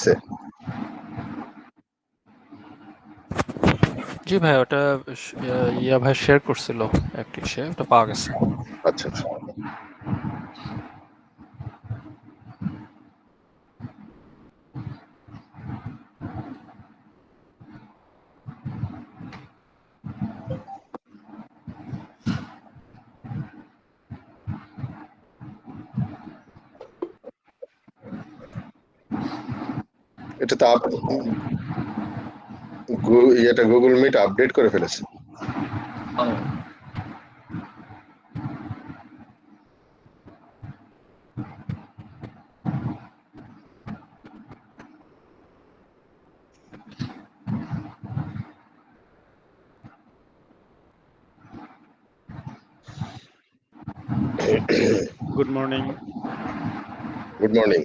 আছে। জি ভাই, ওটা ইয়া ভাই শেয়ার করছিল একটি সে ওটা পাওয়া গেছে। আচ্ছা আচ্ছা। এটা তো এটা গুগল মিট আপডেট করে ফেলেছে। Good morning. গুড মর্নিং,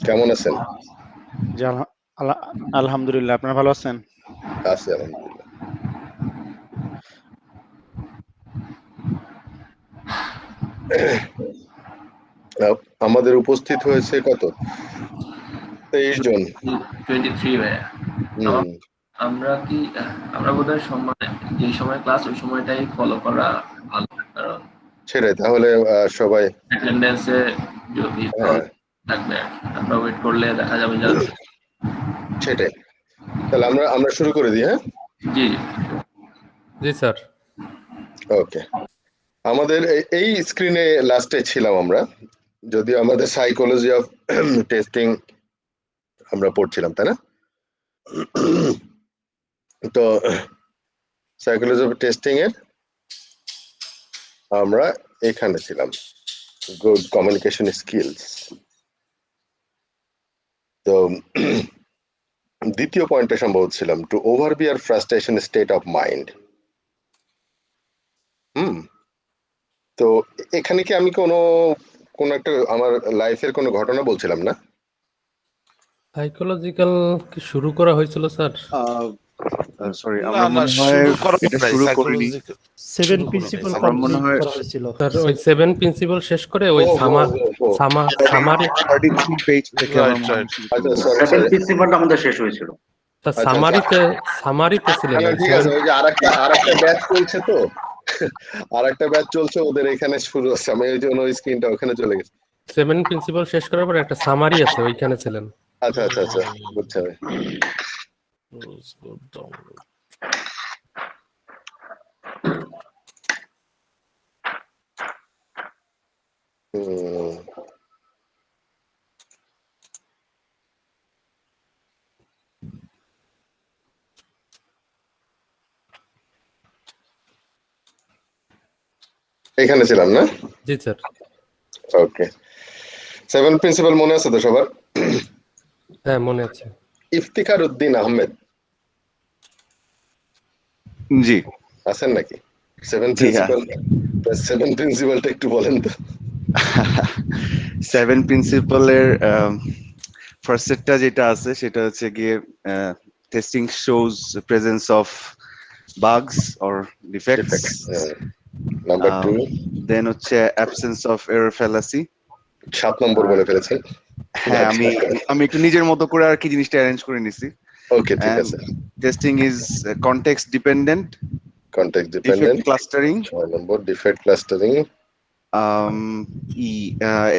কেমন আছেন? জি আলহামদুলিল্লাহ, আপনারা ভালো আছেন? আছি আলহামদুলিল্লাহ। আমাদের উপস্থিত হয়েছে কত? 23 জন। 23 ভাইয়া। আমরা বোধহয় যে সময় ক্লাস ওই সময়টাই ফলো করা ভালো, কারণ সেটাই তাহলে সবাই অ্যাটেন্ডেন্সে যদি থাকবে, আমরা ওয়েট করলে দেখা যাবে যে সেটাই। তাহলে আমরা শুরু করে দিই। হ্যাঁ জি জি স্যার। ওকে, আমাদের এই স্ক্রিনে লাস্টে ছিলাম আমরা, যদিও আমাদের সাইকোলজি অফ টেস্টিং আমরা পড়ছিলাম, তাই না? তো সাইকোলজি অফ টেস্টিং এর আমরা এখানে ছিলাম, গুড কমিউনিকেশন স্কিলস। তো দ্বিতীয় পয়েন্টে সম্ভবত ছিলাম টু ওভারবি আর ফ্রাস্ট্রেশন স্টেট অফ মাইন্ড। তো এখানে কি আমি কোনো একটা আমার লাইফের কোনো ঘটনা বলছিলাম না? সাইকোলজিক্যাল কি শুরু করা হয়েছিল স্যার? সরি, আমরা মনে হয় এটা শুরু করিনি। 7 প্রিন্সিপাল কমপ্লিট করা হয়েছিল স্যার ওই 7 প্রিন্সিপাল শেষ করে ওই সামারি 33 পেজ থেকে আমরা মনে হয় শুরু করব। 7 প্রিন্সিপালটা আমাদের শেষ হয়েছিল। তা সামারিতে ছিলেন। ঠিক আছে, ওই যে আরেকটা ব্যাচ চলছে, তো আরেকটা ব্যাচ চলছে ওদের এখানে শুরু হচ্ছে, আমি ওই জন্য ওই স্ক্রিনটা ওখানে চলে গেছে। 7 প্রিন্সিপাল শেষ করার পর একটা সামারি আছে, ওইখানে ছিলেন। আচ্ছা আচ্ছা আচ্ছা, বুঝছি আমি। এখানে ছিলাম না? জি স্যার। ওকে, 7 প্রিন্সিপাল মনে আছে তো সবার? হ্যাঁ মনে আছে। ইফতিখার উদ্দিন আহমেদ জি আছেন নাকি? 7 প্রিন্সিপালটা একটু বলেন তো। 7 প্রিন্সিপালের ফার্স্ট সেটটা যেটা আছে সেটা হচ্ছে গিয়ে testing shows presence of বাগস or defects. Number 2 দেন হচ্ছে অ্যাবসেন্স অফ এরর ফ্যালাসি। 7 নম্বর বলে ফেলেছেন। হ্যাঁ, আমি একটু নিজের মতো করে আর কি জিনিসটা অ্যারেঞ্জ করে নিছি। ওকে, ঠিক আছে। Testing is context dependent. Defect clustering. 6 number defect clustering.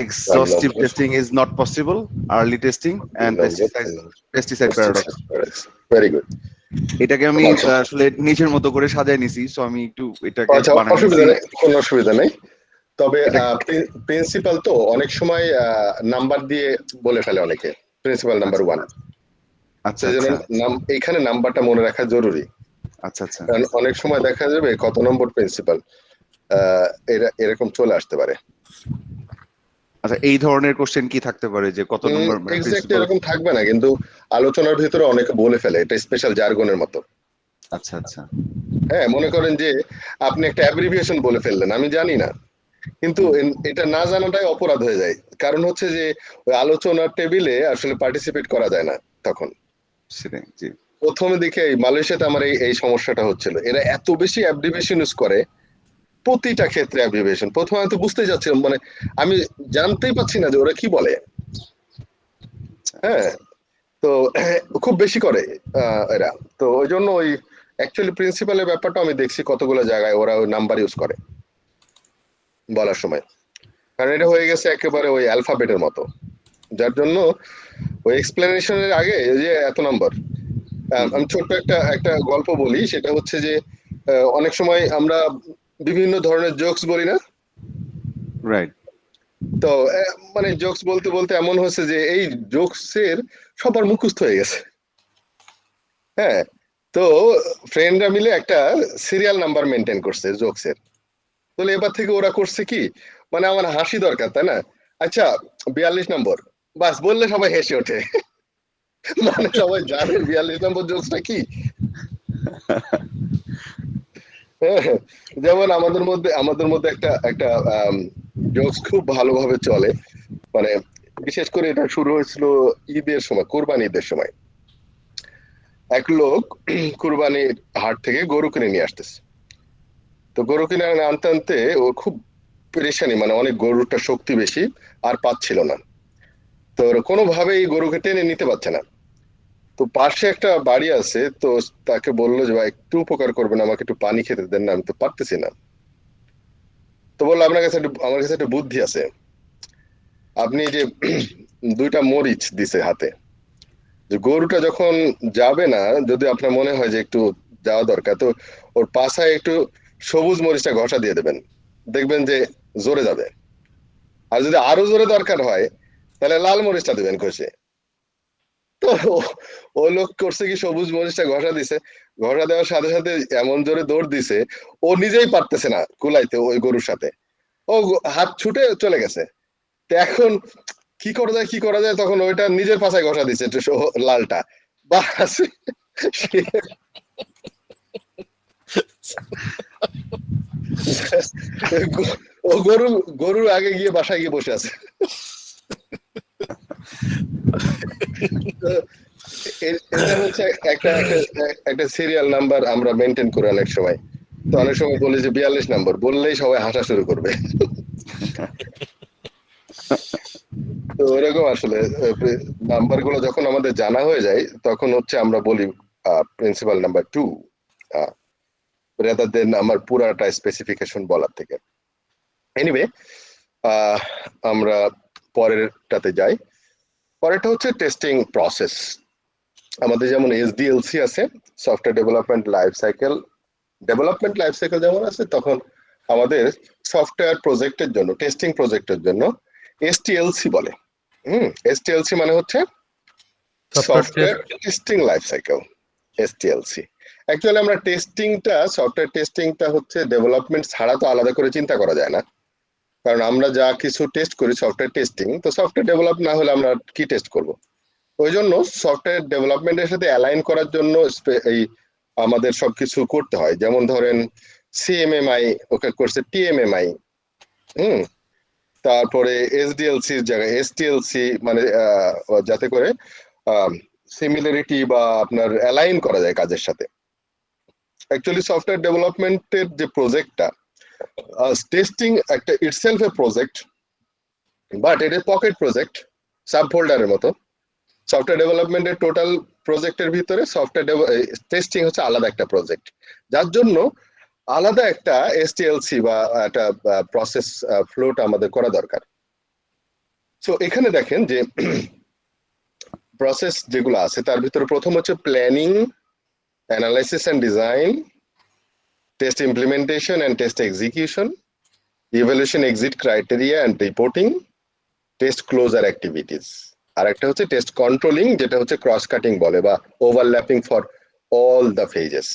Exhaustive testing is not possible. Early testing and pesticide paradox. Very good. এটাকে আমি আসলে নিজের মতো করে সাজায় নিছি, সো আমি একটু এটাকে কোনো অসুবিধা নেই। তবে প্রিন্সিপাল তো অনেক সময় নাম্বার দিয়ে বলে ফেলে অনেকে, প্রিন্সিপাল নাম্বার 1। আচ্ছা, এইখানে নাম্বারটা মনে রাখা জরুরি। আচ্ছা আচ্ছা, কারণ অনেক সময় দেখা যাবে কত নম্বর প্রিন্সিপাল এরকম চলে আসতে পারে। আচ্ছা, এই ধরনের কোশ্চেন কি থাকতে পারে যে কত নম্বর এক্স্যাক্টলি এরকম থাকবে না, কিন্তু আলোচনার ভিতরে অনেকে বলে ফেলে, এটা স্পেশাল জার্গনের মতো। আচ্ছা আচ্ছা, হ্যাঁ, মনে করেন যে আপনি একটা অ্যাব্রিভিয়েশন বলে ফেললেন, আমি জানি না, কিন্তু এটা না জানাটাই অপরাধ হয়ে যায়। কারণ হচ্ছে যে ওই আলোচনার টেবিলে আসলে পার্টিসিপেট করা যায় না তখন। সেটাই, জি। প্রথমে দেখে মালয়েশিয়াতে আমার এই সমস্যাটা হচ্ছিল, এরা এত বেশি অ্যাব্রিভিয়েশন ইউজ করে প্রতিটা ক্ষেত্রে। অ্যাব্রিভিয়েশন প্রথমে আমি তো বুঝতে যাচ্ছিলাম, মানে আমি জানতেই পাচ্ছি না যে ওরা কি বলে। হ্যাঁ, তো খুব বেশি করে এরা। তো ওই জন্য ওই অ্যাকচুয়ালি প্রিন্সিপালের ব্যাপারটা আমি দেখছি কতগুলো জায়গায় ওরা ওই নাম্বার ইউজ করে বলার সময়, কারণ এটা হয়ে গেছে একেবারে ওই অ্যালফাবেটের মতো, যার জন্য ওই এক্সপ্লেনেশনের আগে এই যে এত নাম্বার। আমি ছোট্ট একটা একটা গল্প বলি, সেটা হচ্ছে যে অনেক সময় আমরা বিভিন্ন ধরনের জোকস বলি না, রাইট। তো মানে জোকস বলতে বলতে এমন হয়েছে যে এই জোকসের সবার মুখস্থ হয়ে গেছে। হ্যাঁ, তো ফ্রেন্ডরা মিলে একটা সিরিয়াল নাম্বার মেনটেন করছে জোকসের। তাহলে এবার থেকে ওরা করছে কি, মানে আমার হাসি দরকার তাই না, আচ্ছা 42 নম্বর, বাস বললে সবাই হেসে ওঠে। মানে সবাই জানে 42 নম্বর জোকসটা কি। হ্যাঁ, যেমন আমাদের মধ্যে একটা একটা জোকস খুব ভালোভাবে চলে, মানে বিশেষ করে এটা শুরু হয়েছিল ঈদের সময়, কোরবানি ঈদের সময়। এক লোক কুরবানির হাট থেকে গরু কিনে নিয়ে আসতেছে। তো গরু কিনে আনতে আনতে ও খুব পেরেশানি, মানে অনেক গরুটা শক্তি বেশি আর পাচ্ছিল না, তো কোনোভাবেই গরুকে টেনে নিতে পারছে না। তো পাশে একটা বাড়ি আছে, তো তাকে বললো যে ভাই একটু উপকার করবেন, আমাকে একটু পানি খেতে দেন না, আমি তো পারতেছি না। তো বললো আমার কাছে একটা বুদ্ধি আছে, আপনি যে 2টা মরিচ দিছে হাতে, যে গরুটা যখন যাবে না, যদি আপনার মনে হয় যে একটু যাওয়া দরকার, তো ওর পাছায় একটু সবুজ মরিচটা ঘষা দিয়ে দেবেন, দেখবেন যে জোরে যাবে। আর যদি আরো জোরে দরকার হয় তাহলে লাল মরিচটা দেবেন ঘষে। তো ও লোক করছে কি, সবুজ মরিচটা ঘষা দিছে, ঘষা দেওয়ার সাথে সাথে এমন জোরে দৌড় দিছে, ও নিজেই পারতেছে না কুলাইতে ওই গরুর সাথে, ও হাত ছুটে চলে গেছে। তো এখন কি করা যায়, তখন ওইটা নিজের পাছায় ঘষা দিছে একটু লালটা, বাস ও গরুর আগে গিয়ে বাসায় গিয়ে বসে আছে। এটা হচ্ছে একটা সিরিয়াল নাম্বার আমরা মেনটেন করি অনেক সময়। তো অনেক সময় বলি যে 42 নম্বর, বললেই সবাই হাসা শুরু করবে। তো ওরকম আসলে নাম্বার গুলো যখন আমাদের জানা হয়ে যায়, তখন হচ্ছে আমরা বলি প্রিন্সিপাল নাম্বার 2, রেদার দেন আমার পুরাটা স্পেসিফিকেশন বলার থেকে। এনিওয়ে, আমরা পরেরটাতে যাই। পরেরটা হচ্ছে টেস্টিং প্রসেস। আমাদের যেমন এসডিএলসি আছে, সফটওয়্যার ডেভেলপমেন্ট লাইফ সাইকেল, যেমন আছে, তখন আমাদের সফটওয়্যার প্রজেক্টের জন্য, টেস্টিং প্রজেক্টের জন্য এসটিএলসি বলে। এসটিএলসি মানে হচ্ছে software testing life cycle, STLC. Actually আমরা সফটওয়্যার টেস্টিংটা হচ্ছে ডেভেলপমেন্ট ছাড়া তো আলাদা করে চিন্তা করা যায় না, কারণ আমরা যা কিছু টেস্ট করি সফটওয়্যার টেস্টিং, তো সফটওয়্যার ডেভেলপ না হলে আমরা কি টেস্ট করব। ওই জন্য সফটওয়্যার ডেভেলপমেন্টের সাথে অ্যালাইন করার জন্য এই আমাদের সবকিছু করতে হয়। যেমন ধরেন সিএমএমআই ওকে করছে টিএমএমআই, তারপরে এসডিএলসির জায়গায় এসটিএলসি, মানে যাতে করে সিমিলারিটি বা আপনার অ্যালাইন করা যায় কাজের সাথে। অ্যাকচুয়ালি সফটওয়্যার ডেভেলপমেন্টের যে প্রজেক্টটা, টেস্টিং একটা ইটসেলফ এ প্রজেক্ট, বাট এটা পকেট প্রজেক্ট, সাব ফোল্ডারের মতো। সফটওয়্যার ডেভেলপমেন্টের টোটাল প্রজেক্টের ভিতরে সফটওয়্যার টেস্টিং হচ্ছে আলাদা একটা প্রজেক্ট, যার জন্য আলাদা একটা এসটিএলসি বা একটা প্রসেস ফ্লোটা আমাদের করা দরকার। সো এখানে দেখেন যে প্রসেস যেগুলো আছে তার ভিতরে প্রথম হচ্ছে planning, analysis and design, test implementation and test execution, evaluation exit criteria and reporting, test closure activities. আর একটা হচ্ছে টেস্ট কন্ট্রোলিং, যেটা হচ্ছে ক্রস কাটিং বলে বা overlapping for all the phases.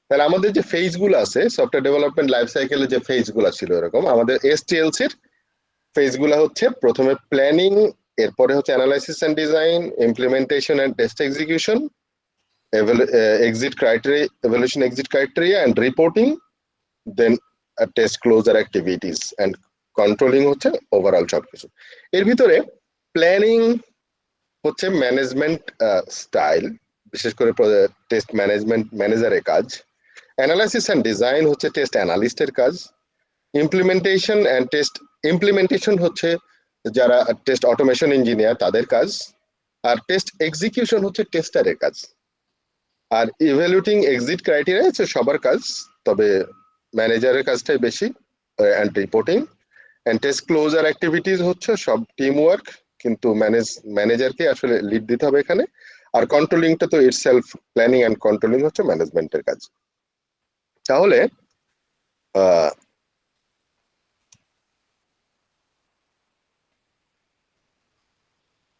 তাহলে আমাদের যে ফেজ গুলো আছে সফটওয়্যার ডেভেলপমেন্ট লাইফ সাইকেলে, যে ফেজ গুলো ছিল এরকম, আমাদের এসটিএলসির ফেজ গুলো হচ্ছে প্রথমে প্ল্যানিং, এরপরে হচ্ছে analysis and design, implementation and test execution, exit criteria, evaluation exit criteria and reporting, then test closure activities and controlling হচ্ছে ওভারঅল সবকিছু। এর ভিতরে প্ল্যানিং হচ্ছে ম্যানেজমেন্ট স্টাইল, বিশেষ করে টেস্ট ম্যানেজারের কাজ। অ্যানালাইসিস এন্ড ডিজাইন হচ্ছে টেস্ট অ্যানালিস্টের কাজ। ইমপ্লিমেন্টেশন হচ্ছে যারা টেস্ট অটোমেশন ইঞ্জিনিয়ার তাদের কাজ। আর টেস্ট এক্সিকিউশন হচ্ছে টেস্টারের কাজ, আর ইভ্যালুয়েটিং এক্সিট ক্রাইটেরিয়া হচ্ছে সবার কাজ, তবে ম্যানেজারের কাজটাই বেশি, and reporting and test closure activities হচ্ছে সব টিম ওয়ার্ক, কিন্তু ম্যানেজারকে আসলে লিড দিতে হবে এখানে। আর কন্ট্রোলিংটা তো ইটসেলফ, প্ল্যানিং অ্যান্ড কন্ট্রোলিং হচ্ছে ম্যানেজমেন্টের কাজ। তাহলে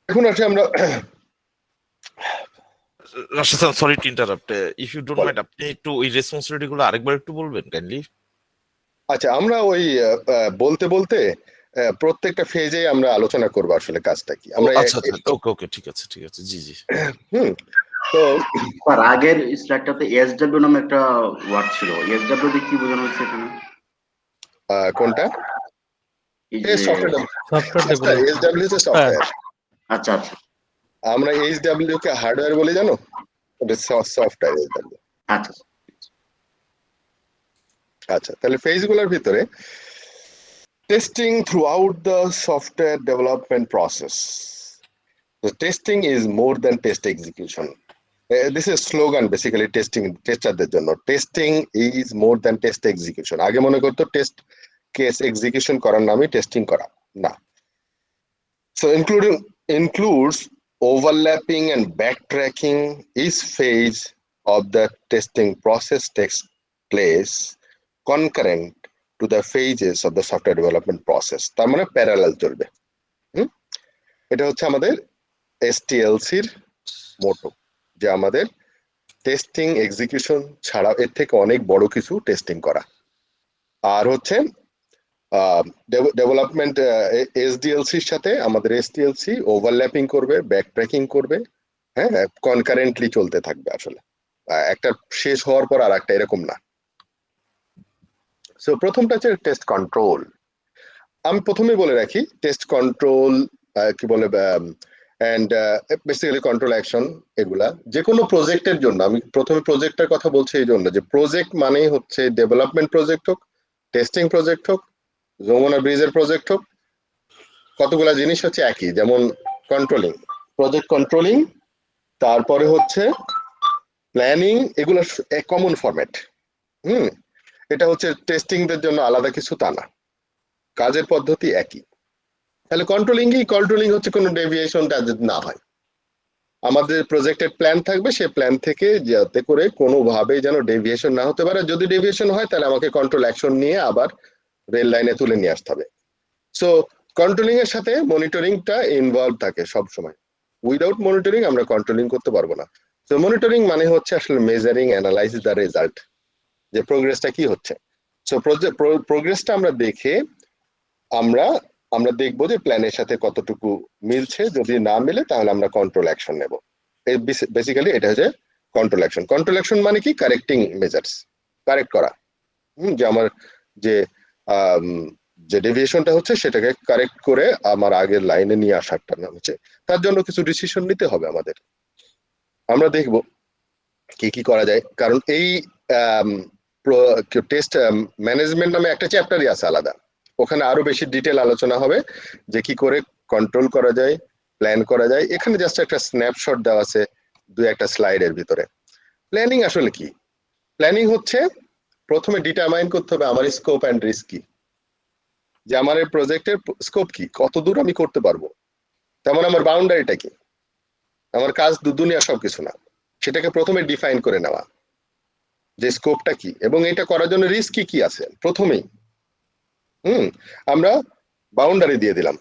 এখন আসি আমরা Rashed sir, sorry to interrupt, if you don't বলেন। মাইন্ড আপনি একটু ওই রেসপন্সিবিলিটি গুলো আরেকবার একটু বলবেন কাইন্ডলি। আচ্ছা, আমরা ওই বলতে বলতে প্রত্যেকটা ফেজে আমরা আলোচনা করবো আসলে কাজটা কি আমরা। আচ্ছা আচ্ছা, ওকে ওকে, ঠিক আছে ঠিক আছে, জি জি। তো স্যার আগের স্লাইডটাতে এসডব্লিউ নামে একটা ওয়ার্ড ছিল, এসডব্লিউ দিয়ে কি বোঝানো হচ্ছে এখানে? কোনটা? এই যে সফটওয়্যার ডেভেলপমেন্ট। এসডব্লিউ হচ্ছে সফটওয়্যার, আচ্ছা আচ্ছা আমরা এইচডব্লিউ কে হার্ডওয়্যার বলে জানো, ওটা সফটওয়্যার এইচডব্লিউ। আচ্ছা আচ্ছা, তাহলে ফেজগুলোর ভিতরে testing throughout the software development process. Testing is more than test execution. This is slogan basically testing, টেস্টারদের জন্য। Testing is more than test execution. আগে মনে করতো টেস্ট কেস এক্সিকিউশন করার নামই টেস্টিং করা, না। So includes overlapping and backtracking. Each phase of the testing process takes place concurrent to the phases of the software development process. তার মানে parallel চলবে। এটা হচ্ছে আমাদের এসটিএলসির মোটো, যে আমাদের টেস্টিং এক্সিকিউশন ছাড়া এর থেকে অনেক বড় কিছু টেস্টিং করা। আর হচ্ছে ডেভেলপমেন্ট এসডিএলসির সাথে আমাদের এসটিএলসি ওভারল্যাপিং করবে, ব্যাকট্র্যাকিং করবে, হ্যাঁ, কনকারেন্টলি চলতে থাকবে আসলে, একটা শেষ হওয়ার পর আর একটা, এরকম না। সো প্রথমটা হচ্ছে টেস্ট কন্ট্রোল। আমি প্রথমেই বলে রাখি, টেস্ট কন্ট্রোল কি বলে, অ্যান্ড বেসিক্যালি কন্ট্রোল অ্যাকশন, এগুলা যে কোনো প্রজেক্টের জন্য। আমি প্রথমে প্রজেক্টের কথা বলছি এই জন্য যে প্রজেক্ট মানেই হচ্ছে ডেভেলপমেন্ট প্রজেক্ট হোক, টেস্টিং প্রজেক্ট হোক, যমুনা ব্রিজের প্রজেক্ট হোক, কতগুলা জিনিস হচ্ছে একই। যেমন কন্ট্রোলিং, প্রজেক্ট কন্ট্রোলিং, তারপরে হচ্ছে প্ল্যানিং, এগুলো কমন ফরম্যাট। এটা হচ্ছে টেস্টিংদের জন্য আলাদা কিছু তা না, কাজের পদ্ধতি একই। তাহলে কন্ট্রোলিং হচ্ছে কোনো ডেভিয়েশনটা যদি না হয়, আমাদের প্রজেক্টের প্ল্যান থাকবে, সেই প্ল্যান থেকে যাতে করে কোনোভাবে যেন ডেভিয়েশন না হতে পারে। যদি ডেভিয়েশন হয় তাহলে আমাকে কন্ট্রোল অ্যাকশন নিয়ে আবার রেল লাইনে তুলে নিয়ে আসতে হবে। সো কন্ট্রোলিং এর সাথে মনিটরিংটা ইনভলভ থাকে সব সময়। উইদাউট মনিটরিং আমরা কন্ট্রোলিং করতে পারবো না। সো মনিটরিং মানে হচ্ছে আসলে মেজারিং, অ্যানালাইসিস দ্য রেজাল্ট, যে প্রোগ্রেসটা কি হচ্ছে। সো প্রোগ্রেসটা আমরা দেখে আমরা দেখবো যে প্ল্যানের সাথে কতটুকু মিলছে। যদি না মিলে তাহলে আমরা কন্ট্রোল অ্যাকশন নেব। বেসিক্যালি এটা হচ্ছে কন্ট্রোল অ্যাকশন। কন্ট্রোল অ্যাকশন মানে কি? কারেক্টিং মেজার্স, কারেক্ট করা। যে আমার যে ডেভিয়েশনটা হচ্ছে সেটাকে কারেক্ট করে আমার আগের লাইনে নিয়ে আসারটা নাম হচ্ছে। তার জন্য কিছু ডিসিশন নিতে হবে আমাদের। আমরা দেখব কি কি করা যায়, কারণ এই টেস্ট ম্যানেজমেন্ট নামে একটা চ্যাপ্টারই আছে আলাদা, ওখানে আরো বেশি ডিটেল আলোচনা হবে যে কি করে কন্ট্রোল করা যায়, প্ল্যান করা যায়। এখানে জাস্ট একটা স্ন্যাপশট দেওয়া আছে দুই একটা স্লাইডের ভিতরে। প্ল্যানিং আসলে কি? প্ল্যানিং হচ্ছে প্রথমে ডিটারমাইন করতে হবে আমার স্কোপ অ্যান্ড রিস্ক কি, যে আমার এই প্রজেক্টের স্কোপ কি, কত দূর আমি করতে পারবো, তেমন আমার বাউন্ডারিটা কি, আমার কাজ দুনিয়া সবকিছু না, সেটাকে প্রথমে ডিফাইন করে নেওয়া যে স্কোপটা কি, এবং এটা করার জন্য রিস্ক কি আছে প্রথমেই আমরা বাউন্ডারি দিয়ে দিলাম।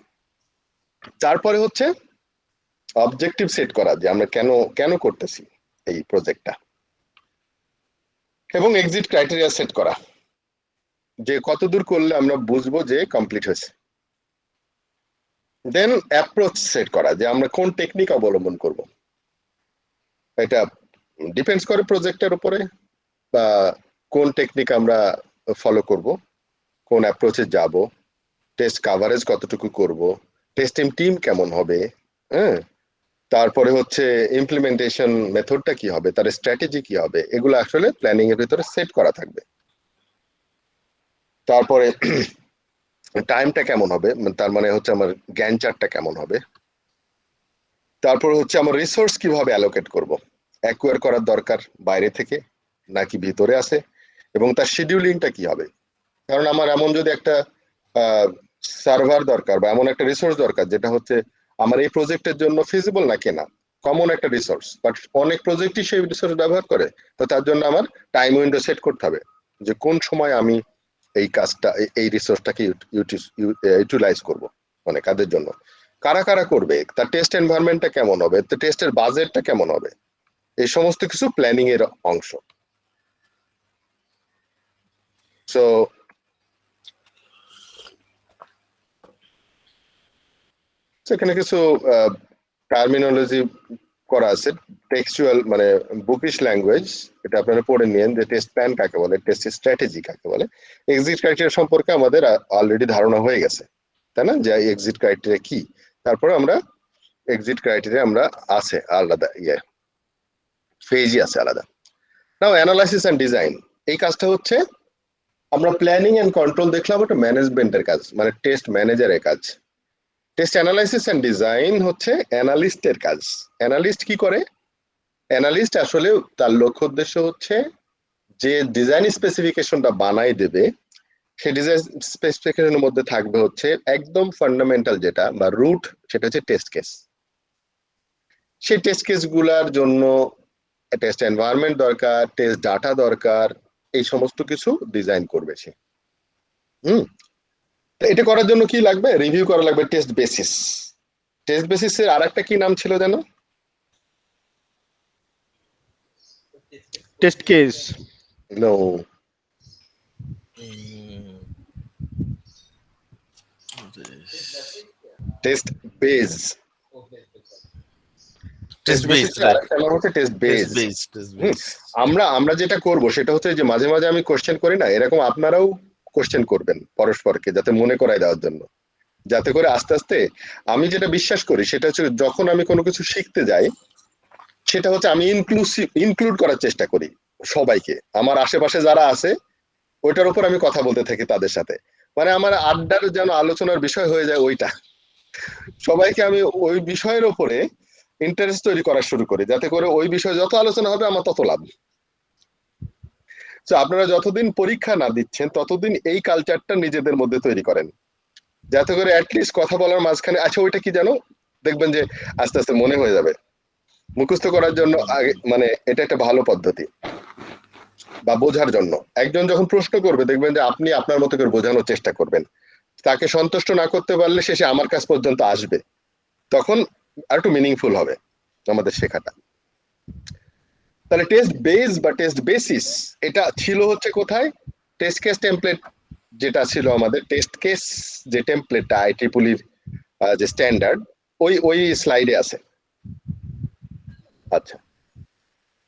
তারপরে হচ্ছে অবজেক্টিভ সেট করা, যে আমরা কেন করতেছি এই প্রজেক্টটা, এবং এক্সিট ক্রাইটেরিয়া সেট করা, যে কতদূর করলে আমরা বুঝবো যে কমপ্লিট হয়েছে। দেন অ্যাপ্রোচ সেট করা, যে আমরা কোন টেকনিক অবলম্বন করব। এটা ডিপেন্ডস করে প্রজেক্টের উপরে, বা কোন টেকনিক আমরা ফলো করব, কোন অ্যাপ্রোচে যাব, টেস্ট কাভারেজ কতটুকু করব, টেস্টিং টিম কেমন হবে, হ্যাঁ, তারপরে হচ্ছে ইমপ্লিমেন্টেশন মেথডটা কি হবে, তার স্ট্র্যাটেজি কি হবে, এগুলো আসলে প্ল্যানিং এর ভিতরে সেট করা থাকবে। তারপরে টাইমটা কেমন হবে, তার মানে হচ্ছে আমার গ্যান চার্টটা কেমন হবে, তারপর হচ্ছে আমার রিসোর্স কিভাবে অ্যালোকেট করব, অ্যাকুয়ার করার দরকার বাইরে থেকে নাকি ভিতরে আছে, এবং তার শিডিউলিংটা কি হবে। কারণ আমার এমন যদি একটা সার্ভার দরকার বা এমন একটা রিসোর্স দরকার যেটা হচ্ছে আমার এই প্রজেক্টের জন্য ফিজিবল না কেনা, কমন একটা রিসোর্স, বাট অনেক প্রজেক্টই সেই রিসোর্স ব্যবহার করে, তো তার জন্য আমার টাইম উইন্ডো সেট করতে হবে যে কোন সময় আমি এই কাজটা এই রিসোর্সটাকে ইউটিলাইজ করব, মানে কাদের জন্য, কারা কারা করবে, তার টেস্ট এনভায়রনমেন্টটা কেমন হবে, তো টেস্টের বাজেটটা কেমন হবে, এই সমস্ত কিছু প্ল্যানিং এর অংশ। সো এখানে কিছু টার্মিনোলজি করা আছে, টেক্সচুয়াল মানে বুকিশ ল্যাঙ্গুয়েজ, এটা আপনারা পড়ে নিন যে টেস্ট প্ল্যান কাকে বলে, টেস্ট স্ট্র্যাটেজি কাকে বলে। এক্সিট ক্রাইটেরিয়া সম্পর্কে আমাদের অলরেডি ধারণা হয়ে গেছে, তাই না, যে এক্সিট ক্রাইটেরিয়া কি। তারপরে আমরা এক্সিট ক্রাইটেরিয়া আমরা আছে আলাদা ফেজই আছে আলাদা। নাও অ্যানালাইসিস এন্ড ডিজাইন, এই কাজটা হচ্ছে আমরা প্ল্যানিং এন্ড কন্ট্রোল দেখলাম, এটা ম্যানেজমেন্টের কাজ, মানে টেস্ট ম্যানেজারের কাজ। টেস্ট অ্যানালাইসিস এন্ড ডিজাইন হচ্ছে অ্যানালিস্টের কাজ। অ্যানালিস্ট কি করে, অ্যানালিস্ট আসলে তার লক্ষ্য উদ্দেশ্য হচ্ছে যে ডিজাইন স্পেসিফিকেশনটা বানাই দেবে, সেই ডিজাইন স্পেসিফিকেশনের মধ্যে থাকবে হচ্ছে একদম ফান্ডামেন্টাল যেটা বা রুট, সেটা হচ্ছে টেস্ট কেস। সেই টেস্ট কেস গুলার জন্য টেস্ট এনভায়রনমেন্ট দরকার, টেস্ট ডাটা দরকার, এই সমস্ত কিছু ডিজাইন করবে সে। এটা করার জন্য কি লাগবে, রিভিউ করা লাগবে টেস্ট বেসিস। টেস্ট বেসিসের আরেকটা কি নাম ছিল জানো? Test case. No, test base. Test base, test base. আমরা যেটা করব সেটা হচ্ছে যে মাঝে মাঝে আমি কোশ্চেন করি না, এরকম আপনারাও কোশ্চেন করবেন পরস্পরকে, যাতে মনে করাই দেওয়ার জন্য, যাতে করে আস্তে আস্তে আমি যেটা বিশ্বাস করি সেটা হচ্ছে যখন আমি কোনো কিছু শিখতে যাই সেটা হচ্ছে আমি ইনক্লুড করার চেষ্টা করি সবাইকে, আমার আশেপাশে যারা আছে ওইটার উপর আমি কথা বলতে থাকি তাদের সাথে, মানে আমার আড্ডার যেন আলোচনার বিষয় হয়ে যায় ওইটা, সবাইকে আমি ওই বিষয়ের উপরে ইন্টারেস্ট তৈরি করা শুরু করি, যাতে করে ওই বিষয়ে যত আলোচনা হবে আমার তত লাভ। তো আপনারা যতদিন পরীক্ষা না দিচ্ছেন ততদিন এই কালচারটা নিজেদের মধ্যে তৈরি করেন, যাতে করে অ্যাটলিস্ট কথা বলার মাঝখানে আচ্ছা ওইটা কি জানো, দেখবেন যে আস্তে আস্তে মনে হয়ে যাবে। মুখস্থ করার জন্য আগে মানে এটা একটা ভালো পদ্ধতি, বা বোঝার জন্য একজন যখন প্রশ্ন করবে দেখবেন যে আপনি আপনার মতো করে বোঝানোর চেষ্টা করবেন, তাকে সন্তুষ্ট না করতে পারলে শেষে আমার কাছ পর্যন্ত আসবে, তখন আর একটু মিনিংফুল হবে আমাদের শেখাটা। তাহলে টেস্ট বেস বা টেস্ট বেসিস এটা ছিল হচ্ছে কোথায়, টেস্ট কেস টেমপ্লেট যেটা ছিল আমাদের, টেস্ট কেস যে টেমপ্লেটটা IEEE যে স্ট্যান্ডার্ড ওই স্লাইডে আছে। আচ্ছা,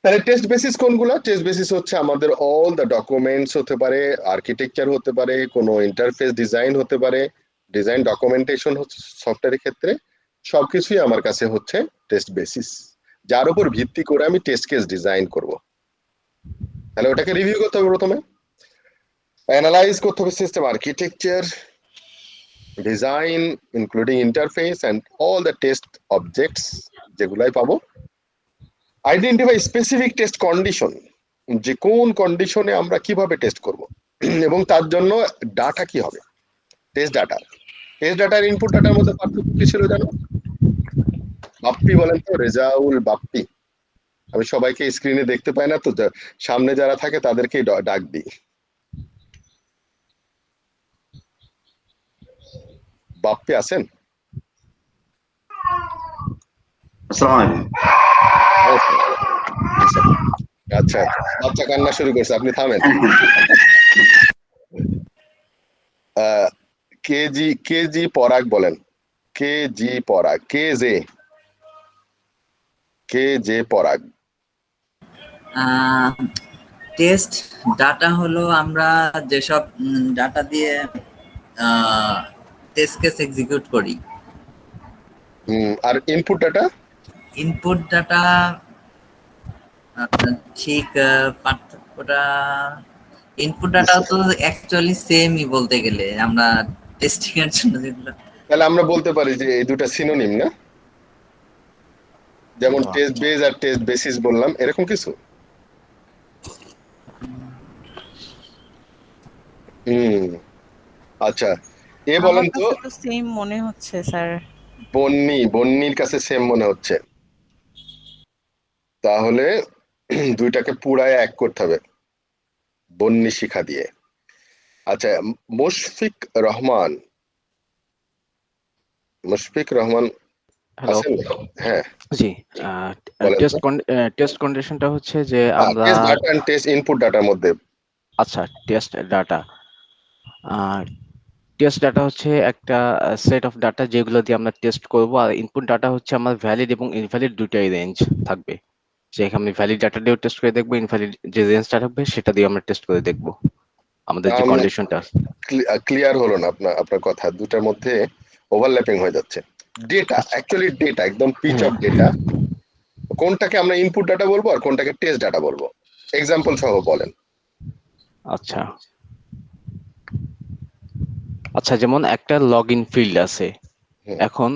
তাহলে টেস্ট বেসিস কোনগুলো? টেস্ট বেসিস হচ্ছে আমাদের অল দ্য ডকুমেন্টস হতে পারে, আর্কিটেকচার হতে পারে, কোনো ইন্টারফেস ডিজাইন হতে পারে, ডিজাইন ডকুমেন্টেশন হচ্ছে সফটওয়্যারের ক্ষেত্রে, সবকিছুই আমার কাছে হচ্ছে টেস্ট বেসিস, যার উপর ভিত্তি করে আমি টেস্ট কেস ডিজাইন করব। তাহলে ওটাকে রিভিউ করতে হবে, প্রথমে অ্যানালাইজ করতে হবে system architecture, design including interface and all the test objects যেগুলাই পাবো, আইডেন্টিফাই স্পেসিফিক টেস্ট কন্ডিশন, যে কোন কন্ডিশনে আমরা কিভাবে টেস্ট করব, এবং তার জন্য ডাটা কি হবে, টেস্ট ডাটার ইনপুট ডাটার মধ্যে পার্থক্য কি ছিল জানো? বাপ্পি বলেন তো, রেজাউল বাপ্পি, আমি সবাইকে স্ক্রিনে দেখতে পাই না তো, সামনে যারা থাকে তাদেরকে ডাক দিই। বাপ্পি আছেন? আসসালামু আলাইকুম। আচ্ছা, বাচ্চা কান্না শুরু করছে, আপনি থামেন। কেজি পরাগ বলেন, কেজি পরাগ, কে জে পরাগ। টেস্ট ডাটা হলো আমরা যেসব ডাটা দিয়ে টেস্ট কেস এক্সিকিউট করি। আর ইনপুট ডাটা ঠিক পার্থক্যটা, ইনপুট ডাটা তো অ্যাকচুয়ালি সেমই বলতে গেলে, আমরা টেস্টিং এর জন্য যেগুলো, তাহলে আমরা বলতে পারি যে এই দুটো সিনোনিম না? যেমন টেস্ট বেস আর টেস্ট বেসিস বললাম, এরকম কিছু? হুম, আচ্ছা, বলেন তো। সেম মনে হচ্ছে স্যার। বন্নির কাছে সেম মনে হচ্ছে, তাহলে দুইটাকে পুরায় এক করতে হবে বন্নি শিখা দিয়ে। আচ্ছা, মুশফিক রহমান, মুশফিক রহমান হ্যালো, আছেন নাকি? হ্যাঁ, জি। বলেন তো। টেস্ট কন্ডিশনটা হচ্ছে যে আমরা test data and test input ডাটার মধ্যে। আচ্ছা, টেস্ট ডাটা হচ্ছে একটা সেট অফ ডাটা যেগুলো দিয়ে আমরা টেস্ট করব, আর ইনপুট ডাটা হচ্ছে আমার ভ্যালিড এবং ইনভ্যালিড দুটাই রেঞ্জ থাকবে। যেখানে আমি ভ্যালিড ডাটা দিয়েও টেস্ট করে দেখবো, ইনভ্যালিড যে রেঞ্জটা থাকবে সেটা দিয়ে আমরা টেস্ট করে দেখবো আমাদের যে কন্ডিশনটা। ক্লিয়ার হলো না আপনার কথা, দুটার মধ্যে ওভারল্যাপিং হয়ে যাচ্ছে। ডেটা, অ্যাকচুয়ালি ডেটা, একদম পিচ অফ ডেটা, কোনটাকে আমরা ইনপুট ডাটা বলবো আর কোনটাকে টেস্ট ডাটা বলবো, এক্সাম্পল সহ বলেন। আচ্ছা আচ্ছা, যেমন একটা লগ ইন ফিল্ড আছে, এখন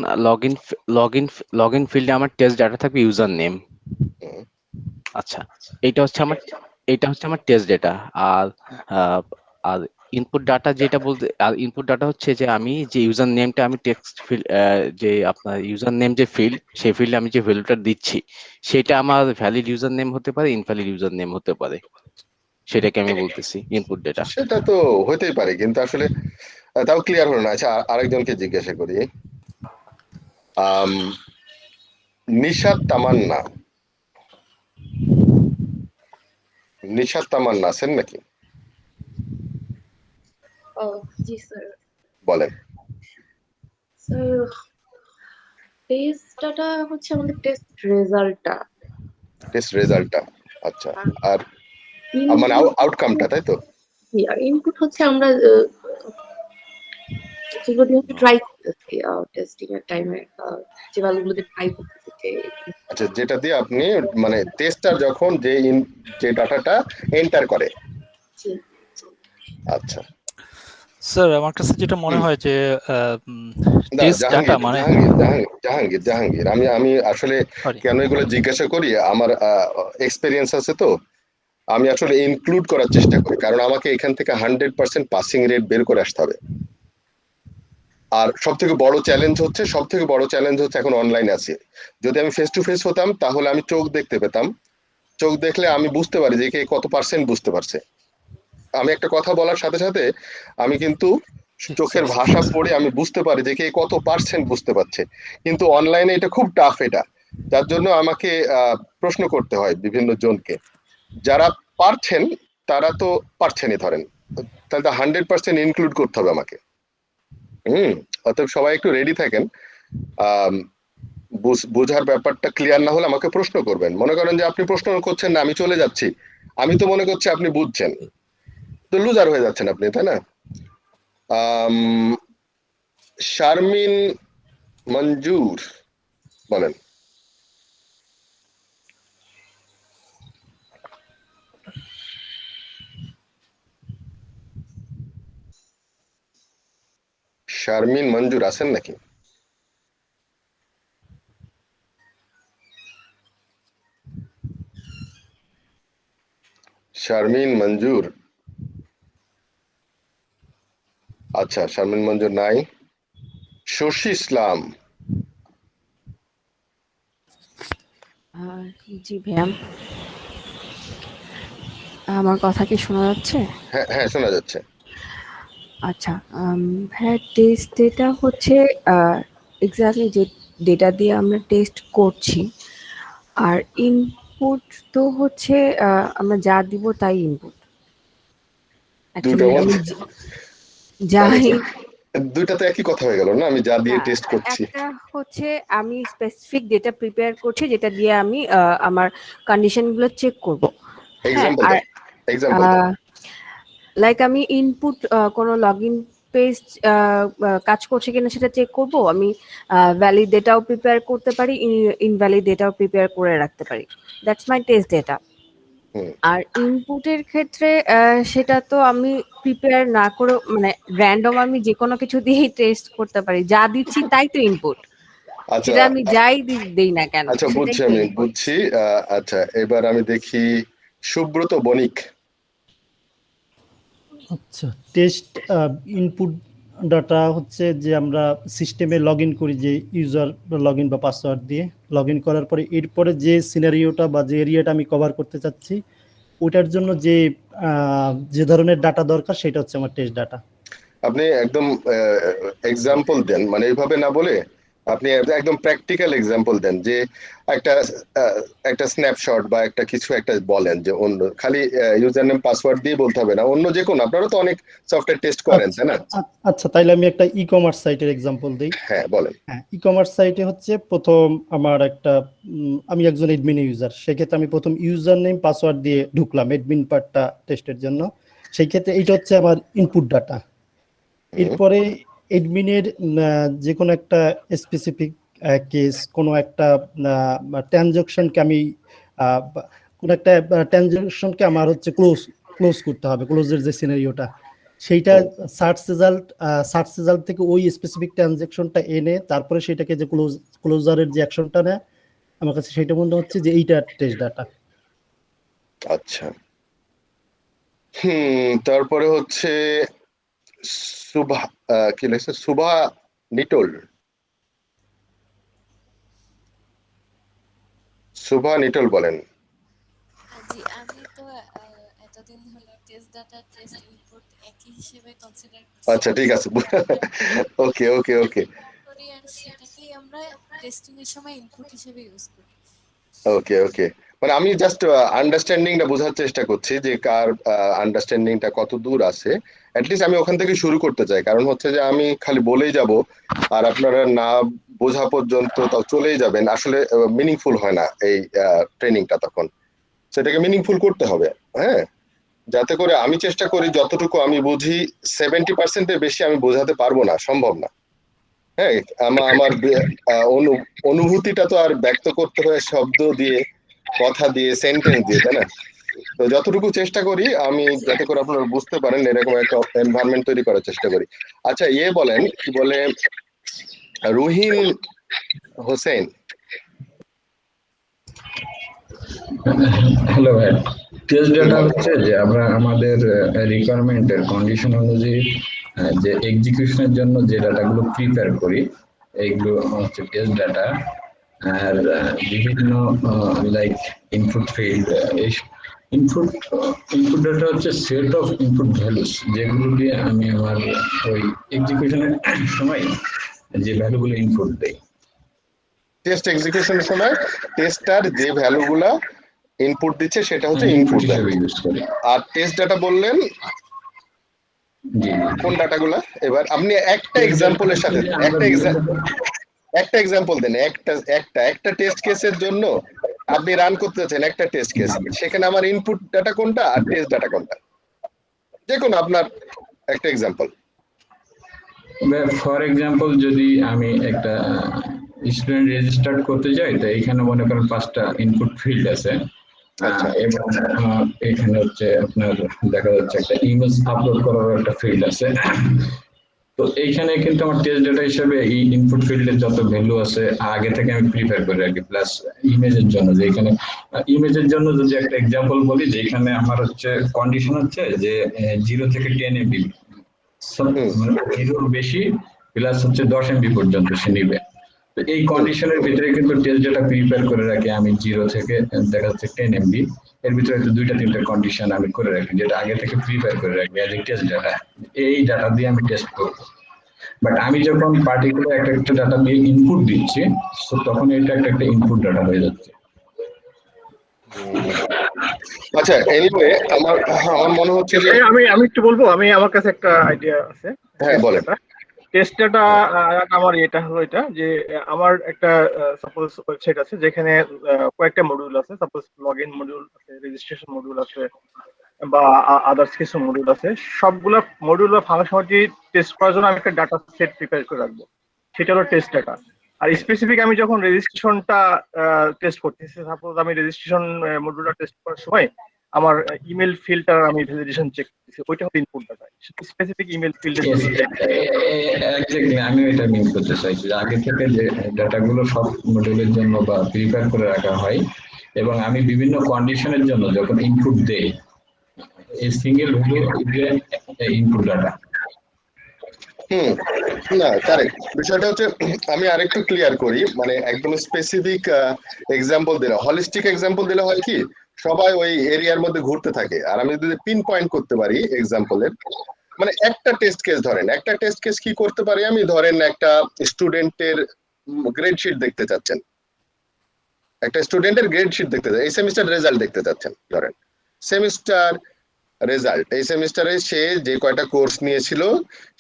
লগ ইন ফিল্ডে আমার টেস্ট ডাটা থাকবে ইউজার নেম। আচ্ছা, এটা হচ্ছে আমার টেস্ট ডেটা। আর আর ইনপুট ডাটা ইনপুট ডাটা হচ্ছে যে আমি যে ইউজার নেমটা আমি টেক্সট ফিল্ড, যে আপনার ইউজার নেম যে ফিল্ড, সেই ফিল্ডে আমি যে ভ্যালুটা দিচ্ছি সেটা আমার ভ্যালিড ইউজার নেম হতে পারে, ইনভ্যালিড ইউজার নেম হতে পারে, সেটাকে আমি বলতেছি ইনপুট ডেটা। সেটা তো হতেই পারে, কিন্তু আসলে তাও ক্লিয়ার হলো না। আচ্ছা, আরেকজনকে জিজ্ঞাসা করি। নিশাত তামান্না, আছেন নাকি? জি স্যার। বলেন। স্যার, টেস্ট ডাটা হচ্ছে আমাদের টেস্ট রেজাল্টটা। আচ্ছা, আর মানে আউটকামটা, তাই তো? আর ইনপুট হচ্ছে আমরা যেগুলো দিয়ে ট্রাই করতেছি টেস্টিং এর টাইমে, যে ভ্যালুগুলো দিয়ে ট্রাই করতেছি। আচ্ছা, যেটা দিয়ে আপনি মানে টেস্টার যখন যে ডাটাটা এন্টার করে। আচ্ছা স্যার, আমার কাছে যেটা মনে হয় যে টেস্ট ডাটা মানে জাহাঙ্গীর, আমি আসলে কেন এগুলো জিজ্ঞাসা করি, আমার এক্সপেরিয়েন্স আছে তো, আমি আসলে ইনক্লুড করার চেষ্টা করি, কারণ আমাকে এখান থেকে 100% পাসিং রেট বের করে আসতে হবে। আর সব থেকে বড় চ্যালেঞ্জ হচ্ছে এখন অনলাইনে আছে। যদি আমি ফেস টু ফেস হতাম তাহলে আমি চোখ দেখতে পেতাম, চোখ দেখলে আমি বুঝতে পারি যে কে কত পার্সেন্ট বুঝতে পারছে। আমি একটা কথা বলার সাথে সাথে আমি কিন্তু চোখের ভাষা পড়ে আমি বুঝতে পারি যে কে কত পার্সেন্ট বুঝতে পারছে, কিন্তু অনলাইনে এটা খুব টাফ। এটা যার জন্য আমাকে প্রশ্ন করতে হয় বিভিন্ন জনকে, যারা পারছেন তারা তো পারছেনই, ধরেন তাহলে 100% ইনক্লুড করতে হবে আমাকে। অতএব সবাই একটু রেডি থাকেন। বোঝার ব্যাপারটা ক্লিয়ার না হলে আমাকে প্রশ্ন করবেন। মনে করেন যে আপনি প্রশ্ন করছেন না, আমি চলে যাচ্ছি, আমি তো মনে করছি আপনি বুঝছেন, তো লুজার হয়ে যাচ্ছেন আপনি, তাই না? শারমিন মঞ্জুর, বলেন। শারমিন মঞ্জুর আছেন নাকি? শারমিন মঞ্জুর, আচ্ছা, শারমিন মঞ্জুর নাই। শশী ইসলাম। জি ভাইয়া, আমার কথা কি শোনা যাচ্ছে? হ্যাঁ হ্যাঁ, শোনা যাচ্ছে। আচ্ছা, ভাইয়া টেস্ট ডেটা হচ্ছে এক্স্যাক্টলি যে ডেটা দিয়ে আমরা টেস্ট করছি, আর ইনপুট তো হচ্ছে আমরা যা দিব তাই ইনপুট। দুইটা তো একই কথা হয়ে গেল না? আমি যা দিয়ে টেস্ট করছি, একটা হচ্ছে আমি স্পেসিফিক ডেটা প্রিপেয়ার করছি যেটা দিয়ে আমি আমার কন্ডিশন গুলো চেক করব। লাইক আমি ইনপুট কোনো লগইন পেজ কাজ করছে কিনা সেটা চেক করব, আমি ভ্যালিড ডেটাও প্রিপেয়ার করতে পারি, ইনভ্যালিড ডেটাও প্রিপেয়ার করে রাখতে পারি। That's my test data. আর ইনপুটের ক্ষেত্রে সেটা তো আমি প্রিপেয়ার না করে মানে র্যান্ডম আমি যে কোনো কিছু দিয়েই টেস্ট করতে পারি, যা দিচ্ছি তাই তো ইনপুট। আচ্ছা সেটা আমি যাই দেই না কেন আচ্ছা সেটাই বুঝছি, তো আমি input। বুঝছি। আচ্ছা এবার আমি দেখি সুব্রত বণিক। আচ্ছা, টেস্ট ইনপুট ডাটা হচ্ছে যে আমরা সিস্টেমে লগ ইন করি, যে ইউজার লগ ইন বা পাসওয়ার্ড দিয়ে লগ ইন করার পরে এরপরে যে সিনারিওটা বা যে এরিয়াটা আমি কভার করতে চাচ্ছি ওটার জন্য যে ধরনের ডাটা দরকার সেটা হচ্ছে আমার টেস্ট ডাটা। আপনি একদম এক্সাম্পল দেন, মানে এইভাবে না বলে আপনি একদম প্র্যাকটিক্যাল এক্সাম্পল দেন, যে একটা একটা স্ন্যাপশট বা একটা কিছু একটা বলেন, যে অন্য খালি ইউজার নেম পাসওয়ার্ড দিয়ে বলতে হবে না, অন্য যে কোনো, আপনারা তো অনেক সফটওয়্যার টেস্ট করেন তাই না? আচ্ছা, তাইলে আমি একটা ই কমার্স সাইটের এক্সাম্পল দিই। হ্যাঁ বলেন। হ্যাঁ, ই কমার্স সাইটে হচ্ছে প্রথম আমার একটা আমি একজন এডমিন ইউজার, সেক্ষেত্রে আমি প্রথম ইউজার নেম পাসওয়ার্ড দিয়ে ঢুকলাম এডমিন পার্টটা টেস্টের জন্য। সেই ক্ষেত্রে এইটা হচ্ছে আমার ইনপুট ডাটা। এরপরে এডমিনের যে কোনো একটা স্পেসিফিক কেস, কোনো একটা ট্রানজাকশনকে আমি কোনো একটা ট্রানজাকশনকে আমার হচ্ছে ক্লোজ করতে হবে, ক্লোজের যে সিনারিওটা সেইটা সার্চ রেজাল্ট থেকে ওই স্পেসিফিক ট্রানজাকশনটা এনে তারপরে সেটাকে যে ক্লোজারের যে অ্যাকশনটা নেয়, আমার কাছে সেটা মনে হচ্ছে যে এইটা টেস্ট ডাটা। আচ্ছা তারপরে হচ্ছে সুভা, কি লেখছে, সুভা নিটোল। সুভা নিটোল বলেন। জি, আমি তো এতদিন হলো টেস্ট ডাটা টেস্ট ইনপুট একই হিসেবে কনসিডার করছি। আচ্ছা ঠিক আছে, ওকে ওকে ওকে করি আর সেটাকেই আমরা টেস্টিং এর সময় ইনপুট হিসেবে ইউজ করি। ওকে ওকে, মানে আমি জাস্ট আন্ডারস্ট্যান্ডিংটা বোঝার চেষ্টা করছি যে কার আন্ডারস্ট্যান্ডিংটা কত দূর আছে। অ্যাটলিস্ট আমি ওখান থেকে শুরু করতে চাই, কারণ হচ্ছে যে আমি খালি বলেই যাব আর আপনারা না বোঝা পর্যন্ত তাও চলেই যাবেন, আসলে মিনিংফুল হয় না এই ট্রেনিংটা, তখন সেটাকে মিনিংফুল করতে হবে। হ্যাঁ, যাতে করে আমি চেষ্টা করি যতটুকু আমি বুঝি 70%-এর বেশি আমি বোঝাতে পারবো না, সম্ভব না। হ্যাঁ, আমার অনুভূতিটা তো আর ব্যক্ত করতে হয় শব্দ দিয়ে, কথা দিয়ে, সেন্টেন্স দিয়ে, তাই না? তো যতটুকু চেষ্টা করি আমি, যাতে করে আপনারা বুঝতে পারেন, এরকম একটা এনভায়রনমেন্ট তৈরি করার চেষ্টা করি। আচ্ছা বলেন, কি বলে রুহিন হোসেন। হ্যালো ভাই, টেস্ট ডাটা হচ্ছে যে আমরা আমাদের রিকোয়ারমেন্টের কন্ডিশন অনুযায়ী যে এক্সিকিউশনের জন্য যে ডাটাগুলো প্রিপেয়ার করি এইগুলো হচ্ছে টেস্ট ডাটা। আর বিভিন্ন like input field, input data হচ্ছে সেট অফ ইনপুট ভ্যালুস, যেগুলো দিয়ে আমি আমার ওই এক্সিকিউশনের সময় যে ভ্যালুগুলো ইনপুট দেই। টেস্ট এক্সিকিউশনের সময় টেস্টার যে ভ্যালুগুলা ইনপুট দিচ্ছে সেটা হচ্ছে ইনপুট হিসেবে ইউজ করি। আর টেস্ট ডাটা বললেন কোন ডাটাগুলা? এবার আপনি একটা এক্সাম্পলের সাথে একটা এক্সাম্পল দেন, একটা টেস্ট কেসের জন্য আপনি রান করতে চাচ্ছেন একটা টেস্ট কেস, সেখানে আমার ইনপুট ডাটা কোনটা আর টেস্ট ডাটা কোনটা, যে কোনো আপনার একটা এক্সাম্পল। ফর এক্সাম্পল, যদি আমি একটা স্টুডেন্ট রেজিস্টার করতে যাই, তো এখানে মনে করেন 5টা ইনপুট ফিল্ড আছে, এবং এখানে হচ্ছে আপনার দেখা যাচ্ছে একটা ইমেজ আপলোড করার একটা ফিল্ড আছে। তো এইখানে কিন্তু আমার টেস্ট ডাটা হিসেবে এই ইনপুট ফিল্ডের যত ভ্যালু আছে আগে থেকে আমি প্রিপেয়ার করে রাখি, প্লাস ইমেজের জন্য, যে এখানে ইমেজের জন্য যদি একটা এক্সাম্পল বলি, যে এখানে আমার হচ্ছে কন্ডিশন হচ্ছে যে 0 থেকে 10 MB, মানে 0 বেশি প্লাস হচ্ছে 10 MB পর্যন্ত সে নিবে। তো এই কন্ডিশনের ভিতরে কিন্তু টেস্ট ডাটা প্রিপেয়ার করে রাখি আমি 0 থেকে দেখা যাচ্ছে 10 MB, এর ভিতরে হয়তো 2-3টা কন্ডিশন আমি করে রাখি, যেটা আগে থেকে প্রিপেয়ার করে রাখি অ্যাজ এ টেস্ট ডাটা। এই ডাটা দিয়ে আমি টেস্ট করবো। বাট আমি যখন পার্টিকুলার একটা ডাটা দিয়ে ইনপুট দিচ্ছি, তখন এটা একটা ইনপুট ডাটা হয়ে যাচ্ছে। আচ্ছা, এনিওয়ে আমার মনে হচ্ছে যে আমি একটু বলবো, আমার কাছে একটা আইডিয়া আছে। হ্যাঁ বলেন। টেস্ট ডাটা আমার এটা হলো এটা, যে আমার একটা সাপোজ ওয়েবসাইট আছে যেখানে কয়েকটা মডিউল আছে, সাপোজ লগইন মডিউল আছে, রেজিস্ট্রেশন মডিউল আছে, বা আদার্স কিছু মডিউল আছে। সবগুলো মডিউল বা ফাংশনালিটি টেস্ট করার জন্য আমি একটা ডাটা সেট প্রিপেয়ার করে রাখবো, সেটা হলো টেস্ট ডাটা। আর স্পেসিফিক আমি যখন রেজিস্ট্রেশনটা টেস্ট করতেছি, সাপোজ আমি রেজিস্ট্রেশন মডিউলটা টেস্ট করার সময় আমার ইমেল ফিল্টার আমি ভ্যালিডেশন চেক করতেছি, ওইটা হচ্ছে ইনপুট ডাটা। স্পেসিফিক ইমেল ফিল্ডের জন্য এক্স্যাক্টলি আমি এটা মিন করতে চাইছি যে আগে থেকে যে ডাটাগুলো সব মডিউলের জন্য বা প্রিপেয়ার করে রাখা হয় এবং আমি বিভিন্ন কন্ডিশনের জন্য যখন ইনপুট দেই এই সিঙ্গেল ভ্যালু ইনপুট ডাটা। না কারেক্ট, বিষয়টা হচ্ছে আমি আরেকটু ক্লিয়ার করি, মানে একদম স্পেসিফিক এক্সাম্পল দিলে, হলিস্টিক এক্সাম্পল দিলে হয় কি সবাই ওই এরিয়ার মধ্যে ঘুরতে থাকে, আর আমি যদি পিন পয়েন্ট করতে পারি এক্সাম্পলের, মানে একটা টেস্ট কেস ধরেন, একটা টেস্ট কেস কি করতে পারি আমি, ধরেন একটা স্টুডেন্টের গ্রেড শিট দেখতে চাচ্ছেন, একটা স্টুডেন্টের গ্রেড শিট দেখতে চাচ্ছেন, এই সেমিস্টার রেজাল্ট দেখতে চাচ্ছেন, ধরেন সেমিস্টার রেজাল্ট, এই সেমিস্টারে সে যে কয়টা কোর্স নিয়েছিল,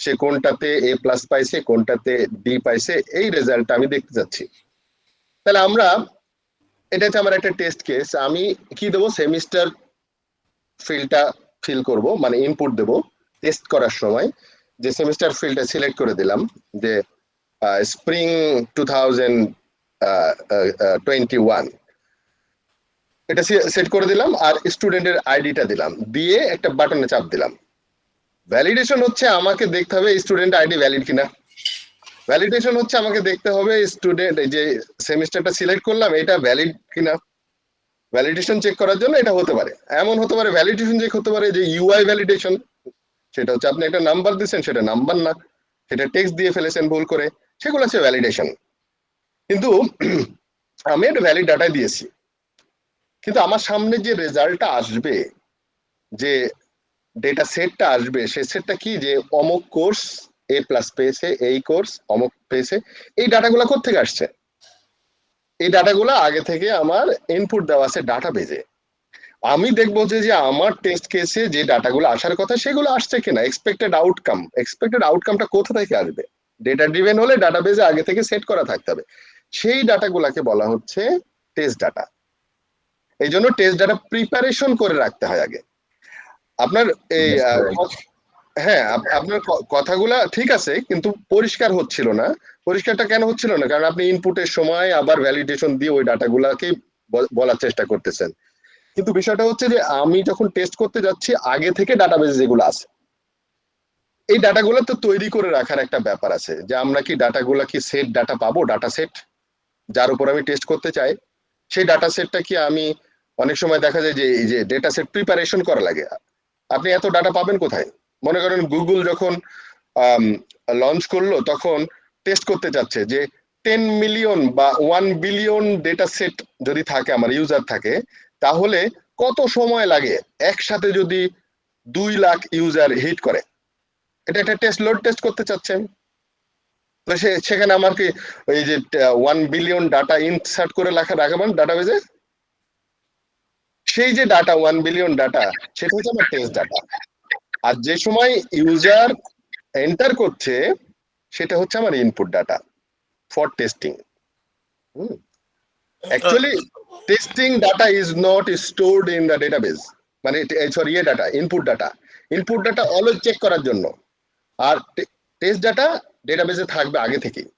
সে কোনটাতে এ প্লাস পাইছে, কোনটাতে ডি পাইছে, এই রেজাল্টটা আমি দেখতে চাচ্ছি। তাহলে আমরা, এটা হচ্ছে আমার একটা টেস্ট কেস, আমি কি দেবো, সেমিস্টার ফিল্ডটা ফিল করব, মানে ইনপুট দেব টেস্ট করার সময়, যে সেমিস্টার ফিল্ডটা সিলেক্ট করে দিলাম যে স্প্রিং 2021, এটা সেট করে দিলাম, আর স্টুডেন্টের আইডিটা দিলাম, দিয়ে একটা বাটনে চাপ দিলাম। ভ্যালিডেশন হচ্ছে আমাকে দেখতে হবে স্টুডেন্ট আইডি ভ্যালিড কিনা, ভ্যালিডেশন হচ্ছে আমাকে দেখতে হবে স্টুডেন্ট যে সেমিস্টারটা সিলেক্ট করলাম এটা ভ্যালিড কিনা। ভ্যালিডেশন চেক করার জন্য এটা হতে পারে, এমন হতে পারে ভ্যালিডেশন চেক হতে পারে যে ইউআই ভ্যালিডেশন, সেটা হচ্ছে আপনি একটা নাম্বার দিচ্ছেন, সেটা নাম্বার না, সেটা টেক্সট দিয়ে ফেলেছেন ভুল করে, সেগুলো হচ্ছে ভ্যালিডেশন। কিন্তু আমি একটা ভ্যালিড ডাটা দিয়েছি, কিন্তু আমার সামনে যে রেজাল্টটা আসবে, যে ডেটা সেটটা আসবে, সেই সেটটা কি, যে অমুক কোর্স এ প্লাস পেয়েছে, এই কোর্স অমুক পেয়েছে, এই ডাটাগুলো কোত্থেকে আসছে? এই ডাটাগুলো আগে থেকে আমার ইনপুট দেওয়া আছে ডাটাবেজে। আমি দেখবো যে আমার টেস্ট কেসে যে ডাটাগুলো আসার কথা সেগুলো আসছে কিনা, এক্সপেক্টেড আউটকামটা কোথা থেকে আসবে। ডেটা ড্রিভেন হলে ডাটাবেজে আগে থেকে সেট করা থাকতে হবে, সেই ডাটাগুলোকে বলা হচ্ছে টেস্ট ডাটা। এই জন্য টেস্ট ডাটা প্রিপারেশন করে রাখতে হয় আগে। আপনার এই হ্যাঁ, আপনার কথাগুলা ঠিক আছে, কিন্তু পরিষ্কার হচ্ছিল না। পরিষ্কারটা কেন হচ্ছিল না? কারণ আপনি ইনপুটের সময় আবার ভ্যালিডেশন দিয়ে ওই ডাটাগুলাকে বলার চেষ্টা করতেছেন। কিন্তু বিষয়টা হচ্ছে যে আমি যখন টেস্ট করতে যাচ্ছি, আগে থেকে ডাটাবেজ যেগুলো আছে, এই ডাটাগুলো তো তৈরি করে রাখার একটা ব্যাপার আছে, যে আমরা কি ডাটাগুলা কি সেট ডাটা পাবো, ডাটা সেট যার উপর আমি টেস্ট করতে চাই, সেই ডাটা সেটটা কি আমি, অনেক সময় দেখা যায় যে এই যে ডেটা সেট প্রিপারেশন করা লাগে, আপনি এত ডাটা পাবেন কোথায়? মনে করেন গুগল যখন লঞ্চ করলো, তখন টেস্ট করতে চাচ্ছে যে 10 মিলিয়ন বা 1 বিলিয়ন ডেটা সেট যদি থাকে, আমার ইউজার থাকে, তাহলে কত সময় লাগে একসাথে যদি 2 লাখ ইউজার হিট করে। এটা একটা লোড টেস্ট করতে চাচ্ছেন, তো সেখানে আমার কি ওই যে 1 বিলিয়ন ডাটা ইনসার্ট করে রাখাবেন ডাটাবেজে, সেই যে ডাটা 1 বিলিয়ন ডাটা, সেটা হচ্ছে আমার টেস্ট ডাটা। আর যে সময় ইউজার এন্টার করছে, সেটা হচ্ছে আমার input data for testing. Actually testing data is not stored in the database, মানে sorry input data always check করার জন্য, আর টেস্ট ডাটা ডেটাবেসে থাকবে আগে থেকেই।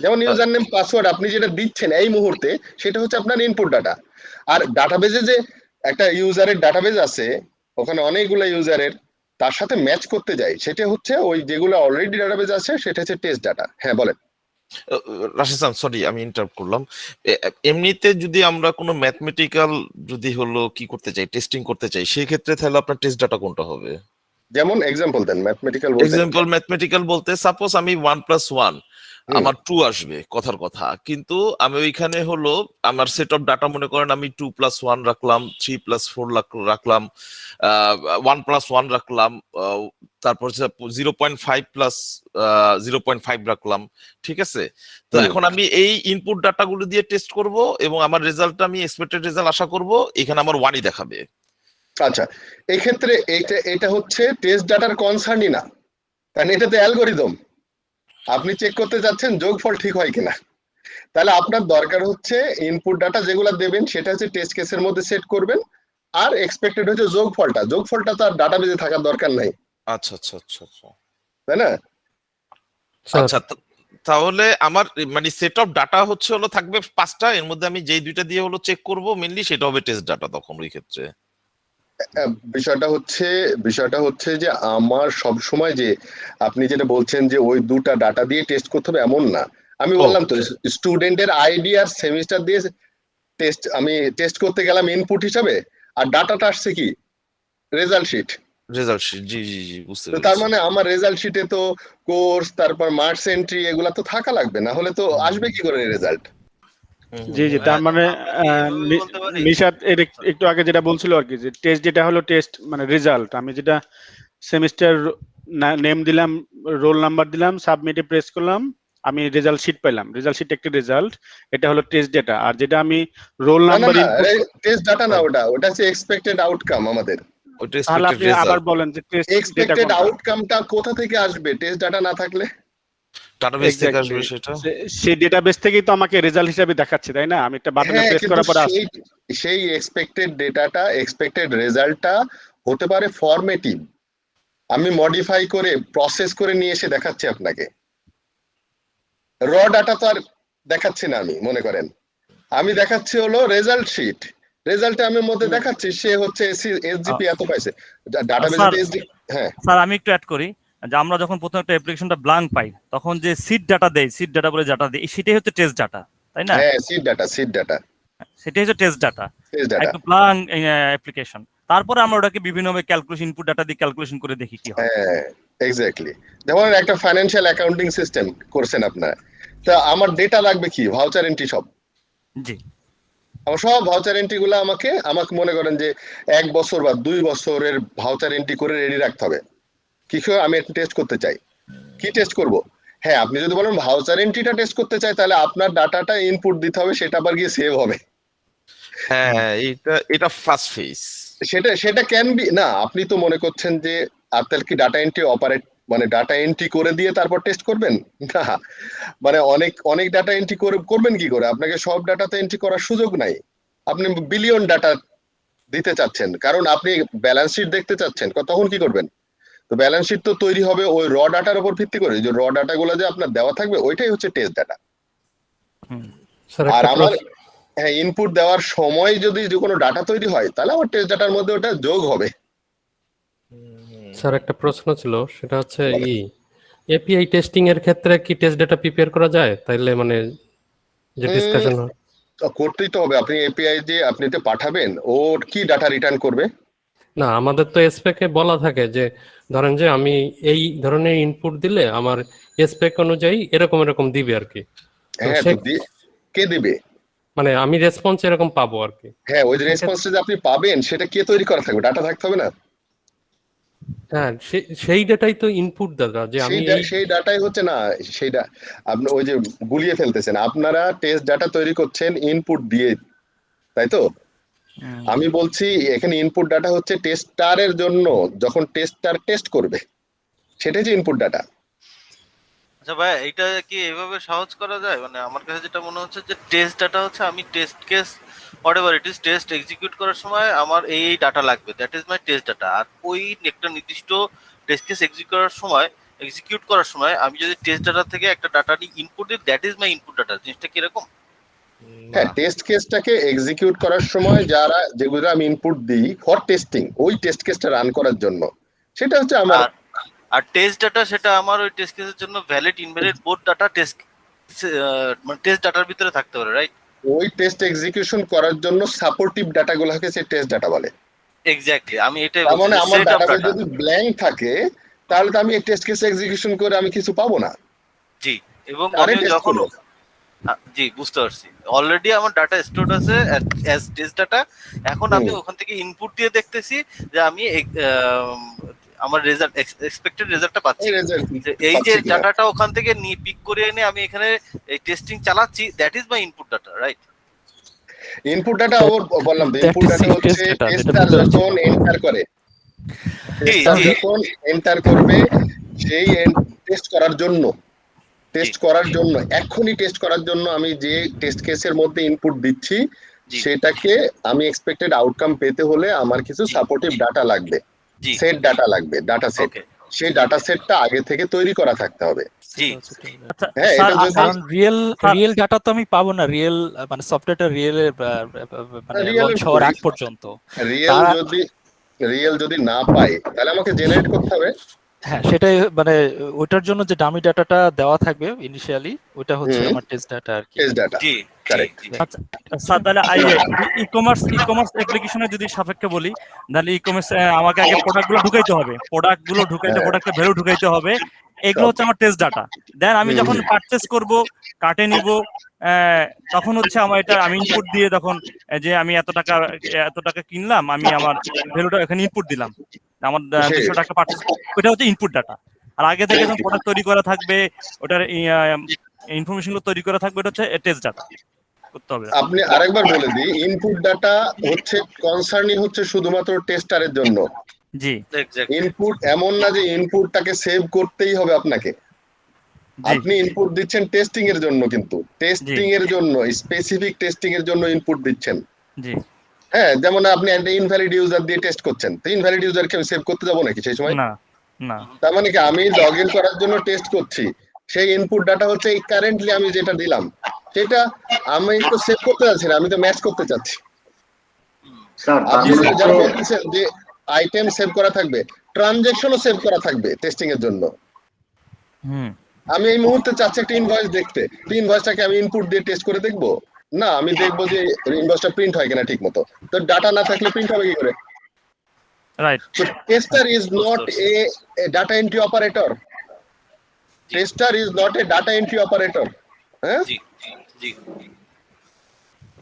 যেমন ইউজার নেম পাসওয়ার্ড আপনি যেটা দিচ্ছেন এই মুহূর্তে, সেটা হচ্ছে আপনার ইনপুট ডাটা। আর ডাটাবেজে যে একটা ইউজারের ডাটাবেজ আছে, ওখানে অনেকগুলো ইউজারের, তার সাথে ম্যাচ করতে যাই, সেটা হচ্ছে ওই যেগুলো অলরেডি ডাটাবেজ আছে, সেটা হচ্ছে টেস্ট ডাটা। হ্যাঁ বলেন। রাশিদ স্যার, সরি আমি ইন্টারাপ্ট করলাম। এমনিতে যদি আমরা কোনো ম্যাথমেটিক্যাল যদি হলো কি করতে চাই, টেস্টিং করতে চাই, সেই ক্ষেত্রে তাহলে আপনার টেস্ট ডাটা কোনটা হবে? যেমন এক্সাম্পল দেন, ম্যাথমেটিক্যাল বলতে সাপোজ আমি 1+1 আমার 2 আসবে কথার কথা, কিন্তু আমি ওইখানে হলো আমার সেট অফ ডাটা মনে করেন আমি 2+1 রাখলাম, 3+4 রাখলাম, 1+1 রাখলাম, তারপর 0.5 প্লাস 0.5 রাখলাম, ঠিক আছে? তো এখন আমি এই ইনপুট ডাটাগুলো দিয়ে টেস্ট করব এবং আমার রেজাল্টটা আমি এক্সপেক্টেড রেজাল্ট আশা করব, এখানে আমার 1ই দেখাবে। আচ্ছা, এই ক্ষেত্রে এটা হচ্ছে টেস্ট ডাটার কনসার্নই না, কারণ এটাতে অ্যালগরিদম, আপনি চেক করতে যাচ্ছেন যোগফল ঠিক হয় কিনা। তাহলে আপনার দরকার হচ্ছে ইনপুট ডাটা যেগুলো দেবেন, সেটা হচ্ছে টেস্ট কেসের মধ্যে সেট করবেন, আর এক্সপেক্টেড হচ্ছে যোগফলটা তো আর ডাটাবেজে থাকার দরকার নাই। আচ্ছা আচ্ছা আচ্ছা আচ্ছা, তাই না? আচ্ছা, তাহলে আমার মানে সেট অফ ডাটা হচ্ছে হলো থাকবে 5টা, এর মধ্যে আমি যেই 2টা দিয়ে হলো চেক করব মেইনলি সেটা হবে টেস্ট ডাটা তখন ওই ক্ষেত্রে। বিষয়টা হচ্ছে যে আমার সব সময় যে আপনি যেটা বলছেন যে ওই 2টা ডাটা দিয়ে টেস্ট করতে হবে এমন না। আমি বললাম তো স্টুডেন্টের আইডি আর সেমিস্টার দিয়ে আমি টেস্ট করতে গেলাম ইনপুট হিসাবে, আর ডাটাটা আসছে কি রেজাল্ট শিট। জি জি জি বুঝতে তো পেরেছি। তার মানে আমার রেজাল্ট শিটে তো কোর্স, তারপর মার্কস এন্ট্রি এগুলা তো থাকা লাগবে, না হলে তো আসবে কি করে রেজাল্ট? জি জি, তার মানে নিশাত একটু আগে যেটা বলছিল আর কি, যে টেস্ট যেটা হলো টেস্ট মানে রেজাল্ট, আমি যেটা সেমিস্টার নেম দিলাম, রোল নাম্বার দিলাম, সাবমিটে প্রেস করলাম, আমি রেজাল্ট শিট পেলাম, রেজাল্ট শিট একটা রেজাল্ট, এটা হলো টেস্ট ডেটা। আর যেটা আমি রোল নাম্বার টেস্ট ডাটা না, ওটা হচ্ছে এক্সপেক্টেড আউটকাম আমাদের। তাহলে আপনি আবার বলেন যে টেস্ট এক্সপেক্টেড আউটকামটা কোথা থেকে আসবে টেস্ট ডাটা না থাকলে? ডাটাবেস থেকে আসবে সেটা। সেই ডেটাবেস থেকেই তো আমাকে রেজাল্ট হিসেবে দেখাচ্ছে, তাই না? আমি একটা বাটনে প্রেস করার পর আসছে সেই এক্সপেক্টেড ডেটাটা, এক্সপেক্টেড রেজাল্টটা হতে পারে ফরম্যাটিভ, আমি মডিফাই করে প্রসেস করে নিয়ে এসে দেখাচ্ছি আপনাকে। র ডাটা তো আর দেখাচ্ছি না, আমি মনে করেন আমি দেখাচ্ছি হলো রেজাল্ট শিট, রেজাল্টে আমি মধ্যে দেখাচ্ছি সে হচ্ছে এসজিপি এত পাইছে ডাটাবেসে এসজি। হ্যাঁ স্যার আমি একটু অ্যাড করি যে আমরা যখন প্রথম একটা অ্যাপ্লিকেশনটা ব্ল্যাঙ্ক পাই তখন যে সিড ডাটা দেয়, সিড ডাটা বলে ডাটা দেয়, সেটাই হচ্ছে টেস্ট ডাটা, তাই না? হ্যাঁ সিড ডাটা সেটাই হচ্ছে টেস্ট ডাটা, একটা ব্ল্যাঙ্ক অ্যাপ্লিকেশন। তারপরে আমরা ওটাকে বিভিন্নভাবে ক্যালকুলেশন, ইনপুট ডাটা দিয়ে ক্যালকুলেশন করে দেখি কি হয়। হ্যাঁ এক্স্যাক্টলি, যেমন একটা ফাইন্যান্সিয়াল অ্যাকাউন্টিং সিস্টেম করছেন আপনারা, তা আমার ডেটা লাগবে কি ভাউচার এন্ট্রি সব। জি, আমার সব ভাউচার এন্ট্রি গুলো আমাকে মনে করেন যে 1 বছর বা 2 বছরের ভাউচার এন্ট্রি করে রেডি রাখতে হবে। কি করে আমি টেস্ট করতে চাই, কি টেস্ট করব? হ্যাঁ আপনি যদি বলেন ভাউচার এন্ট্রিটা টেস্ট করতে চাই, তাহলে আপনার ডাটাটা ইনপুট দিতে হবে, সেটা আবার গিয়ে সেভ হবে। হ্যাঁ এটা ফার্স্ট ফেজ। সেটা ক্যান বি না, আপনি তো মনে করছেন যে আপনার কি ডাটা এন্ট্রি অপারেট মানে ডাটা এন্ট্রি করে দিয়ে তারপর টেস্ট করবেন না, মানে অনেক ডাটা এন্ট্রি করবেন কি করে? আপনাকে সব ডাটাতে এন্ট্রি করার সুযোগ নাই। আপনি বিলিয়ন ডাটা দিতে চাচ্ছেন, কারণ আপনি ব্যালেন্স শিট দেখতে চাচ্ছেন, তখন কি করবেন? তো ব্যালেন্স শিট তো তৈরি হবে ওই র ডাটার উপর ভিত্তি করে, যে র ডাটা গুলো যে আপনার দেওয়া থাকবে ওইটাই হচ্ছে টেস্ট ডাটা। আর আমার হ্যাঁ ইনপুট দেওয়ার সময় যদি যে কোনো ডাটা তৈরি হয়, তাহলে আমার টেস্ট ডাটার মধ্যে ওটা যোগ হবে। স্যার একটা প্রশ্ন ছিল, সেটা হচ্ছে এপিআই টেস্টিং এর ক্ষেত্রে কি টেস্ট ডাটা প্রিপেয়ার করা যায়? তাইলে মানে যে ডিসকাশন হয় করতেই তো হবে। আপনি এপিআই যে আপনি তো পাঠাবেন, ওর কি ডাটা রিটার্ন করবে? না, আমাদের তো এসপেকে বলা থাকে যে ধরেন যে আমি এই ধরনের ইনপুট দিলে আমার এসপেক অনুযায়ী এরকম দিবে আর কি। হ্যাঁ কে দিবে? মানে আমি রেসপন্স এরকম পাবো আর কি। হ্যাঁ ওই রেসপন্সটা যে আপনি পাবেন সেটা কে তৈরি করা থাকবে? ডাটা থাকতে হবে না? হ্যাঁ সেই ডাটাই তো ইনপুট দাদা, যে আমি সেই ডাটাই হচ্ছে না, সেইটা আপনি ওই যে গুলিয়ে ফেলতেছেন। আপনারা টেস্ট ডাটা তৈরি করছেন ইনপুট দিয়ে, তাই তো? আমি বলছি এখানে ইনপুট ডাটা হচ্ছে টেস্টারের জন্য, যখন টেস্টার টেস্ট করবে সেটাই যে ইনপুট ডাটা। আচ্ছা ভাই, এটা কি এভাবে সহজ করা যায়? মানে আমার কাছে যেটা মনে হচ্ছে যে টেস্ট ডাটা হচ্ছে আমি test case whatever it is test execute করার সময় আমার এই ডাটা লাগবে, that is my test data. আর ওই একটা নির্দিষ্ট টেস্ট কেস এক্সিকিউট করার সময় আমি যদি টেস্ট ডাটা থেকে একটা ডাটা ইনপুট দিই, that is my input data. জিনিসটা কি এরকম? হ্যাঁ টেস্ট কেসটাকে এক্সিকিউট করার সময় যেগুলো আমি ইনপুট দিই ফর টেস্টিং, ওই টেস্ট কেসটা রান করার জন্য, সেটা হচ্ছে আমার। আর টেস্ট ডাটা সেটা আমার ওই টেস্ট কেসের জন্য valid invalid both data test মানে টেস্ট ডাটার ভিতরে থাকতে পারে, রাইট? ওই টেস্ট এক্সিকিউশন করার জন্য সাপোর্টিভ ডাটাগুলোকে সে টেস্ট ডাটা বলে। এক্স্যাক্টলি, আমি এটাই বলছি। মানে আমার ডাটাবেস ডাটা যদি ব্ল্যাঙ্ক থাকে, তাহলে তো আমি এই টেস্ট কেস এক্সিকিউশন করে আমি কিছু পাবো না। জি, এবং আমি যখন জি বুঝতে পারছি, অলরেডি আমার ডাটা স্টোরড আছে অ্যাজ টেস্ট ডাটা। এখন আমি ওখান থেকে ইনপুট দিয়ে দেখতেছি যে আমি আমার রেজাল্ট এক্সপেক্টেড রেজাল্টটা পাচ্ছি। এই যে ডাটাটা ওখান থেকে পিক করে এনে আমি এখানে এই টেস্টিং চালাচ্ছি, that is my input data, right? Input data বললাম তো, ইনপুট ডাটা হচ্ছে টেস্টার যখন এন্টার করে, টেস্টার যখন এন্টার করবে সেই টেস্ট করার জন্য এখনই টেস্ট করার জন্য আমি যে টেস্ট কেসের মধ্যে ইনপুট দিচ্ছি, সেটাকে আমি এক্সপেক্টেড আউটকাম পেতে হলে আমার কিছু সাপোর্টিভ ডাটা লাগবে, সেট ডাটা লাগবে, ডাটা সেট। সেই ডাটা সেটটা আগে থেকে তৈরি করা থাকতে হবে। আচ্ছা হ্যাঁ, স্যার এটা যদি কারণ রিয়েল ডাটা তো আমি পাবো না, রিয়েল মানে সফটওয়্যারটা রিয়েল মানে লঞ্চ হওয়ার আগ পর্যন্ত। রিয়েল যদি না পাই তাহলে আমাকে জেনারেট করতে হবে। হ্যাঁ, সেটাই মানে ওটার জন্য যে ডামি ডাটাটা দেওয়া থাকবে ইনিশিয়ালি, ওটা হচ্ছে আমার টেস্ট ডাটা আর কি। Test data, correct. আচ্ছা স্যার, তাহলে ই কমার্স অ্যাপ্লিকেশনে যদি সাপেক্ষে বলি, তাহলে ই কমার্স আমাকে আগে প্রোডাক্টগুলো ঢুকাইতে হবে, প্রোডাক্টের ভ্যালু ঢুকাইতে হবে, এগুলো হচ্ছে আমার টেস্ট ডাটা। দেন আমি যখন পারচেজ করব, কার্টে নিব, তখন হচ্ছে আমার এটা আমি ইনপুট দিয়ে তখন যে আমি এত টাকা কিনলাম, আমি আমার ভ্যালুটা এখানে ইনপুট দিলাম, আমার 200 টাকা পারচেজ, ওটা হচ্ছে ইনপুট ডাটা। আর আগে থেকে যখন প্রোডাক্ট তৈরি করা থাকবে, ওটার ইনফরমেশনগুলো তৈরি করা থাকবে, এটা হচ্ছে টেস্ট ডাটা করতে হবে। আপনি আরেকবার বলে দিই, ইনপুট ডাটা হচ্ছে কনসার্নিং হচ্ছে শুধুমাত্র টেস্টারের জন্য। জি, ইনপুট এমন না যে ইনপুটটাকে সেভ করতেই হবে আপনাকে। আপনি ইনপুট দিচ্ছেন টেস্টিং এর জন্য, কিন্তু টেস্টিং এর জন্য স্পেসিফিক টেস্টিং এর জন্য ইনপুট দিচ্ছেন। জি, হ্যাঁ, যেমন আপনি একটা ইনভ্যালিড ইউজার দিয়ে টেস্ট করছেন, তো ইনভ্যালিড ইউজারকে আমি সেভ করতে যাবো নাকি সেই সময়? না না। তার মানে কি আমি লগ ইন করার জন্য টেস্ট করছি, সেই ইনপুট ডাটা হচ্ছে এই কারেন্টলি আমি যেটা দিলাম, সেটা আমি তো সেভ করতে যাচ্ছি না, আমি তো ম্যাচ করতে চাচ্ছি। আপনি যারা বলতেছেন যে আইটেম সেভ করা থাকবে, ট্রানজ্যাকশনও সেভ করা থাকবে টেস্টিং এর জন্য। আমি এই মুহূর্তে চাচ্ছি একটা ইনভয়েস দেখতে, ইনভয়েসটাকে আমি ইনপুট দিয়ে টেস্ট করে দেখবো না, আমি দেখবো যে ইনভয়েসটা প্রিন্ট হয় কিনা ঠিক মতো। তো ডাটা না থাকলে প্রিন্ট হবে কি করে? Right. So tester is not a data entry operator. Tester is not a data entry operator. হ্যাঁ?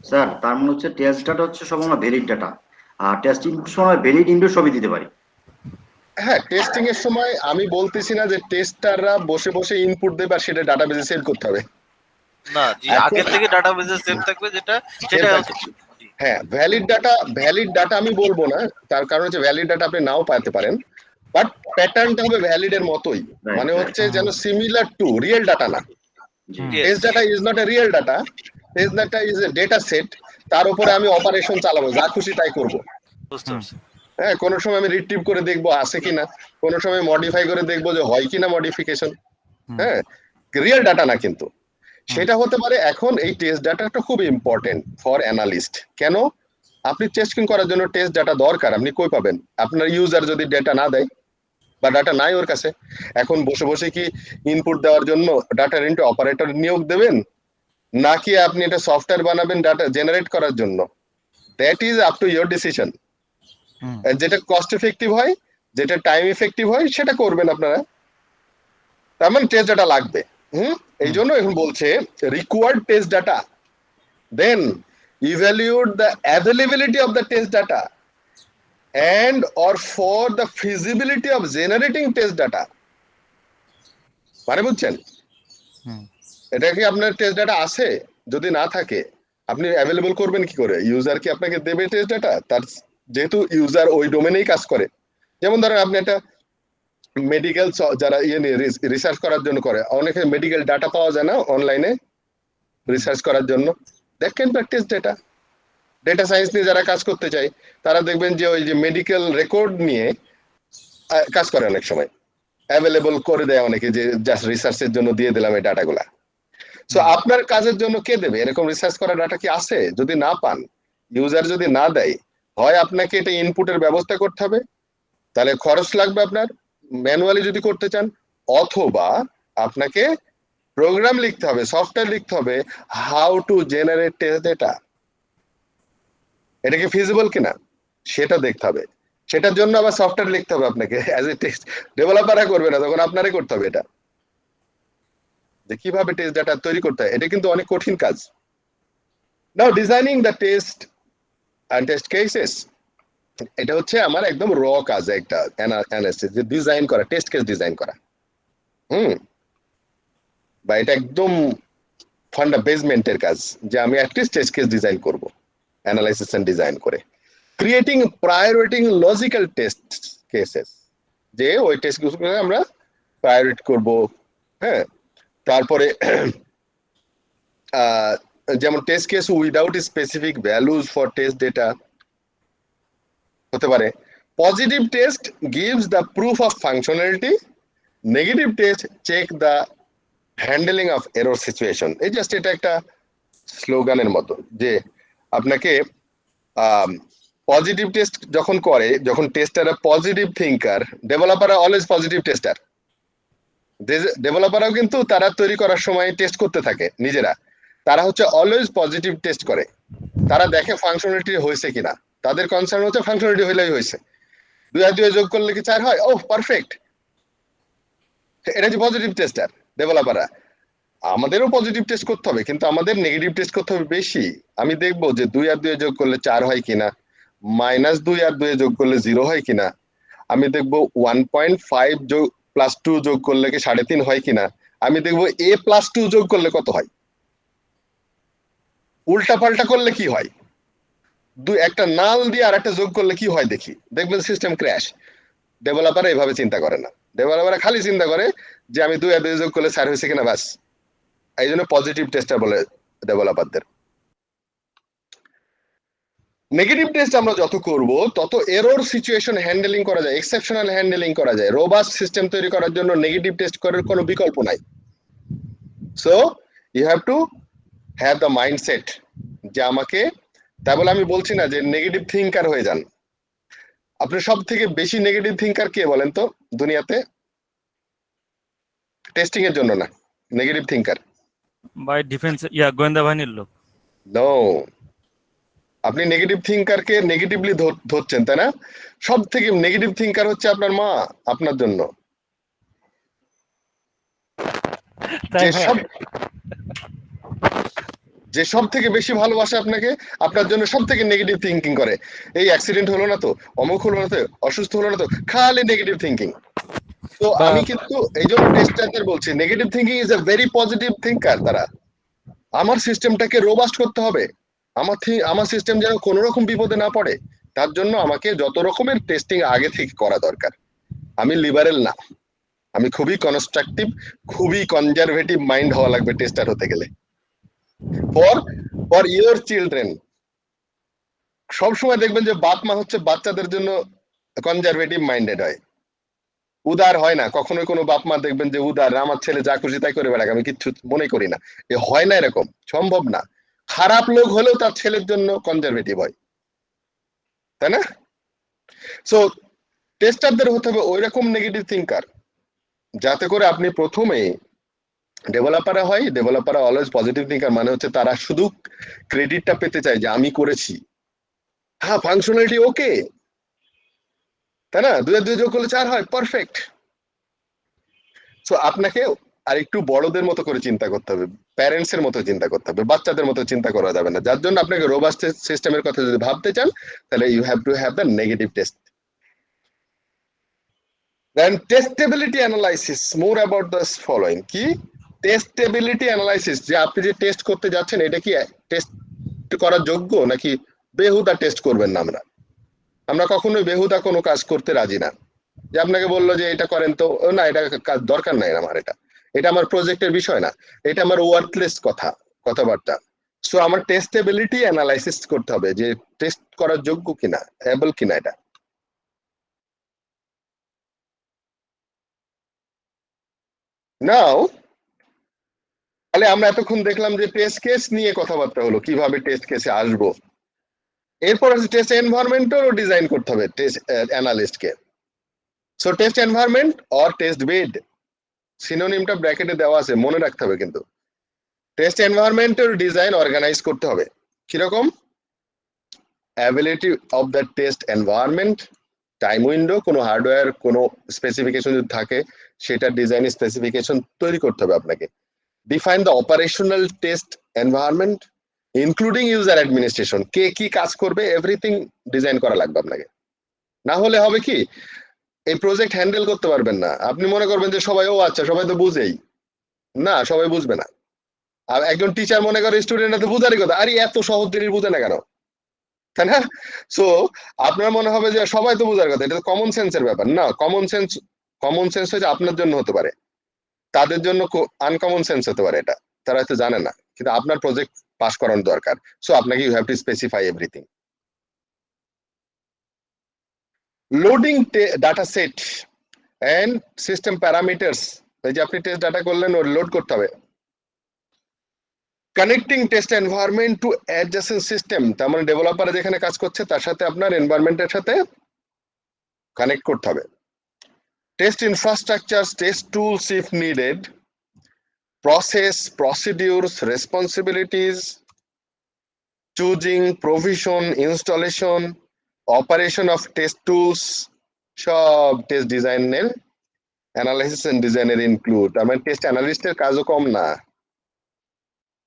স্যার, তার মানে হচ্ছে টেস্ট ডাটা হচ্ছে সব আমরা ভ্যালিড ডাটা, আর টেস্টিং সময় ভ্যালিড ইনপুট সবই দিতে পারি। হ্যাঁ, টেস্টিং এর সময় আমি বলতেছি না যে টেস্টাররা বসে বসে ইনপুট দেবে আর সেটা ডাটাবেজে সেভ করতে হবে না, জি, আগে থেকে ডাটাবেজে সেভ থাকবে, সেটা হ্যাঁ, ভ্যালিড ডাটা আমি বলবো না, তার কারণ হচ্ছে ভ্যালিড ডাটা আপনি নাও পাইতে পারেন, বাট প্যাটার্নটা হবে ভ্যালিড এর মতোই, মানে হচ্ছে যেন সিমিলার টু রিয়েল ডাটা না। Test data is not a real data, test data is a data set, তার উপরে আমি অপারেশন চালাবো, যা খুশি তাই করবো। হ্যাঁ, কোন সময় আমি রিট্রিভ করে দেখবো আছে কিনা, কোন সময় মডিফাই করে দেখবো যে হয় কিনা মডিফিকেশন। হ্যাঁ, রিয়েল ডাটা না কিন্তু, সেটা হতে পারে। এখন এই টেস্ট ডাটাটা খুব ইম্পর্টেন্ট ফর অ্যানালিস্ট। কেন? আপনি টেস্টিং করার জন্য টেস্ট ডাটা দরকার, আপনি কই পাবেন? আপনার ইউজার যদি ডেটা না দেয় বা ডাটা নাই ওর কাছে, এখন বসে বসে কি ইনপুট দেওয়ার জন্য ডাটা এন্ট্রি অপারেটর নিয়োগ দেবেন, নাকি আপনি এটা সফটওয়্যার বানাবেন ডাটা জেনারেট করার জন্য? That is up to your decision. যেটা কস্ট এফেক্টিভ হয়, যেটা টাইম এফেক্টিভ হয়, সেটা করবেন আপনারা। তার মানে টেস্ট ডাটা লাগবে। এই জন্য এখন বলছে required test data, then evaluate the availability of the test data and or for the feasibility of generating test data. মানে বুঝছেন? এটা কি আপনার টেস্ট ডাটা আছে? যদি না থাকে আপনি অ্যাভেলেবল করবেন কি করে? ইউজার কি আপনাকে দেবে টেস্ট ডাটা? তার যেহেতু ইউজার ওই ডোমেনেই কাজ করে, যেমন ধরেন আপনি একটা মেডিকেল যারা রিসার্চ করার জন্য করে, অনেকে মেডিকেল ডাটা পাওয়া যায় না অনলাইনে রিসার্চ করার জন্য, that can be test data. Data science নিয়ে যারা কাজ করতে চায় তারা দেখবেন যে ওই যে মেডিকেল রেকর্ড নিয়ে কাজ করে, অনেক সময় অ্যাভেলেবল করে দেয় অনেকে, যে জাস্ট রিসার্চের জন্য দিয়ে দিলাম এই ডাটাগুলা। সো আপনার কাজের জন্য কে দেবে? এরকম রিসার্চ করা ডাটা কি আছে? যদি না পান, ইউজার যদি না দেয়, হয় আপনাকে এটা ইনপুটের ব্যবস্থা করতে হবে, তাহলে খরচ লাগবে আপনার ম্যানুয়ালি যদি করতে চান, অথবা আপনাকে প্রোগ্রাম লিখতে হবে, সফটওয়্যার লিখতে হবে how to generate test data. এটা কি ফিজিবল কিনা সেটা দেখতে হবে, সেটার জন্য আবার সফটওয়্যার লিখতে হবে আপনাকে, অ্যাজ এ টেস্ট ডেভেলপাররা করবে না, তখন আপনারই করতে হবে এটা, যে কিভাবে টেস্ট ডাটা তৈরি করতে হয়। এটা কিন্তু অনেক কঠিন কাজ। Now designing the test and test cases, এটা হচ্ছে আমার একদম র কাজ, একটা অ্যানালিসিস, যে ডিজাইন করা, টেস্ট কেস ডিজাইন করা। বা এটা একদম বেসমেন্টের কাজ, যে আমি অ্যাটলিস্ট টেস্ট কেস ডিজাইন করব, অ্যানালাইসিস এন্ড ডিজাইন করে। ক্রিয়েটিং প্রায়োরিটিং লজিক্যাল টেস্ট কেসেস, যে ওই টেস্ট কেসগুলো আমরা প্রায়োরিটি করব। হ্যাঁ, তারপরে যেমন test case without specific values for test data হতে পারে, Positive test gives the proof of functionality. Negative test check the handling of error situation. এই জাস্ট এটা একটা স্লোগানের মতো যে আপনাকে পজিটিভ টেস্ট যখন করে, যখন টেস্টাররা পজিটিভ থিঙ্কার, ডেভেলপাররা অলওয়েজ পজিটিভ টেস্টার। ডেভেলপাররাও কিন্তু তারা তৈরি করার সময় টেস্ট করতে থাকে নিজেরা, তারা হচ্ছে অলওয়েজ পজিটিভ টেস্ট করে। তারা দেখে ফাংশনালিটি হয়েছে কিনা, তাদের কনসার্ন হচ্ছে ফাংশনালিটি হইলেই হয়েছে। 2 আর 2 যোগ করলে কি 4 হয়? ওহ পারফেক্ট, এটা হচ্ছে পজিটিভ টেস্টার ডেভেলপাররা। আমাদেরও পজিটিভ টেস্ট করতে হবে, কিন্তু আমাদের নেগেটিভ টেস্ট করতে হবে বেশি। আমি দেখবো যে 2 আর 2 যোগ করলে 4 হয় কিনা, -2 আর 2 যোগ করলে 0 হয় কিনা। আমি দেখবো 1.5 যোগ +2 যোগ করলে কি 3.5 হয় কিনা। আমি দেখবো a + 2 যোগ করলে কত হয়, উল্টা পাল্টা করলে কি হয়, একটা নাল দিয়ে আর একটা যোগ করলে কি হয় দেখি, দেখবেন সিস্টেম ক্র্যাশ। ডেভেলপাররা এভাবে চিন্তা করে না, ডেভেলপাররা খালি চিন্তা করে যে আমি 2 আর 2 যোগ করলে 4 হয়েছে কিনা বাস। এই জন্য পজিটিভ টেস্টার বলে ডেভেলপারদের। নেগেটিভ টেস্ট আমরা যত করব তত এরর সিচুয়েশন হ্যান্ডেলিং করা যায়, এক্সেপশনাল হ্যান্ডেলিং করা যায়। রোবাস্ট সিস্টেম তৈরি করার জন্য নেগেটিভ টেস্ট করার কোনো বিকল্প নাই। So you have to have the mindset যে আমাকে, তাই বলে আমি বলছি না যে নেগেটিভ থিঙ্কার হয়ে যান। আপনি সব থেকে বেশি নেগেটিভ থিঙ্কার কে বলেন তো দুনিয়াতে? টেস্টিং এর জন্য না, নেগেটিভ থিঙ্কার। বাই ডিফেন্স গোয়েন্দা বাহিনীর লোক। নো, আপনি নেগেটিভ থিঙ্কারকে নেগেটিভলি ধরছেন, তাই না? সব থেকে নেগেটিভ থিঙ্কার হচ্ছে আপনার মা আপনার জন্য। যে সব থেকে বেশি ভালোবাসে আপনাকে, আপনার জন্য সব থেকে নেগেটিভ থিঙ্কিং করে। এই অ্যাক্সিডেন্ট হলো না তো, অমুক হলো না তো, অসুস্থ হলো না তো, খালি নেগেটিভ থিঙ্কিং। তো আমি কিন্তু এই জন্য টেস্টারদের বলছি negative thinking is a very positive thinker. তারা আমার সিস্টেমটাকে রোবাস্ট করতে হবে, আমার সিস্টেম যেন কোনো রকম বিপদে না পড়ে, তার জন্য আমাকে যত রকমের টেস্টিং আগে থেকে করা দরকার। আমি লিবারেল না, আমি খুবই কনস্ট্রাকটিভ, খুবই কনজারভেটিভ মাইন্ড হওয়া লাগবে টেস্টার হতে গেলে। ফর ইওর চিলড্রেন, সবসময় দেখবেন যে বাপ মা হচ্ছে বাচ্চাদের জন্য কনজারভেটিভ মাইন্ডেড হয়, উদার হয় না। কখনোই কোনো বাপ মা দেখবেন যে উদার, আমার ছেলে যা খুশি তাই করে বেড়াক, আমি কিচ্ছু মনে করি না, এ হয় না, এরকম সম্ভব না। খারাপ লোক হলেও তার ছেলের জন্য কনজারভেটিভ হয়, তাই না? সো টেস্টারদের হতে হবে ওই রকম নেগেটিভ থিঙ্কার, যাতে করে আপনি প্রথমে ডেভেলপাররা হয়, ডেভেলপাররা অলওয়েজ পজিটিভ থিঙ্কার, মানে হচ্ছে তারা শুধু ক্রেডিটটা পেতে চায় যে আমি করেছি, হ্যাঁ ফাংশনালিটি ওকে, তাই না? 2 আর 2 যোগ করলে 4 হয়, পারফেক্ট। সো আপনাকে আর একটু বড়দের মতো করে চিন্তা করতে হবে, প্যারেন্টস এর মতো চিন্তা করতে হবে, বাচ্চাদের মতো চিন্তা করা যাবে না। যার জন্য আপনাকে রোবাস্ট সিস্টেমের কথা যদি ভাবতে চান, তাহলে you have to have the negative test. Then testability analysis, more about this following. কি টেস্টেবিলিটি অ্যানালাইসিস, যে আপনি যে টেস্ট করতে যাচ্ছেন এটা কি টেস্ট করার যোগ্য নাকি বেহুদা টেস্ট করবেন না। আমরা কখনোই বেহুদা কোনো কাজ করতে রাজি না। যে আপনাকে বললো যে এটা করেন, তো না এটা কাজ দরকার নাই আমার, এটা আমার প্রজেক্টের বিষয় না, এটা আমার ওয়ার্থলেস কথাবার্তা। সো আমার টেস্টেবিলিটি অ্যানালাইসিস করতে হবে যে টেস্ট করার যোগ্য কিনা, এবল কিনা এটা। নাও তাহলে আমরা এতক্ষণ দেখলাম যে টেস্ট কেস নিয়ে কথাবার্তা হলো, কিভাবে টেস্ট কেসে আসবো। এরপর হচ্ছে টেস্ট এনভায়রনমেন্টও ডিজাইন করতে হবে টেস্ট অ্যানালিস্টকে। So test environment or test bed, সিনোনিমটা ব্র্যাকেটে দেওয়া আছে, মনে রাখতে হবে কিন্তু। টেস্ট এনভায়রনমেন্টের ডিজাইন অর্গানাইজ করতে হবে কিরকম, ability of the test environment, time window, কোনো হার্ডওয়্যার কোনো স্পেসিফিকেশন যদি থাকে সেটা ডিজাইন স্পেসিফিকেশন তৈরি করতে হবে আপনাকে। Define the operational test environment including user administration, কে কি কাজ করবে এভরিথিং ডিজাইন করা লাগবে আপনাকে। না হলে হবে কি, এই প্রজেক্ট হ্যান্ডেল করতে পারবেন না। আপনি মনে করবেন যে সবাই, ও আচ্ছা সবাই তো বুঝেই না, সবাই বুঝবে না। আর একজন টিচার মনে করে স্টুডেন্টরা তো বুঝারই কথা, আরে এত সহজ জিনিস বুঝে না কেন, তাই না? সো আপনার মনে হবে যে সবাই তো বুঝার কথা, এটা তো কমন সেন্সের ব্যাপার না। কমন সেন্স হচ্ছে আপনার জন্য হতে পারে, তাদের জন্য আনকমন সেন্স হতে পারে, এটা তারা হয়তো জানে না, কিন্তু আপনার প্রজেক্ট পাস করানো দরকার। সো আপনাকে you have to specify everything. Loading data set and system parameters, এই যে আপনি টেস্ট ডাটা করলেন ওর লোড করতে হবে। Connecting test environment two adjacent system, তার মানে ডেভেলপার যেখানে কাজ করছে তার সাথে আপনার এনভায়রনমেন্টের সাথে কানেক্ট করতে হবে। Test infrastructure, test tools if needed, process, procedures, responsibilities, choosing, provision, installation, operation of test tools, সব টেস্ট ডিজাইনের অ্যানালাইসিস এন্ড ডিজাইনের ইনক্লুড। আমার টেস্ট অ্যানালিস্টের কাজও কম না,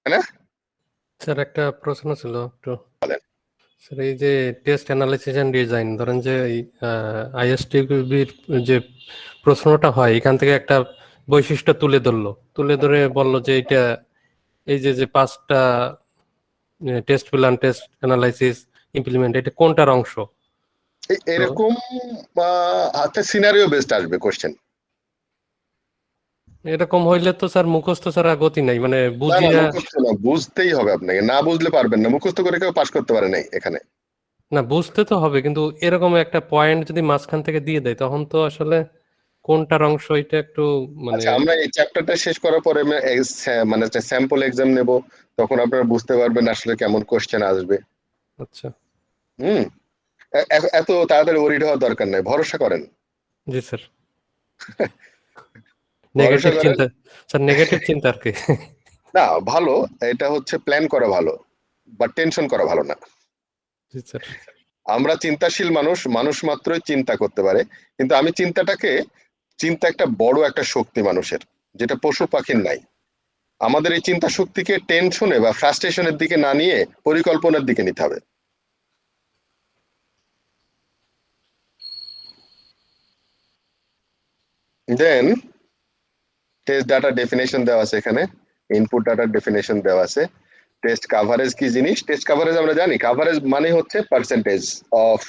তাই না? স্যার একটা প্রশ্ন ছিল একটু। স্যার এই যে টেস্ট অ্যানালাইসিস এন্ড ডিজাইন, ধরেন যে আইএসটিবির যে প্রশ্নটা হয় এখান থেকে একটা বৈশিষ্ট্য তুলে ধরে বললো যে এটা এই যে পাঁচটা test plan, test analysis, implement, এটা কোনটার অংশ? এরকম হাতে সিনারিও বেসড আসবে কোশ্চেন। এরকম হইলে তো স্যার মুখস্থ ছাড়া গতি নাই, মানে না, বুঝিয়া মুখস্থ না, বুঝতেই হবে আপনাকে, না বুঝলে পারবেন না। মুখস্থ করে কেউ পাস করতে পারে নাই এখানে। না, বুঝতে তো হবে, কিন্তু এরকম একটা পয়েন্ট যদি মাঝখান থেকে দিয়ে দেয় তখন তো আসলে কোনটার অংশ এটা একটু মানে। আচ্ছা, আমরা এই চ্যাপ্টারটা শেষ করার পরে মানে একটা স্যাম্পল এক্সাম নেব, তখন আপনারা বুঝতে পারবেন আসলে কেমন কোশ্চেন আসবে। আচ্ছা। এত তাড়াতাড়ি ওরিড হওয়ার দরকার নাই, ভরসা করেন। জি স্যার। নেগেটিভ চিন্তা স্যার, নেগেটিভ চিন্তা আর কি। না, ভালো, এটা হচ্ছে প্ল্যান করা ভালো, বাট টেনশন করা ভালো না। জি স্যার। আমরা চিন্তাশীল মানুষ মাত্রই চিন্তা করতে পারে, কিন্তু আমি চিন্তা একটা বড় একটা শক্তি মানুষের, যেটা পশু পাখির নাই। আমাদের এই চিন্তা শক্তিকে টেনশনে বা ফ্রাস্ট্রেশনের দিকে না নিয়ে পরিকল্পনার দিকে নিতে হবে। দেন টেস্ট ডাটা ডেফিনেশন দেওয়া আছে এখানে, ইনপুট ডাটার ডেফিনেশন দেওয়া আছে। টেস্ট কভারেজ কি জিনিস? টেস্ট কভারেজ আমরা জানি, কভারেজ মানে হচ্ছে পার্সেন্টেজ অফ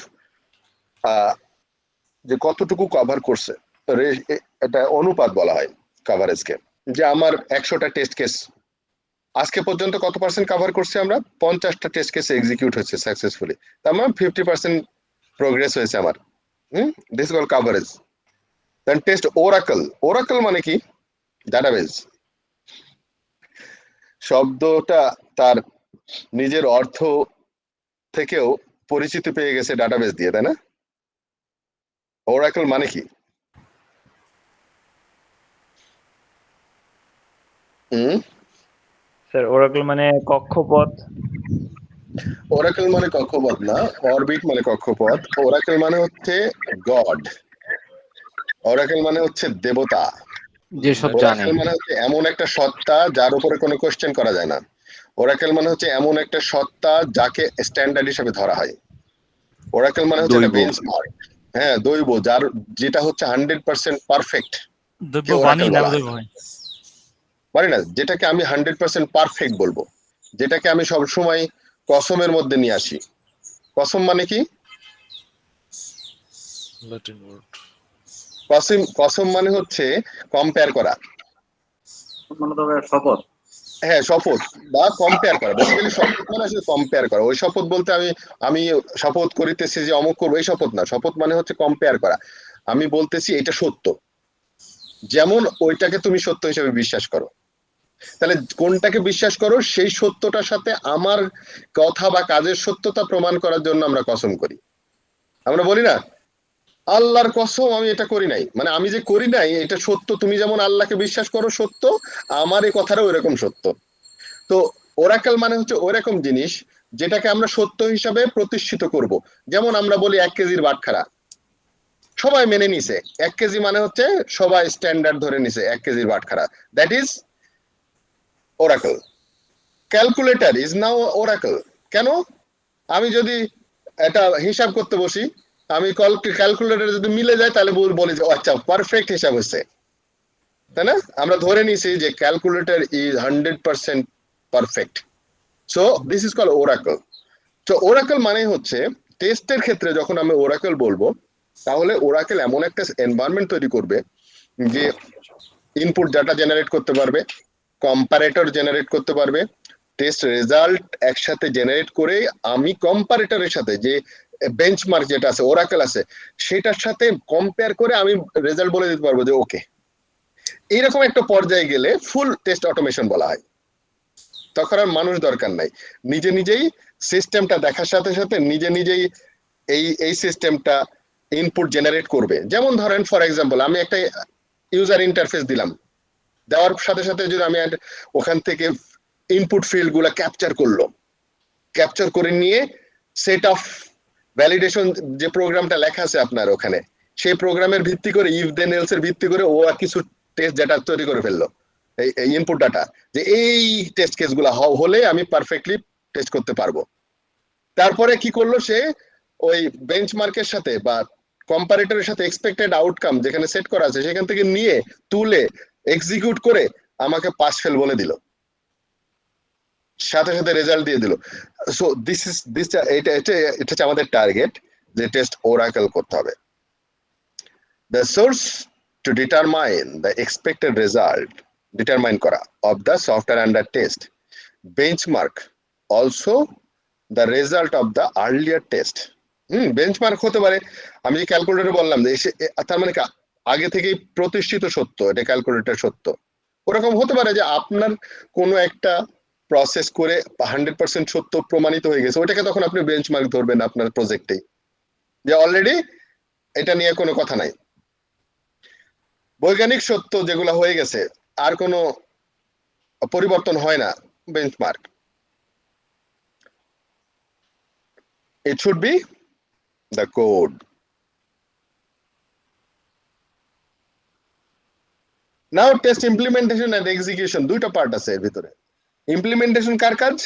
যে কতটুকু কভার করছে, এটা অনুপাত বলা হয় কভারেজকে। যে আমার 100টা টেস্ট কেস আজকে পর্যন্ত কত পার্সেন্ট কভার করছি আমরা? 50টা টেস্ট কেস এক্সিকিউট হয়েছে সাকসেসফুলি, তার মানে 50% প্রোগ্রেস হয়েছে আমার। This is called coverage. Then test oracle মানে কি? ডাটাবেজ। শব্দটা তার নিজের অর্থ থেকেও পরিচিতি পেয়ে গেছে ডাটাবেজ দিয়ে, তাই না? ওরাকল মানে কি? স্যার ওরাকল মানে কক্ষপথ। ওরাকল মানে কক্ষপথ না, অরবিট মানে কক্ষপথ। ওরাকল মানে হচ্ছে গড, ওরাকল মানে হচ্ছে দেবতা। ওরাকল মানে হচ্ছে এমন একটা সত্তা যার উপরে কোনো কোশ্চেন করা যায় না। ওরাকল মানে হচ্ছে এমন একটা সত্তা যাকে স্ট্যান্ডার্ড হিসেবে ধরা হয়। ওরাকল মানে হচ্ছে একটা বেঞ্চমার্ক, হ্যাঁ, দৈব, যেটা হচ্ছে 100% পারফেক্ট। মানে না, যেটাকে আমি 100% পারফেক্ট বলবো, যেটাকে আমি সবসময় কসমের মধ্যে নিয়ে আসি। কসম মানে কি? কসম মানে হচ্ছে কম্পেয়ার করা, শপথ। হ্যাঁ, শপথ বা কম্পেয়ার করা। বেসিক্যালি শপথ মানে আসলে কম্পেয়ার করা। ওই শপথ বলতে আমি শপথ করিতেছি যে অমুক করবো, এই শপথ না। শপথ মানে হচ্ছে কম্পেয়ার করা। আমি বলতেছি এটা সত্য, যেমন ওইটাকে তুমি সত্য হিসেবে বিশ্বাস করো। তাহলে কোনটাকে বিশ্বাস করো? সেই সত্যটার সাথে আমার কথা বা কাজের সত্যতা প্রমাণ করার জন্য আমরা কসম করি। আমরা বলি না আল্লাহর কসম আমি এটা করি নাই, মানে আমি যে করি নাই এটা সত্য। তুমি যেমন আল্লাহকে বিশ্বাস করো সত্য, আমার এই কথাটা ওইরকম সত্য। তো ওরাকল মানে হচ্ছে ওইরকম জিনিস যেটাকে আমরা সত্য হিসাবে প্রতিষ্ঠিত করব। যেমন আমরা বলি 1 কেজির বাটখারা, সবাই মেনে নিছে। 1 কেজি মানে হচ্ছে সবাই স্ট্যান্ডার্ড ধরে নিছে 1 কেজির বাটখারা, that is Oracle. Calculator is now Oracle. কেন? আমি যদি এটা হিসাব করতে বসি, আমি ক্যালকুলেটর যদি মিলে যায় তাহলে বলি যে আচ্ছা পারফেক্ট হিসাব হচ্ছে, তাই না? আমরা ধরে নিছি যে calculator is 100% perfect. So this is called oracle. তো ওরাকল মানে হচ্ছে টেস্টের ক্ষেত্রে যখন আমি ওরাকল বলবো, তাহলে ওরাকল এমন একটা এনভায়রনমেন্ট তৈরি করবে যে ইনপুট ডাটা জেনারেট করতে পারবে, কম্পারেটর জেনারেট করতে পারবে, টেস্ট রেজাল্ট একসাথে জেনারেট করে আমি কম্পারেটরের সাথে যে বেঞ্চমার্ক যেটা আছে, ওরাকেল আছে, সেটার সাথে কম্পেয়ার করে আমি রেজাল্ট বলে দিতে পারবো যে ওকে। এইরকম একটা পর্যায়ে গেলে ফুল টেস্ট অটোমেশন বলা হয়। তখন আর মানুষ দরকার নাই, নিজে নিজেই সিস্টেমটা দেখার সাথে সাথে নিজে নিজেই এই সিস্টেমটা ইনপুট জেনারেট করবে। যেমন ধরেন ফর এক্সাম্পল আমি একটা ইউজার ইন্টারফেস দিলাম, দেওয়ার সাথে সাথে যদি আমি ওখান থেকে ইনপুট ফিল্ড গুলা ক্যাপচার করলো, ক্যাপচার করে নিয়ে সেট অফ ভ্যালিডেশন যে প্রোগ্রামটা লেখা আছে আপনার ওখানে, সেই প্রোগ্রামের ভিত্তি করে ইফ দেন এলস এর ভিত্তি করে ও কিছু টেস্ট ডাটা তৈরি করে ফেললো, এই ইনপুট ডাটা, যে এই টেস্ট কেস গুলা হলে আমি পারফেক্টলি টেস্ট করতে পারবো। তারপরে কি করলো সে ওই বেঞ্চমার্কের সাথে বা কম্পারেটরের সাথে এক্সপেক্টেড আউটকাম যেখানে সেট করা আছে সেখান থেকে নিয়ে তুলে এক্সিকিউট করে আমাকে পাস ফেল বলে দিল, সাথে সাথে রেজাল্ট দিয়ে দিল। সো এটা হচ্ছে আমাদের টার্গেট, যে টেস্ট ওরাকেল করতে হবে। The source to determine the expected result, determine করা of the software under test, benchmark also the result of the earlier test. Benchmark হতে পারে, আমি যে ক্যালকুলেটর বললাম যে তার মানে আগে থেকেই প্রতিষ্ঠিত সত্য, এটা ক্যালকুলেটর সত্য। ওরকম হতে পারে যে আপনার কোনো একটা প্রসেস করে 100% সত্য প্রমাণিত হয়ে গেছে, ওটাকে তখন আপনি বেঞ্চমার্ক ধরবেন আপনার প্রজেক্টেই, যে অলরেডি এটা নিয়ে কোনো কথা নাই। বৈজ্ঞানিক সত্য যেগুলো হয়ে গেছে আর কোনো পরিবর্তন হয় না, benchmark. It should be the code. Now test implementation and execution দুইটা পার্ট আছে এর ভিতরে। ইমপ্লিমেন্টেশন কার কাজ?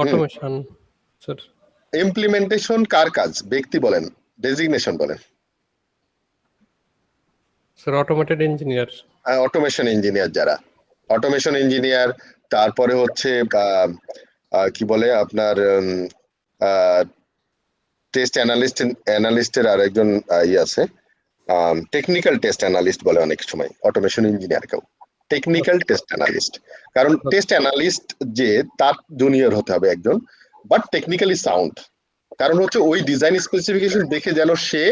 Automation sir. ইমপ্লিমেন্টেশন কার কাজ? ব্যক্তি বলেন, ডেজিগনেশন বলেন। Sir automated engineer. Automation engineer যারা, অটোমেশন ইঞ্জিনিয়ার, তারপরে হচ্ছে কি বলে আপনার টেস্ট অ্যানালিস্টের আর একজন ইয়ে আছে, টেকনিক্যাল টেস্ট অ্যানালিস্ট বলে অনেক সময় অটোমেশন ইঞ্জিনিয়ারকেও, টেকনিক্যাল টেস্ট অ্যানালিস্ট। কারণ টেস্ট অ্যানালিস্ট যে তার জুনিয়র হতে হবে একজন, বাট টেকনিক্যালি সাউন্ড। কারণ হচ্ছে ওই ডিজাইন স্পেসিফিকেশন দেখে যেন সে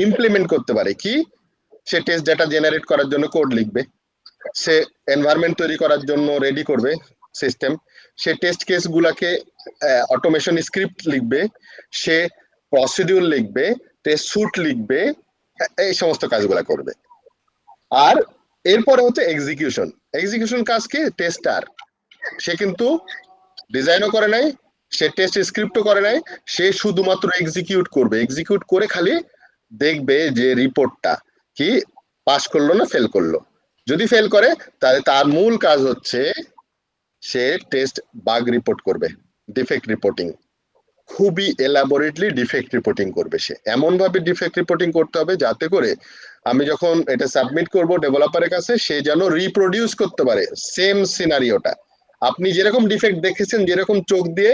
ইমপ্লিমেন্ট করতে পারে। কি? সে টেস্ট ডাটা জেনারেট করার জন্য কোড লিখবে, সে এনভায়রনমেন্ট তৈরি করার জন্য রেডি করবে সিস্টেম, সে টেস্ট কেস গুলাকে অটোমেশন স্ক্রিপ্ট লিখবে, সে প্রসিডিউর লিখবে, টেস্ট স্যুট লিখবে, এই সমস্ত কাজগুলা করবে। আর এরপরে হচ্ছে এক্সিকিউশন। এক্সিকিউশন কাজ কি? টেস্টার। সে কিন্তু ডিজাইনও করে নাই, সে টেস্ট স্ক্রিপ্টও করে নাই, সে শুধুমাত্র এক্সিকিউট করবে। এক্সিকিউট করে খালি দেখবে যে রিপোর্টটা কি পাস করলো না ফেল করলো। যদি ফেল করে তাহলে তার মূল কাজ হচ্ছে সে টেস্ট বাগ রিপোর্ট করবে, ডিফেক্ট রিপোর্টিং। খুবই এলাবোরেটলি ডিফেক্ট রিপোর্টিং করবে সে। এমন ভাবে ডিফেক্ট রিপোর্টিং করতে হবে যাতে করে আমি যখন এটা সাবমিট করব ডেভেলপারের কাছে, সে যেন রিপ্রোডিউস করতে পারে সেম সিনারিওটা। আপনি যেরকম ডিফেক্ট দেখেছেন, যেরকম চোখ দিয়ে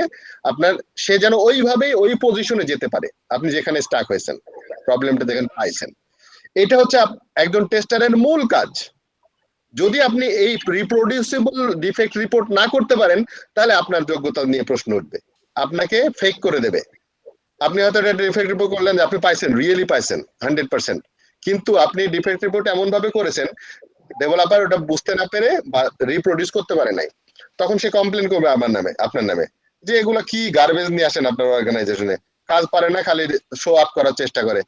আপনার, সে যেন ওইভাবেই ওই পজিশনে যেতে পারে আপনি যেখানে স্টাক হয়েছেন, প্রবলেমটা যেখানে পাইছেন। এটা হচ্ছে একজন টেস্টারের মূল কাজ। যদি আপনি এই রিপ্রোডিউসিবল ডিফেক্ট রিপোর্ট না করতে পারেন, তাহলে আপনার যোগ্যতা নিয়ে প্রশ্ন উঠবে, আপনাকে ফেক করে দেবে। আপনি হয়তো একটা ডিফেক্ট রিপোর্ট করলেন যে আপনি পাইছেন, রিয়েলি পাইছেন 100%, কিন্তু আপনি ডিফেক্ট রিপোর্ট এমন ভাবে করেছেন ডেভেলপার ওটা বুঝতে না পেরে বা রিপ্রোডিউস করতে পারে নাই, তখন সে কমপ্লেন করবে আমার নামে, আপনার নামে, যে এগুলা কি গার্বেজ নিয়ে আসেন আপনার অর্গানাইজেশনে, কাজ পারে না, খালি শো আপ করার চেষ্টা করে।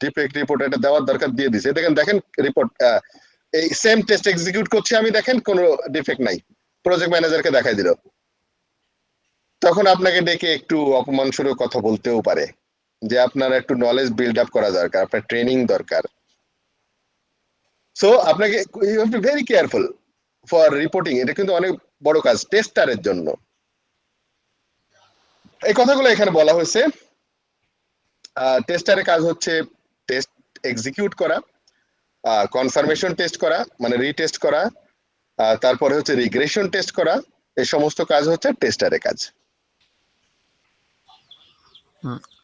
ডিফেক্ট রিপোর্ট এটা দেওয়ার দরকার দিয়ে দিছে, দেখেন রিপোর্ট এই সেম টেস্ট এক্সিকিউট করছি আমি, দেখেন কোনো ডিফেক্ট নাই, প্রজেক্ট ম্যানেজারকে দেখাই দিল। তখন আপনাকে ডেকে একটু অপমানস্বরূপ কথা বলতেও পারে, যে আপনার একটু নলেজ বিল্ড আপ করা দরকার, আপনার ট্রেনিং দরকার। সো আপনাকে you have to very careful for reporting. এটা কিন্তু অনেক বড় কাজ টেস্টারের জন্য। এই কথাগুলো এখানে বলা হয়েছে। টেস্টারের কাজ হচ্ছে টেস্ট এক্সিকিউট করা, কনফার্মেশন টেস্ট করা মানে রিটেস্ট করা, তারপরে হচ্ছে রিগ্রেশন টেস্ট করা। এই সমস্ত কাজ হচ্ছে টেস্টারের কাজ।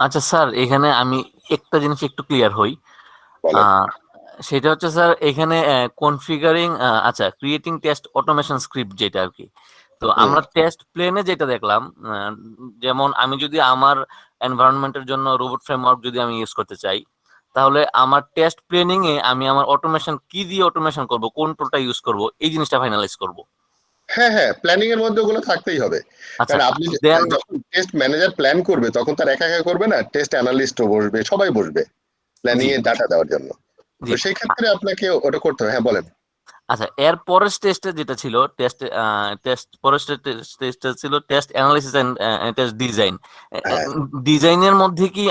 আচ্ছা স্যার, এখানে আমি একটা জিনিস একটু ক্লিয়ার হই। সেটা হচ্ছে স্যার এখানে কনফিগারিং, আচ্ছা ক্রিয়েটিং টেস্ট অটোমেশন স্ক্রিপ্ট যেটা আর কি, তো আমরা টেস্ট প্লেনে যেটা দেখলাম, যেমন আমি যদি আমার এনভায়রনমেন্টের জন্য রোবট ফ্রেমওয়ার্ক যদি আমি ইউজ করতে চাই, তাহলে আমার টেস্ট প্ল্যানিং এ আমি আমার অটোমেশন কি দিয়ে অটোমেশন করব, কোন টুলটা ইউজ করব, এই জিনিসটা ফাইনালাইজ করব। হ্যাঁ, প্ল্যানিং এর মধ্যে ওগুলো থাকতেই হবে। কারণ আপনি যখন টেস্ট ম্যানেজার প্ল্যান করবে তখন তার একা একা করবে না, টেস্ট অ্যানালিস্টও বসবে, সবাই বসবে প্ল্যানিং এ ডাটা দেওয়ার জন্য। তো সেই ক্ষেত্রে আপনাকে ওটা করতে হবে। হ্যাঁ, বলেন। আচ্ছা, এর পরের স্টেজটা যেটা ছিল পরের স্টেজটা ছিল test analysis and test design. ডিজাইনের মধ্যে কি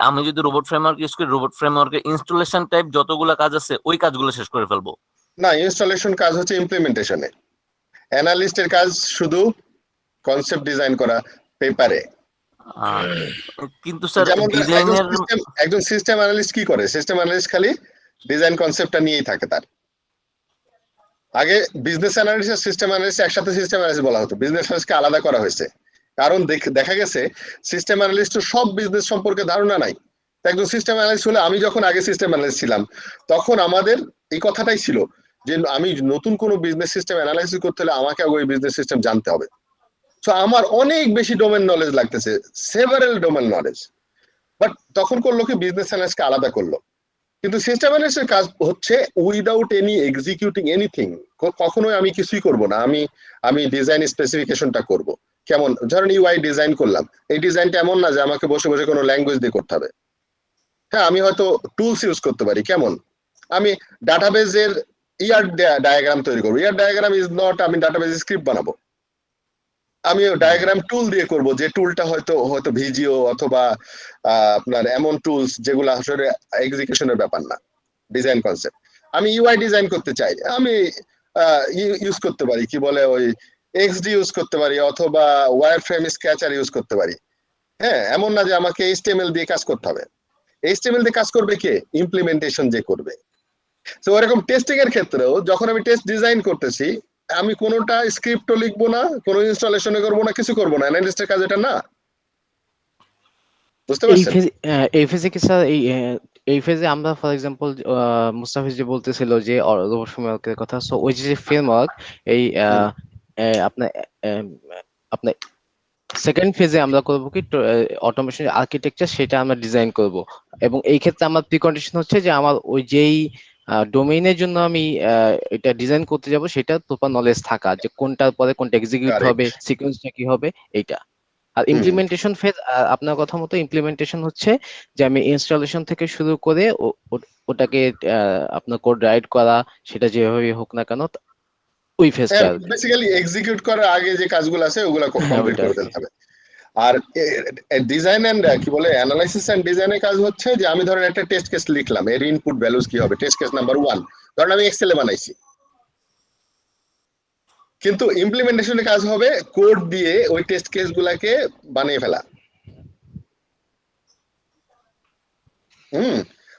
আমি যদি রোবট ফ্রেমওয়ার্ক ইউজ করি, রোবট ফ্রেমওয়ার্কের ইনস্টলেশন টাইপ যতগুলো কাজ আছে ওই কাজগুলো শেষ করে ফেলবো? না, ইনস্টলেশন কাজ হচ্ছে ইমপ্লিমেন্টেশনে। অ্যানালিস্টের কাজ শুধু কনসেপ্ট ডিজাইন করা পেপারে। কিন্তু স্যার ডিজাইনের একজন সিস্টেম অ্যানালিস্ট কি করে? সিস্টেম অ্যানালিস্ট খালি ডিজাইন কনসেপ্টটা নিয়েই থাকে। তার আগে বিজনেস অ্যানালিস্ট আর সিস্টেম অ্যানালিস্ট একসাথে সিস্টেম অ্যানালিস্ট বলা হতো, বিজনেস অ্যানালিস্টকে আলাদা করা হয়েছে। কারণ দেখা গেছে সিস্টেম অ্যানালিস্টের সব বিজনেস সম্পর্কে ধারণা নাই। একজন সিস্টেম অ্যানালিস্ট হলে, আমি যখন আগে সিস্টেম অ্যানালিস্ট ছিলাম তখন আমাদের এই কথাটাই ছিল যে আমি নতুন কোনো বিজনেস সিস্টেম অ্যানালাইসিস করতে হলে আমাকে আগে ওই বিজনেস সিস্টেম জানতে হবে। সো আমার অনেক বেশি ডোমেন নলেজ লাগতেছে, সেভারেল ডোমেন নলেজ। বাট তখন করলো কি, বিজনেস অ্যানালিস্টকে আলাদা করলো। কিন্তু সিস্টেম অ্যানালিস্টের কাজ হচ্ছে উইদাউট এনি এক্সিকিউটিং এনিথিং, কখনোই আমি কিছুই করব না, আমি ডিজাইন স্পেসিফিকেশনটা করব। কেমন, ধরেন ইউআই ডিজাইন করলাম, এই ডিজাইনটা এমন না যে আমাকে বসে বসে কোনো ল্যাঙ্গুয়েজ দিয়ে করতে হবে। হ্যাঁ, আমি হয়তো টুলস ইউজ করতে পারি। কেমন, আমি ডাটাবেজের ইয়ার ডায়াগ্রাম তৈরি করবো। ইয়ার ডায়াগ্রাম ইজ নট আমি ডাটাবেজ স্ক্রিপ্ট বানাবো, আমি ডায়াগ্রাম টুল দিয়ে করব, যে টুলটা হয়তো ভিজিও অথবা আপনার এমন টুলস যেগুলো আসলে এক্সিকিউশনের ব্যাপার না, ডিজাইন কনসেপ্ট। আমি ইউআই ডিজাইন করতে চাই, আমি ইউজ করতে পারি কি বলে ওই এক্সডি ইউজ করতে পারি অথবা ওয়্যার ফ্রেম স্কেচার ইউজ করতে পারি। হ্যাঁ, এমন না যে আমাকে এইচটিএমএল দিয়ে কাজ করতে হবে। এইচটিএমএল দিয়ে কাজ করবে কে? ইমপ্লিমেন্টেশন যে করবে। তো এরকম টেস্টিং এর ক্ষেত্রেও যখন আমি টেস্ট ডিজাইন করতেছি, আমি কোনোটা স্ক্রিপ্টও লিখবো না, কোনো ইনস্টলেশনও করবো না, কিছু করবো না। অ্যানালিস্টের কাজ এটা না, বুঝতে পারছেন? এই ফেজে কি স্যার, এই ফেজে আমরা ফর এক্সাম্পল মুস্তাফিজ যে বলতেছিল যে রোবট ফ্রেমওয়ার্কের কথা, সো ওই যে ফ্রেমওয়ার্ক এই আপনার আপনার সেকেন্ড ফেজে আমরা করব কি অটোমেশন আর্কিটেকচার, সেটা আমরা ডিজাইন করব। এবং এই ক্ষেত্রে আমার প্রিকন্ডিশন হচ্ছে যে আমার ওই যেই ডোমেইনের জন্য আমি এটা ডিজাইন করতে যাব সেটা প্রপার নলেজ থাকা, যে কোনটার পরে কোনটা এক্সিকিউট হবে, সিকোয়েন্সটা কি হবে এইটা। আর ইমপ্লিমেন্টেশন ফেজ, আপনার কথা মতো ইমপ্লিমেন্টেশন হচ্ছে যে আমি ইনস্টলেশন থেকে শুরু করে ওটাকে আপনার কোড রাইট করা, সেটা যেভাবে হোক না কেন ওই ফেজটা। বেসিক্যালি এক্সিকিউট করার আগে যে কাজগুলো আছে ওগুলো কমপ্লিট করে ফেলতে হবে। আর ডিজাইন এন্ড কি বলে অ্যানালাইসিস এন্ড ডিজাইনের কাজ হচ্ছে যে আমি ধরেন একটা টেস্ট কেস লিখলাম, এর ইনপুট ভ্যালুস কি হবে, টেস্ট কেস নাম্বার 1 ধরেন আমি এক্সেলে বানাইছি। কিন্তু ইমপ্লিমেন্টেশনের কাজ হবে কোড দিয়ে ওই টেস্ট কেস গুলাকে বানিয়ে ফেলা।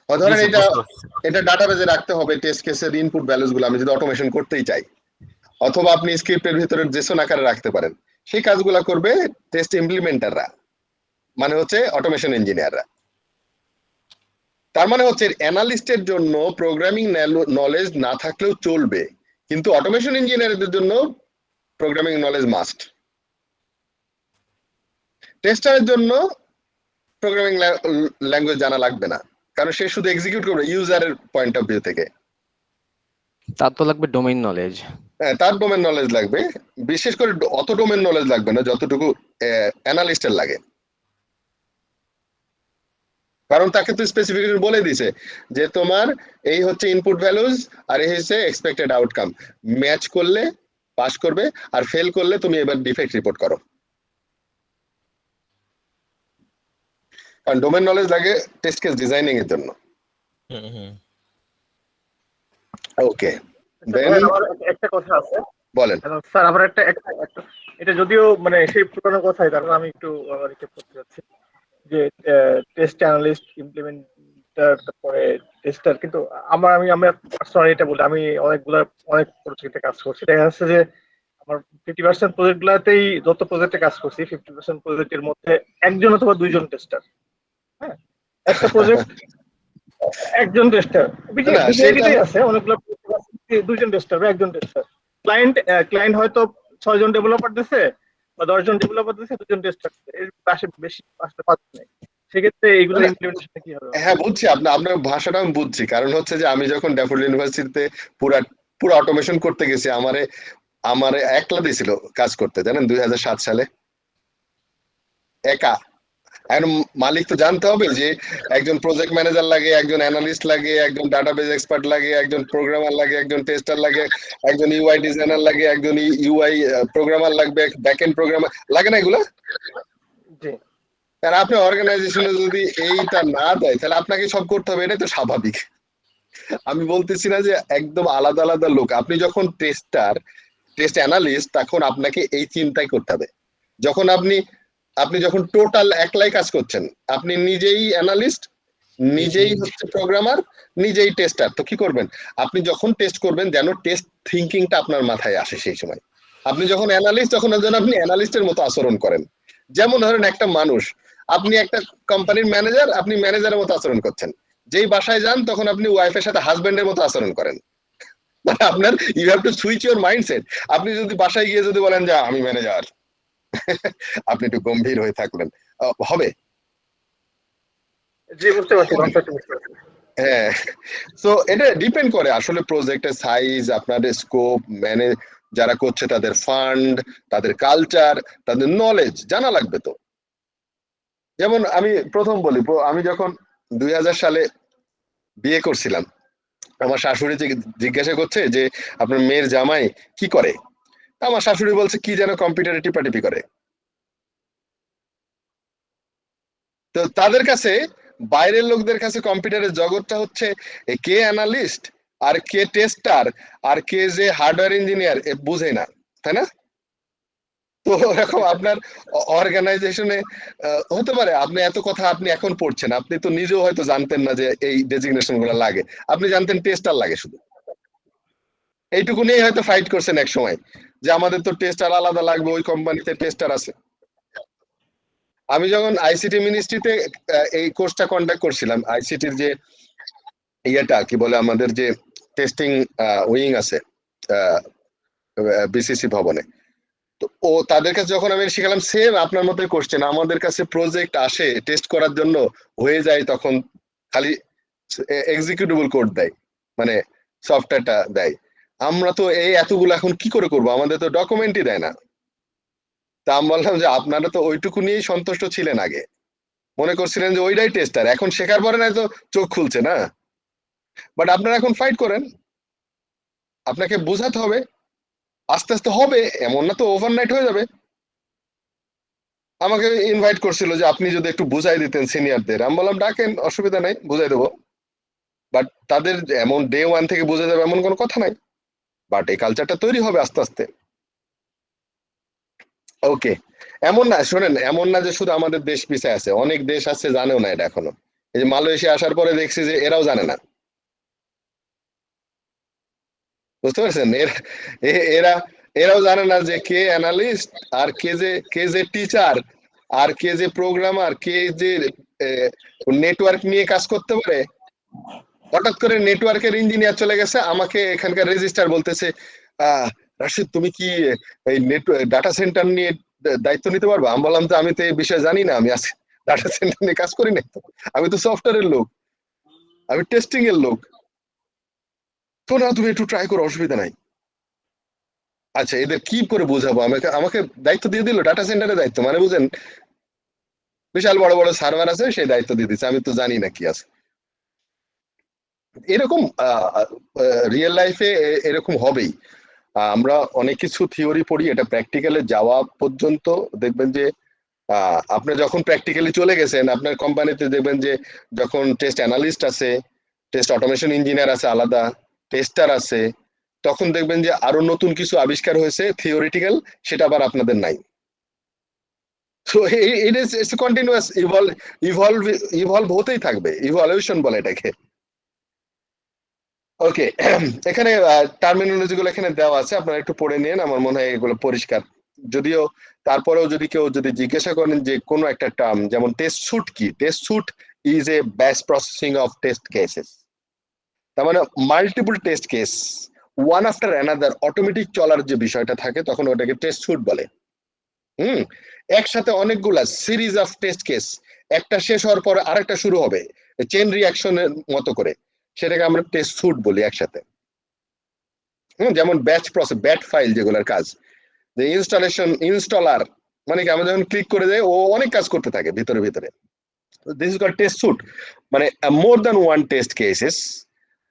ধরেন এটা ডাটাবেজে রাখতে হবে টেস্ট কেসের ইনপুট ভ্যালুস গুলো, আমি যদি অটোমেশন করতেই চাই, অথবা আপনি স্ক্রিপ্টের ভিতরে জেসন আকারে রাখতে পারেন। সেই কাজগুলা করবে টেস্ট ইমপ্লিমেন্টাররা, মানে হচ্ছে অটোমেশন ইঞ্জিনিয়াররা। তার মানে হচ্ছে অ্যানালিস্টের জন্য প্রোগ্রামিং নলেজ না থাকলেও চলবে, কিন্তু অটোমেশন ইঞ্জিনিয়ারদের জন্য প্রোগ্রামিং নলেজ মাস্ট। টেস্টারের জন্য প্রোগ্রামিং ল্যাঙ্গুয়েজ জানা লাগবে না, কারণ সে শুধু এক্সিকিউট করবে ইউজারের পয়েন্ট অফ ভিউ থেকে। তার তো লাগবে ডোমেইন নলেজ। হ্যাঁ, তার ডোমেন নলেজ লাগবে, বিশেষ করে অত ডোমেন নলেজ লাগবে না যতটুকু অ্যানালিস্টের লাগে। কারণ তাকে তো স্পেসিফিকেশন বলে দিছে যে তোমার এই হচ্ছে ইনপুট ভ্যালুজ আর এই হচ্ছে এক্সপেক্টেড আউটকাম, ম্যাচ করলে পাস করবে আর ফেল করলে তুমি এবার ডিফেক্ট রিপোর্ট করো। কারণ ডোমেন নলেজ লাগে টেস্ট কেস ডিজাইনিং এর জন্য। ওকে, একটা কথা আছে, বলেন স্যার। আমার একটা এটা যদিও মানে সেই পুরোনো কথাই, কারণ আমি একটু রিক্যাপ করতে যাচ্ছি যে টেস্ট অ্যানালিস্ট, ইমপ্লিমেন্টার, তারপরে টেস্টার। কিন্তু আমি সরি এটা বলি, আমি অনেক প্রজেক্টে কাজ করছি। দেখা যাচ্ছে যে আমার 50% প্রজেক্ট গুলাতেই, যত প্রজেক্টে কাজ করছি 50% প্রজেক্টের মধ্যে একজন অথবা দুইজন টেস্টার। হ্যাঁ, একটা প্রজেক্ট একজন টেস্টার আছে, অনেকগুলো দুইজন টেস্টার বা একজন টেস্টার। ক্লায়েন্ট হয়তো 6 জন ডেভেলপার দিছে বা 10 জন ডেভেলপার দিছে, 2 জন টেস্টার এর পাশে বেশি পাঁচটা পাঁচ নাই, সেক্ষেত্রে এইগুলো ইমপ্লিমেন্টেশন কি হবে? হ্যাঁ বুঝছি, আপনার ভাষাটা আমি বুঝছি। কারণ হচ্ছে যে আমি যখন ড্যাফোডিল ইউনিভার্সিটিতে পুরা অটোমেশন করতে গেছি, আমারে একলা দিয়েছিল কাজ করতে, জানেন 2007 সালে একা। এখন মালিক তো জানতে হবে যে একজন প্রজেক্ট ম্যানেজার লাগে, একজন অ্যানালিস্ট লাগে, একজন ডাটাবেজ এক্সপার্ট লাগে, একজন প্রোগ্রামার লাগে, একজন টেস্টার লাগে, একজন ইউআই ডিজাইনার লাগে, একজন ইউআই প্রোগ্রামার লাগবে, ব্যাকএন্ড প্রোগ্রামার লাগে না এগুলো? জি। আর আপনার অর্গানাইজেশনে যদি এইটা না দেয় তাহলে আপনাকে সব করতে হবে, এটাই তো স্বাভাবিক। আমি বলতেছি না যে একদম আলাদা আলাদা লোক। আপনি যখন টেস্ট অ্যানালিস্ট, তখন আপনাকে এই চিন্তাই করতে হবে। যখন আপনি যখন টোটাল একলাই কাজ করছেন, আপনি নিজেই অ্যানালিস্ট, নিজেই হচ্ছে প্রোগ্রামার, নিজেই টেস্টার, তো কি করবেন? আপনি যখন টেস্ট করবেন যেন টেস্ট থিঙ্কিংটা আপনার মাথায় আসে সেই সময়। আপনি যখন অ্যানালিস্ট, তখন যেন আপনি অ্যানালিস্টের মতো আচরণ করেন। যেমন ধরেন একটা মানুষ, আপনি একটা কোম্পানির ম্যানেজার, আপনি ম্যানেজারের মতো আচরণ করছেন। যেই বাসায় যান তখন আপনি ওয়াইফের সাথে হাজবেন্ডের মতো আচরণ করেন। মানে আপনার you have to switch your mindset. আপনি যদি বাসায় গিয়ে যদি বলেন যে আমি ম্যানেজার, আপনি একটু গম্ভীর হয়ে থাকলেন, হবে? জি, বুঝতে পারছি, কনসেপ্ট বুঝতে পারছি। হ্যাঁ, সো এটা ডিপেন্ড করে আসলে প্রজেক্টের সাইজ, আপনাদের স্কোপ, যারা করছে তাদের ফান্ড, তাদের কালচার, তাদের নলেজ জানা লাগবে তো। যেমন আমি প্রথম বলি, আমি যখন 2000 সালে বিয়ে করছিলাম, আমার শাশুড়ি জিজ্ঞাসা করছে যে আপনার মেয়ের জামাই কি করে। আমার শাশুড়ি বলছে কি যেন কম্পিউটারে টিপাটিপি করে। তো তাদের কাছে, বাইরের লোকদের কাছে কম্পিউটারের জগৎটা হচ্ছে কে অ্যানালিস্ট আর কে টেস্টার আর কে যে হার্ডওয়্যার ইঞ্জিনিয়ার, বুঝে না, তাই না? তো এরকম আপনার অর্গানাইজেশনে হতে পারে আপনি এত কথা আপনি এখন পড়ছেন, আপনি তো নিজেও হয়তো জানতেন না যে এই ডেজিগনেশন গুলো লাগে। আপনি জানতেন টেস্টার লাগে শুধু, এইটুকু নিয়ে হয়তো ফাইট করছেন এক সময় যে আমাদের তো টেস্টার আলাদা লাগবে, ওই কোম্পানিতে টেস্টার আছে। আমি যখন আইসিটি মিনিস্ট্রিতে এই কোর্সটা কন্ডাক্ট করছিলাম, আইসিটির যে ইয়েটা কি বলে, আমাদের যে টেস্টিং উইং আছে বিসিসি ভবনে, তো তাদের কাছে যখন আমি শিখালাম, সেম আপনার মতোই কোশ্চেন। আমাদের কাছে প্রজেক্ট আসে টেস্ট করার জন্য, হয়ে যায় তখন খালি এক্সিকিউটেবল কোড দেয়, মানে সফটওয়্যারটা দেয়। আমরা তো এই এতগুলো এখন কি করে করবো, আমাদের তো ডকুমেন্টই দেয় না। তা আমি বললাম যে আপনারা তো ওইটুকু নিয়েই সন্তুষ্ট ছিলেন আগে, মনে করছিলেন যে ওইটাই টেস্টার, এখন শেখার পরে না তো চোখ খুলছে না। বাট আপনারা এখন ফাইট করেন, আপনাকে বোঝাতে হবে, আস্তে আস্তে হবে, এমন না তো ওভারনাইট হয়ে যাবে। আমাকে ইনভাইট করছিল যে আপনি যদি একটু বুঝাই দিতেন সিনিয়রদের, আমি বললাম ডাকেন, অসুবিধা নাই, বুঝাই দেবো। বাট তাদের এমন ডে ওয়ান থেকে বুঝে যাবে এমন কোনো কথা নাই, বাট এই কালচারটা তৈরি হবে আস্তে আস্তে। ওকে, এমন না, শোনেন, এমন না যে শুধু আমাদের দেশ পিছিয়ে আছে, অনেক দেশ আছে জানেও না এটা এখনো। এই যে মালয়েশিয়া আসার পরে দেখছি যে এরাও জানে না, বুঝতে পারছেন? এরাও জানে না যে কে অ্যানালিস্ট আর কে যে টিচার আর কে যে প্রোগ্রামার, কে যে নেটওয়ার্ক নিয়ে কাজ করতে পারে। হঠাৎ করে নেটওয়ার্কের ইঞ্জিনিয়ার চলে গেছে, আমাকে এখানকার রেজিস্ট্রার বলতেছে, রাশিদ তুমি কি এই ডাটা সেন্টার নিয়ে দায়িত্ব নিতে পারবা? আমি বললাম তো আমি তো এই বিষয়ে জানি না, আমি আজকে ডাটা সেন্টার নিয়ে কাজ করি না, আমি তো সফটওয়্যারের লোক, আমি টেস্টিং এর লোক। তো না, তুমি একটু ট্রাই করো, অসুবিধা নাই। আচ্ছা, এদের কি করে বোঝাবো? আমাকে দায়িত্ব দিয়ে দিল, ডাটা সেন্টারের দায়িত্ব, মানে বুঝেন, বিশাল বড় বড় সার্ভার আছে, সেই দায়িত্ব দিয়ে দিচ্ছে, আমি তো জানি না কি আছে। এরকম রিয়েল লাইফে এরকম হবেই। আমরা অনেক কিছু থিওরি পড়ি, এটা প্র্যাকটিক্যালে যাওয়া পর্যন্ত দেখবেন যে আপনি যখন প্র্যাকটিক্যালি চলে গেছেন, আপনার কোম্পানিতে দেখবেন যে যখন টেস্ট অ্যানালিস্ট আছে, টেস্ট অটোমেশন ইঞ্জিনিয়ার আছে, আলাদা টেস্টার আছে, তখন দেখবেন যে আরো নতুন কিছু আবিষ্কার হয়েছে থিওরিটিক্যাল, সেটা আবার আপনাদের নাই। সো ইটস কন্টিনিউয়াস ইভলভ হতেই থাকবে, ইভলিউশন বলে এটাকে। ওকে, এখানে টার্মিনোলজি গুলো এখানে দেওয়া আছে, আপনারা একটু পড়ে নিন, আমার মনে হয় এগুলো পরিষ্কার। যদিও তারপরেও যদি কেউ জিজ্ঞাসা করেন যে কোনো একটা টার্ম, যেমন টেস্ট স্যুট কি, test suite is a batch processing of test cases. তার মানে multiple test case one after another automatic চলার যে বিষয়টা থাকে তখন ওটাকে টেস্ট স্যুট বলে। একসাথে অনেকগুলা সিরিজ অফ টেস্ট কেস, একটা শেষ হওয়ার পরে আরেকটা শুরু হবে চেন রিঅ্যাকশনের মতো করে, সেটাকে আমরা টেস্ট স্যুট বলি একসাথে। যেমন ব্যাচ প্রসেস, ব্যাট ফাইল যেগুলোর কাজ, যে ইনস্টলার মানে কি আমরা যখন ক্লিক করে দেয় ও অনেক কাজ করতে থাকে ভিতরে ভিতরে। This is called test suite, মানে more than one test cases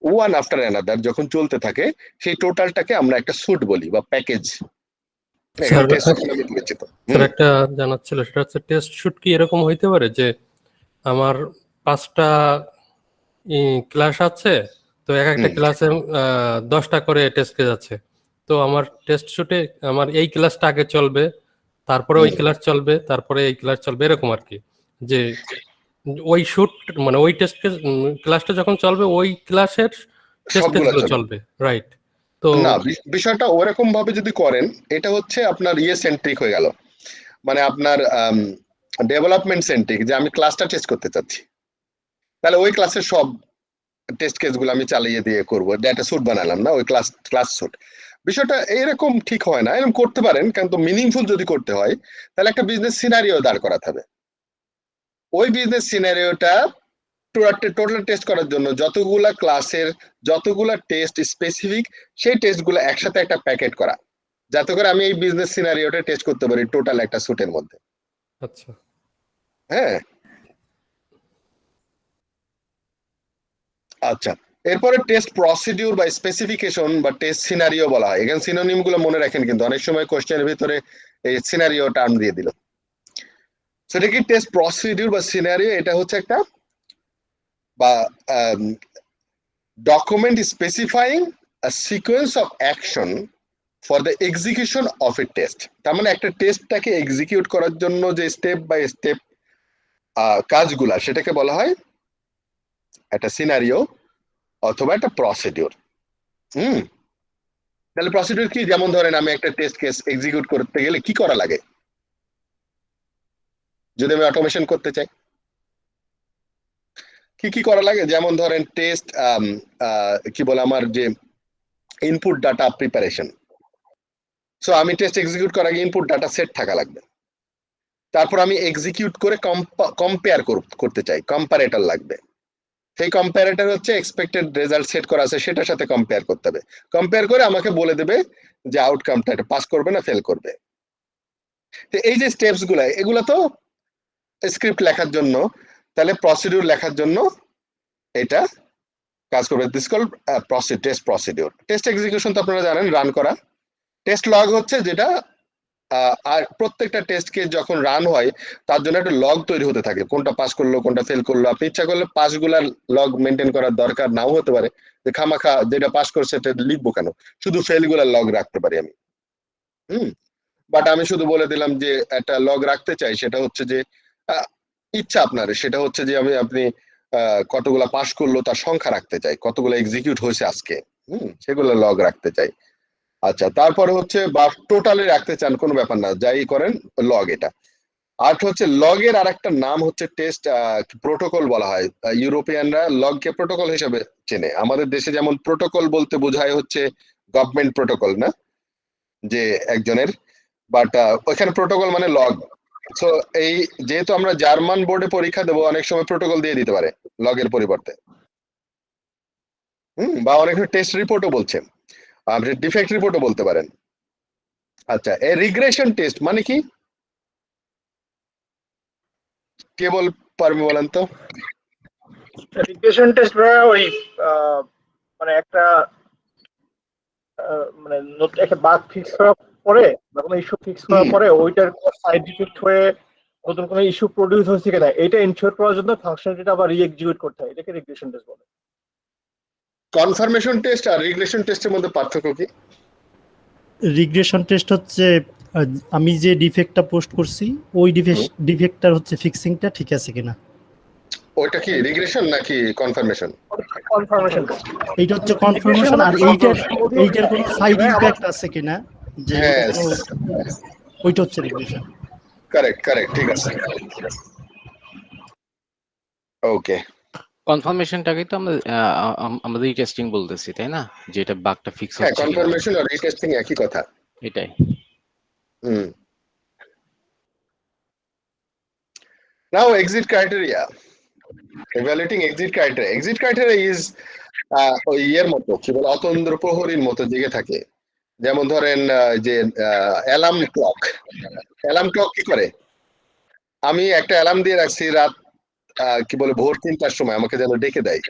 one after another যখন চলতে থাকে সেই টোটালটাকে আমরা একটা স্যুট বলি বা প্যাকেজ। স্যার একটা জানার ছিল, সেটা হচ্ছে টেস্ট শুট কি এরকম হইতে পারে যে আমার 5টা ক্লাস আছে, তো এক একটা ক্লাসে 10টা করে টেস্ট কেস আছে, তো আমার টেস্ট শুটে আমার এই ক্লাসটা আগে চলবে, তারপরে ওই ক্লাস চলবে, তারপরে এই ক্লাস চলবে, এরকম আর কি, যে ওই শুট মানে ওই টেস্ট ক্লাসটা যখন চলবে ওই ক্লাসের টেস্ট কেসগুলো চলবে, রাইট? তো না, বিষয়টা ওরকম ভাবে যদি করেন এটা হচ্ছে আপনার সেন্ট্রিক হয়ে গেল, মানে আপনার ডেভেলপমেন্ট সেন্ট্রিক, যে আমি ক্লাসটা টেস্ট করতে চাচ্ছি, তাহলে ওই ক্লাসের সব টেস্ট কেসগুলো আমি চালিয়ে দিয়ে করবো, ডেটা স্যুট বানালাম না, ওই ক্লাস স্যুট। বিষয়টা এরকম ঠিক হয় না, এরকম করতে পারেন, কিন্তু মিনিংফুল যদি করতে হয় তাহলে একটা বিজনেস সিনারিও দাঁড় করাতে হবে। ওই বিজনেস সিনারিওটা টোটাল টেস্ট করার জন্য যতগুলা ক্লাসের যতগুলা টেস্ট স্পেসিফিক সেই টেস্টগুলো একসাথে একটা প্যাকেট করা, যাতে করে আমি এই বিজনেস সিনারিওটা টেস্ট করতে পারি টোটাল একটা স্যুটের মধ্যে। আচ্ছা, হ্যাঁ, আচ্ছা, এরপরে টেস্ট প্রসিডিউর বা স্পেসিফিকেশন বা টেস্ট সিনারিও বলা হয়। এখানে সিনোনিম গুলো মনে রাখেন, কিন্তু অনেক সময় কোশ্চেনের ভিতরে এই সিনারিও টার্ম দিয়ে দিল। সেটা কি টেস্ট প্রসিডিউর বা সিনারিও? এটা হচ্ছে একটা বা document specifying a sequence of action for the execution of A test. তার মানে একটা টেস্টটাকে এক্সিকিউট করার জন্য যে স্টেপ বাই স্টেপ কাজগুলা, সেটাকে বলা হয় একটা সিনারিও অথবা একটা প্রসিডিউর। তাহলে প্রসিডিউর কি? যেমন ধরেন আমি একটা টেস্ট কেস এক্সিকিউট করতে গেলে কি করা লাগে, যদি আমি অটোমেশন করতে চাই কি কি করা লাগে? যেমন ধরেন টেস্ট কি বলে আমার যে ইনপুট ডাটা প্রিপারেশন। সো আমি টেস্ট এক্সিকিউট করার আগে ইনপুট ডাটা সেট থাকা লাগবে, তারপর আমি এক্সিকিউট করে কম্পেয়ার করতে চাই, কম্পারেটর লাগবে। সেই কম্পারেটর হচ্ছে এক্সপেক্টেড রেজাল্ট সেট করা আছে সেটার সাথে কম্পেয়ার করতে হবে। কম্পেয়ার করে আমাকে বলে দেবে যে আউটকামটা এটা পাস করবে না ফেল করবে। তো এই যে স্টেপস গুলা, এগুলা তো স্ক্রিপ্ট লেখার জন্য, তাহলে প্রসিডিউর লেখার জন্য এটা কাজ করবে। This call test procedure. Test execution তো আপনারা জানেন, রান করা। টেস্ট লগ হচ্ছে যেটা আর প্রত্যেকটা টেস্ট কেস যখন রান হয় তার জন্য একটা লগ তৈরি হতে থাকে, কোনটা পাস করলো কোনটা ফেল করলো। আপনি ইচ্ছা করলে পাসগুলার লগ মেনটেন করার দরকার নাও হতে পারে, যে খামাখা যেটা পাস করছে সেটা লিখবো কেন, শুধু ফেলগুলার লগ রাখতে পারি আমি। বাট আমি শুধু বলে দিলাম যে একটা লগ রাখতে চাই, সেটা হচ্ছে যে ইচ্ছা আপনার, সেটা হচ্ছে যে আপনি কতগুলা পাস করলো তার সংখ্যা রাখতে চাই, কতগুলো এক্সিকিউট হয়েছে আজকে, সেগুলো লগ রাখতে চাই। আচ্ছা, তারপরে হচ্ছে বা টোটালি রাখতে চান, কোনো ব্যাপার না, যাই করেন লগ এটা। আর হচ্ছে লগের আর একটা নাম হচ্ছে টেস্ট প্রোটোকল বলা হয়। ইউরোপিয়ানরা লগকে প্রোটোকল হিসেবে চেনে। আমাদের দেশে যেমন প্রোটোকল বলতে বোঝায় হচ্ছে গভর্নমেন্ট প্রোটোকল, না যে একজনের, বাট ওইখানে প্রোটোকল মানে লগ। সো এই যেহেতু আমরা জার্মান বোর্ডে পরীক্ষা দেবো, অনেক সময় প্রোটোকল দিয়ে দিতে পারে লগের পরিবর্তে। বা অনেক টেস্ট রিপোর্টও বলছে, আপনি ডিফেক্ট রিপোর্টও বলতে পারেন। আচ্ছা, এই রিগ্রেশন টেস্ট মানে কি? কে পারবে বলেন তো? রিগ্রেশন টেস্ট ওই মানে একটা মানে একটা বাগ ফিক্স করার পরে বা কোনো ইস্যু ফিক্স করার পরে ওইটার সাইড ইফেক্ট হয়ে নতুন কোনো ইস্যু প্রডিউস হচ্ছে কিনা এটা এনশিওর করার জন্য ফাংশনালিটিটা আবার রি-এক্সিকিউট করতে হয়, এটাকে রিগ্রেশন টেস্ট বলে। কনফার্মেশন টেস্ট আর রিগ্রেশন টেস্টের মধ্যে পার্থক্য কি? রিগ্রেশন টেস্ট হচ্ছে আমি যে ডিফেক্টটা পোস্ট করছি ওই ডিফেক্টটার হচ্ছে ফিক্সিংটা ঠিক আছে কিনা। ওইটা কি রিগ্রেশন নাকি কনফার্মেশন? কনফার্মেশন। এইটা হচ্ছে কনফার্মেশন। আর এইটার কোনো সাইড ইমপ্যাক্ট আছে কিনা, যে ওইটা হচ্ছে রিগ্রেশন। কারেক্ট, ঠিক আছে। ওকে, কনফার্মেশনটাকে তো আমরা আমাদের টেস্টিং বলতেছি, তাই না? যেটা বাগটা ফিক্স হ্যাঁ, হচ্ছে কিনা। কনফার্মেশন আর রিটেস্টিং একই কথা। এটাই। Now exit criteria. Evaluating exit criteria. Exit criteria is ওই ইয়ের মতো, কি বলে, অতন্দ্র প্রহরীর মতো জেগে থাকে। যেমন ধরেন যে অ্যালার্ম ক্লক কি করে, আমি একটা অ্যালার্ম দিয়ে রাখছি রাত কি বলে ভোর 3টার সময় আমাকে যেন ডেকে দেয়।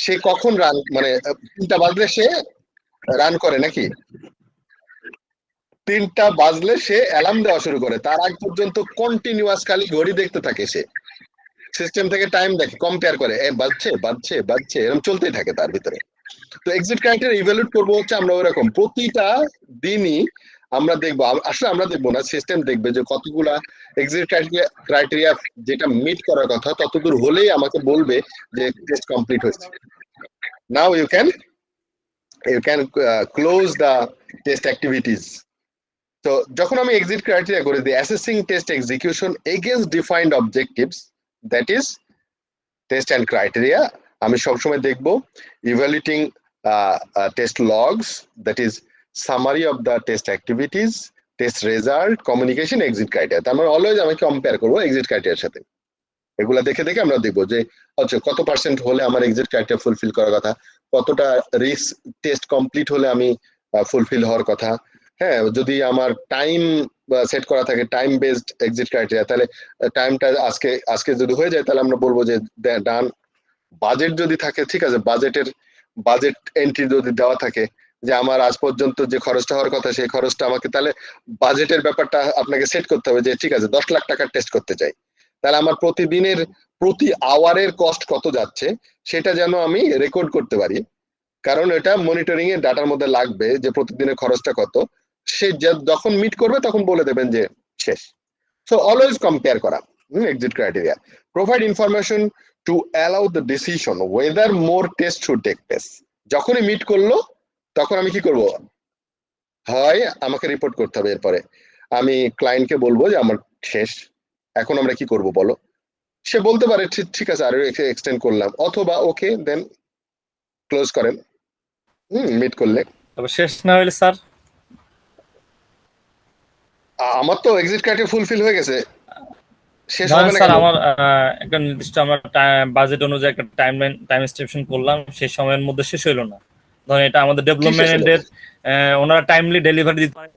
সে কখন রান, মানে 3টা বাজলে সে রান করে নাকি? 3টা বাজলে সে অ্যালার্ম দেওয়া শুরু করে, তার আগ পর্যন্ত কন্টিনিউয়াস খালি ঘড়ি দেখতে থাকে, সে সিস্টেম থেকে টাইম দেখে, কম্পেয়ার করে, বাজছে বাজছে বাজছে, এরকম চলতেই থাকে তার ভিতরে। তো এক্সিট ক্রাইটেরিয়া ইভ্যালুয়েট করবো হচ্ছে আমরা ওরকম প্রতিটা দিনই আমরা দেখবো, আসলে আমরা দেখবো না, সিস্টেম দেখবে যে কতগুলা এক্সিট ক্রাইটেরিয়া যেটা মিট করার কথা ততদূর হলেই আমাকে বলবে যে টেস্ট কমপ্লিট হয়েছে। Now you can close the test activities. তো যখন আমি এক্সিট ক্রাইটেরিয়া করে দিই, assessing test execution against defined objectives, that is test and criteria, আমি সবসময় দেখবো evaluating test logs, that is summary of the test activities, test result, communication, exit criteria. তার মানে অলওয়েজ আমি কম্পেয়ার করবো এক্সিট ক্রাইটেরিয়ার সাথে। এগুলা দেখে দেখে আমরা দেখবো যে আচ্ছা কত পার্সেন্ট হলে আমার এক্সিট ক্রাইটেরিয়া ফুলফিল করার কথা, কতটা রিস্ক টেস্ট কমপ্লিট হলে আমি ফুলফিল হওয়ার কথা। হ্যাঁ, যদি আমার টাইম সেট করা থাকে টাইম বেসড এক্সিট ক্রাইটেরিয়া, তাহলে টাইমটা আজকে যদি হয়ে যায় তাহলে আমরা বলবো যে ডান। বাজেট যদি থাকে, ঠিক আছে, বাজেট এন্ট্রি যদি দেওয়া থাকে যে আমার আজ পর্যন্ত যে খরচটা হওয়ার কথা সেই খরচটা আমাকে, তাহলে বাজেটের ব্যাপারটা আপনাকে সেট করতে হবে যে ঠিক আছে 10 লাখ টাকার টেস্ট করতে চাই, তাহলে আমার প্রতিদিনের প্রতি আওয়ারের কস্ট কত যাচ্ছে সেটা যেন আমি রেকর্ড করতে পারি, কারণ এটা মনিটরিং এর ডাটার মধ্যে লাগবে যে প্রতিদিনের খরচটা কত। সে যখন মিট করবে তখন বলে দেবেন যে শেষ। সো অলওয়েজ কম্পেয়ার করা exit criteria. Provide information to allow the decision whether more test should take place. যখনই মিট করলো তখন আমি কি করব, হয় আমাকে রিপোর্ট করতে হবে, এরপরে আমি ক্লায়েন্টকে বলবো যে আমার শেষ, এখন আমরা কি করব বলো। সে বলতে পারে ঠিক আছে আরো এক্সটেন্ড করলাম, অথবা ওকে দেন ক্লোজ করেন মিট করলে। তবে শেষ না হলে স্যার, আমার তো এক্সিট ক্রাইটেরিয়া ফুলফিল হয়ে গেছে, শেষ না হবে না স্যার, কেন? আমার একটা নির্দিষ্ট আমার বাজেট অনুযায়ী একটা টাইম এস্টিমেশন করলাম, সেই সময়ের মধ্যে শেষ হইলো না। ধরেন এটা আমাদের ডেভেলপমেন্টের ওনারা টাইমলি ডেলিভারি দিতে পারে,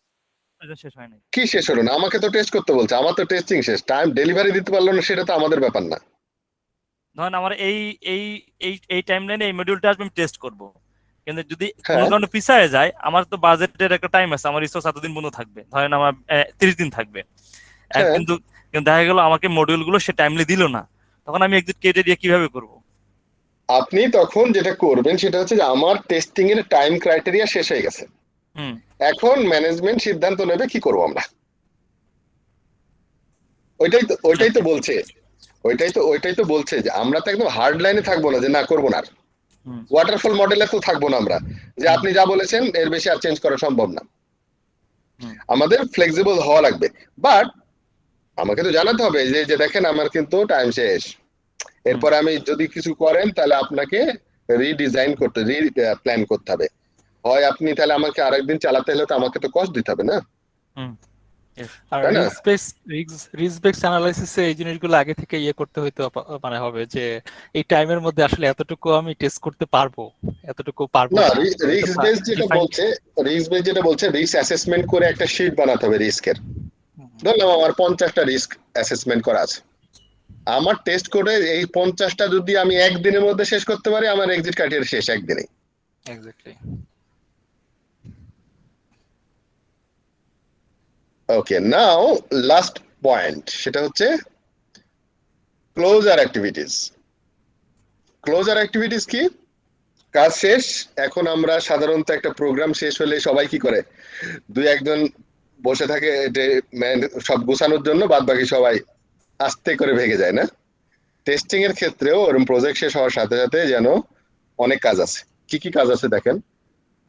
শেষ হয় না। কি শেষ হলো না? আমাকে তো টেস্ট করতে বলছে, আমার তো টেস্টিং শেষ, টাইম ডেলিভারি দিতে পারলো না সেটা তো আমাদের ব্যাপার না। ধরেন আমার এই টাইমলাইনে এই মডিউলটা আসবে, আমি টেস্ট করব, কিন্তু যদি কোনো কারণে পিছায় যায়, আমার তো বাজেটের একটা টাইম আছে, আমার রিসোর্স এতদিন বন্ধ থাকবে, ধরেন আমার 30 দিন থাকবে, কিন্তু দেখা গেল আমাকে মডিউলগুলো সে টাইমলি দিল না, তখন আমি এক্সিট ক্রাইটেরিয়া কিভাবে করব? আপনি তখন যেটা করবেন সেটা হচ্ছে যে আমার টেস্টিং এর টাইম ক্রাইটেরিয়া শেষ হয়ে গেছে, এখন ম্যানেজমেন্ট সিদ্ধান্ত নেবে কি করব আমরা। ওইটাই তো বলছে যে আমরা তো একদম হার্ড লাইনে থাকবো না যে না করবো না, ওয়াটারফল মডেলে তো থাকবো না আমরা যে আপনি যা বলেছেন এর বেশি আর চেঞ্জ করা সম্ভব না, আমাদের ফ্লেক্সিবল হওয়া লাগবে। বাট আমাকে তো জানাতে হবে যে দেখেন আমার কিন্তু টাইম শেষ, এরপর আমি যদি কিছু করেন তাহলে আপনাকে রিডিজাইন করতে প্ল্যান করতে হবে, হয় আপনি তাহলে আমাকে আরেকদিন চালাতে হলে তো আমাকে তো কস্ট দিতে হবে না। আর রিস্ক বেসড অ্যানালাইসিসে এই জিনিসগুলো আগে থেকে ইয়ে করতে হইতো, মানে হবে যে এই টাইমের মধ্যে আসলে এতটুকু আমি টেস্ট করতে পারবো, এতটুকু পারবো না। না। রিস্ক বেসড যেটা বলছে রিস্ক অ্যাসেসমেন্ট করে একটা শীট বানাতে হবে রিস্কের। ধরলাম আমার 50টা রিস্ক অ্যাসেসমেন্ট করা আছে, আমার টেস্ট করে এই 50টা যদি আমি একদিনের মধ্যে শেষ করতে পারি, আমার এক্সিট ক্রাইটেরিয়া শেষ একদিনে। এক্স্যাক্টলি। ওকে, নাও লাস্ট পয়েন্ট, সেটা হচ্ছে ক্লোজার অ্যাক্টিভিটিস। ক্লোজার অ্যাক্টিভিটিস কি? কাজ শেষ, এখন আমরা সাধারণত একটা প্রোগ্রাম শেষ হলে সবাই কি করে, দুই একজন বসে থাকে সব গোছানোর জন্য, বাদ বাকি সবাই আস্তে করে ভেগে যায় না। টেস্টিং এর ক্ষেত্রেও ওরকম প্রজেক্ট শেষ হওয়ার সাথে সাথে যেন অনেক কাজ আছে। কি কি কাজ আছে দেখেন,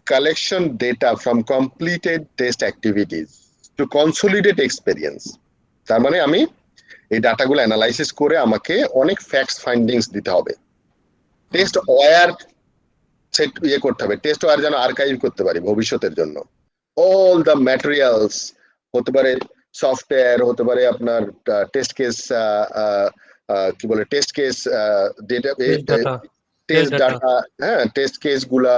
collection data from completed test activities two consolidate experience. তার মানে আমি এই ডাটাগুলো অ্যানালাইসিস করে আমাকে অনেক ফ্যাক্টস ফাইন্ডিংস দিতে হবে, টেস্ট ওয়্যার সেট করতে হবে, টেস্ট ওয়্যার যেন আর্কাইভ করতে পারি ভবিষ্যতের জন্য। অল দ্য ম্যাটেরিয়ালস হতে পারে, সফটওয়্যার হতে পারে, আপনার টেস্ট কেস কি বলে test case data, test data, হ্যাঁ টেস্ট কেস গুলা,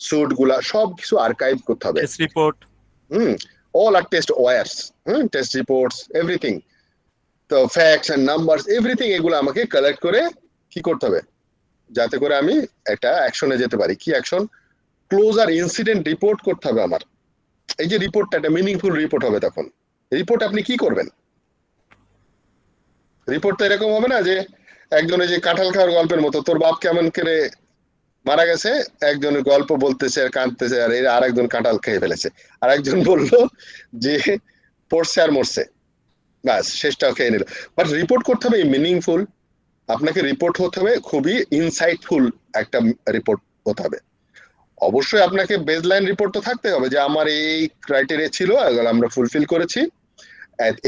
সুট গুলা সব কিছু আর্কাইভ করতে হবে। Test report, all are test OS, test reports, everything, the facts and numbers, everything এগুলো আমাকে কালেক্ট করে কি করতে হবে, যাতে করে আমি একটা অ্যাকশনে যেতে পারি। কি অ্যাকশন? ক্লোজার ইনসিডেন্ট রিপোর্ট করতে হবে আমার। এই যে রিপোর্টটা একটা মিনিংফুল রিপোর্ট হবে। তখন রিপোর্ট আপনি কি করবেন? রিপোর্ট তো এরকম হবে না যে একজনে যে কাঁঠাল খাওয়ার গল্পের মতো, তোর বাপ কেমন করে মারা গেছে, একজনের গল্প বলতেছে আর কাঁদতেছে, আর এর আরেকজন কাঁঠাল খেয়ে ফেলেছে, আর একজন বললো যে পড়ছে আর মরছে, ব্যাস শেষটাও খেয়ে নিল। বাট রিপোর্ট করতে হবে মিনিংফুল, আপনাকে রিপোর্ট হতে হবে খুবই ইনসাইটফুল একটা রিপোর্ট হতে হবে। অবশ্যই আপনাকে বেসলাইন রিপোর্ট তো থাকতে হবে যে আমার এই ক্রাইটেরিয়া ছিল, এগুলো আমরা ফুলফিল করেছি,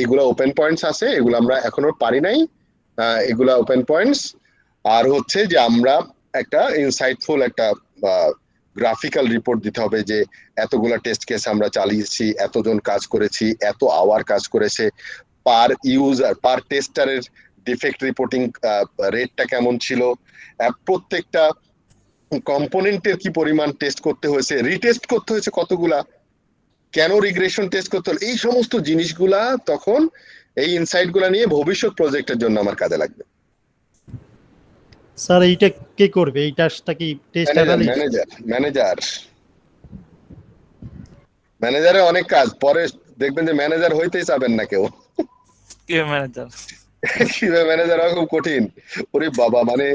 এগুলো ওপেন পয়েন্টস আছে, এগুলো আমরা এখনো পারি নাই, এগুলা ওপেন পয়েন্টস। আর হচ্ছে যে আমরা একটা ইনসাইটফুল একটা গ্রাফিক্যাল রিপোর্ট দিতে হবে যে এতগুলা টেস্ট কেস আমরা চালিয়েছি, এতজন কাজ করেছি, এত আওয়ার কাজ করেছে, পার ইউজার পার টেস্টারের ডিফেক্ট রিপোর্টিং রেটটা কেমন ছিল, প্রত্যেকটা কম্পোনেন্টের কি পরিমাণ টেস্ট করতে হয়েছে, রিটেস্ট করতে হয়েছে কতগুলা, কেন রিগ্রেশন টেস্ট করতে হলো, এই সমস্ত জিনিসগুলা তখন এই ইনসাইট গুলা নিয়ে ভবিষ্যৎ প্রজেক্টের জন্য আমার কাজে লাগবে। স্যার এইটা কে করবে? এই টাস্কটা কি টেস্ট অ্যানালিস্ট? ম্যানেজারে অনেক কাজ, পরে দেখবেন যে ম্যানেজার হইতেই চাবেন না কেউ। কিভাবে ম্যানেজার হওয়া খুব কঠিন। ওরে বাবা, মানে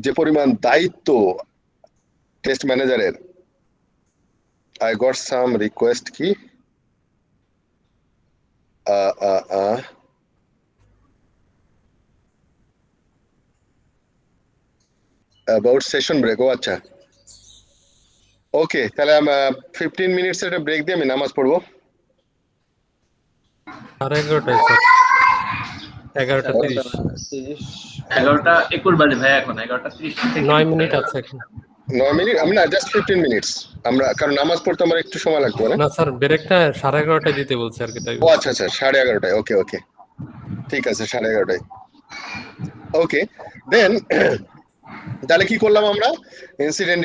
যে পরিমাণ দায়িত্ব টেস্ট ম্যানেজারের। I got some request কি about session break. ও আচ্ছা, ওকে, তাহলে আমি 15 মিনিটস একটা ব্রেক দিয়ে আমি নামাজ পড়বো। 11:30 স্যার, 11:30 11:21 বাজে ভাই, এখন 11:30 9 মিনিট আছে এখন। 9 মিনিট আমরা জাস্ট 15 মিনিটস আমরা, কারণ নামাজ পড়তে আমার একটু সময় লাগবে না স্যার, ব্রেকটা 11:30 দিতে বলছে আর কি, তাই। ও আচ্ছা আচ্ছা, 11:30। ওকে ওকে, ঠিক আছে, 11:30। ওকে, দেন তাহলে কি করলাম আমরা? ইনসিডেন্ট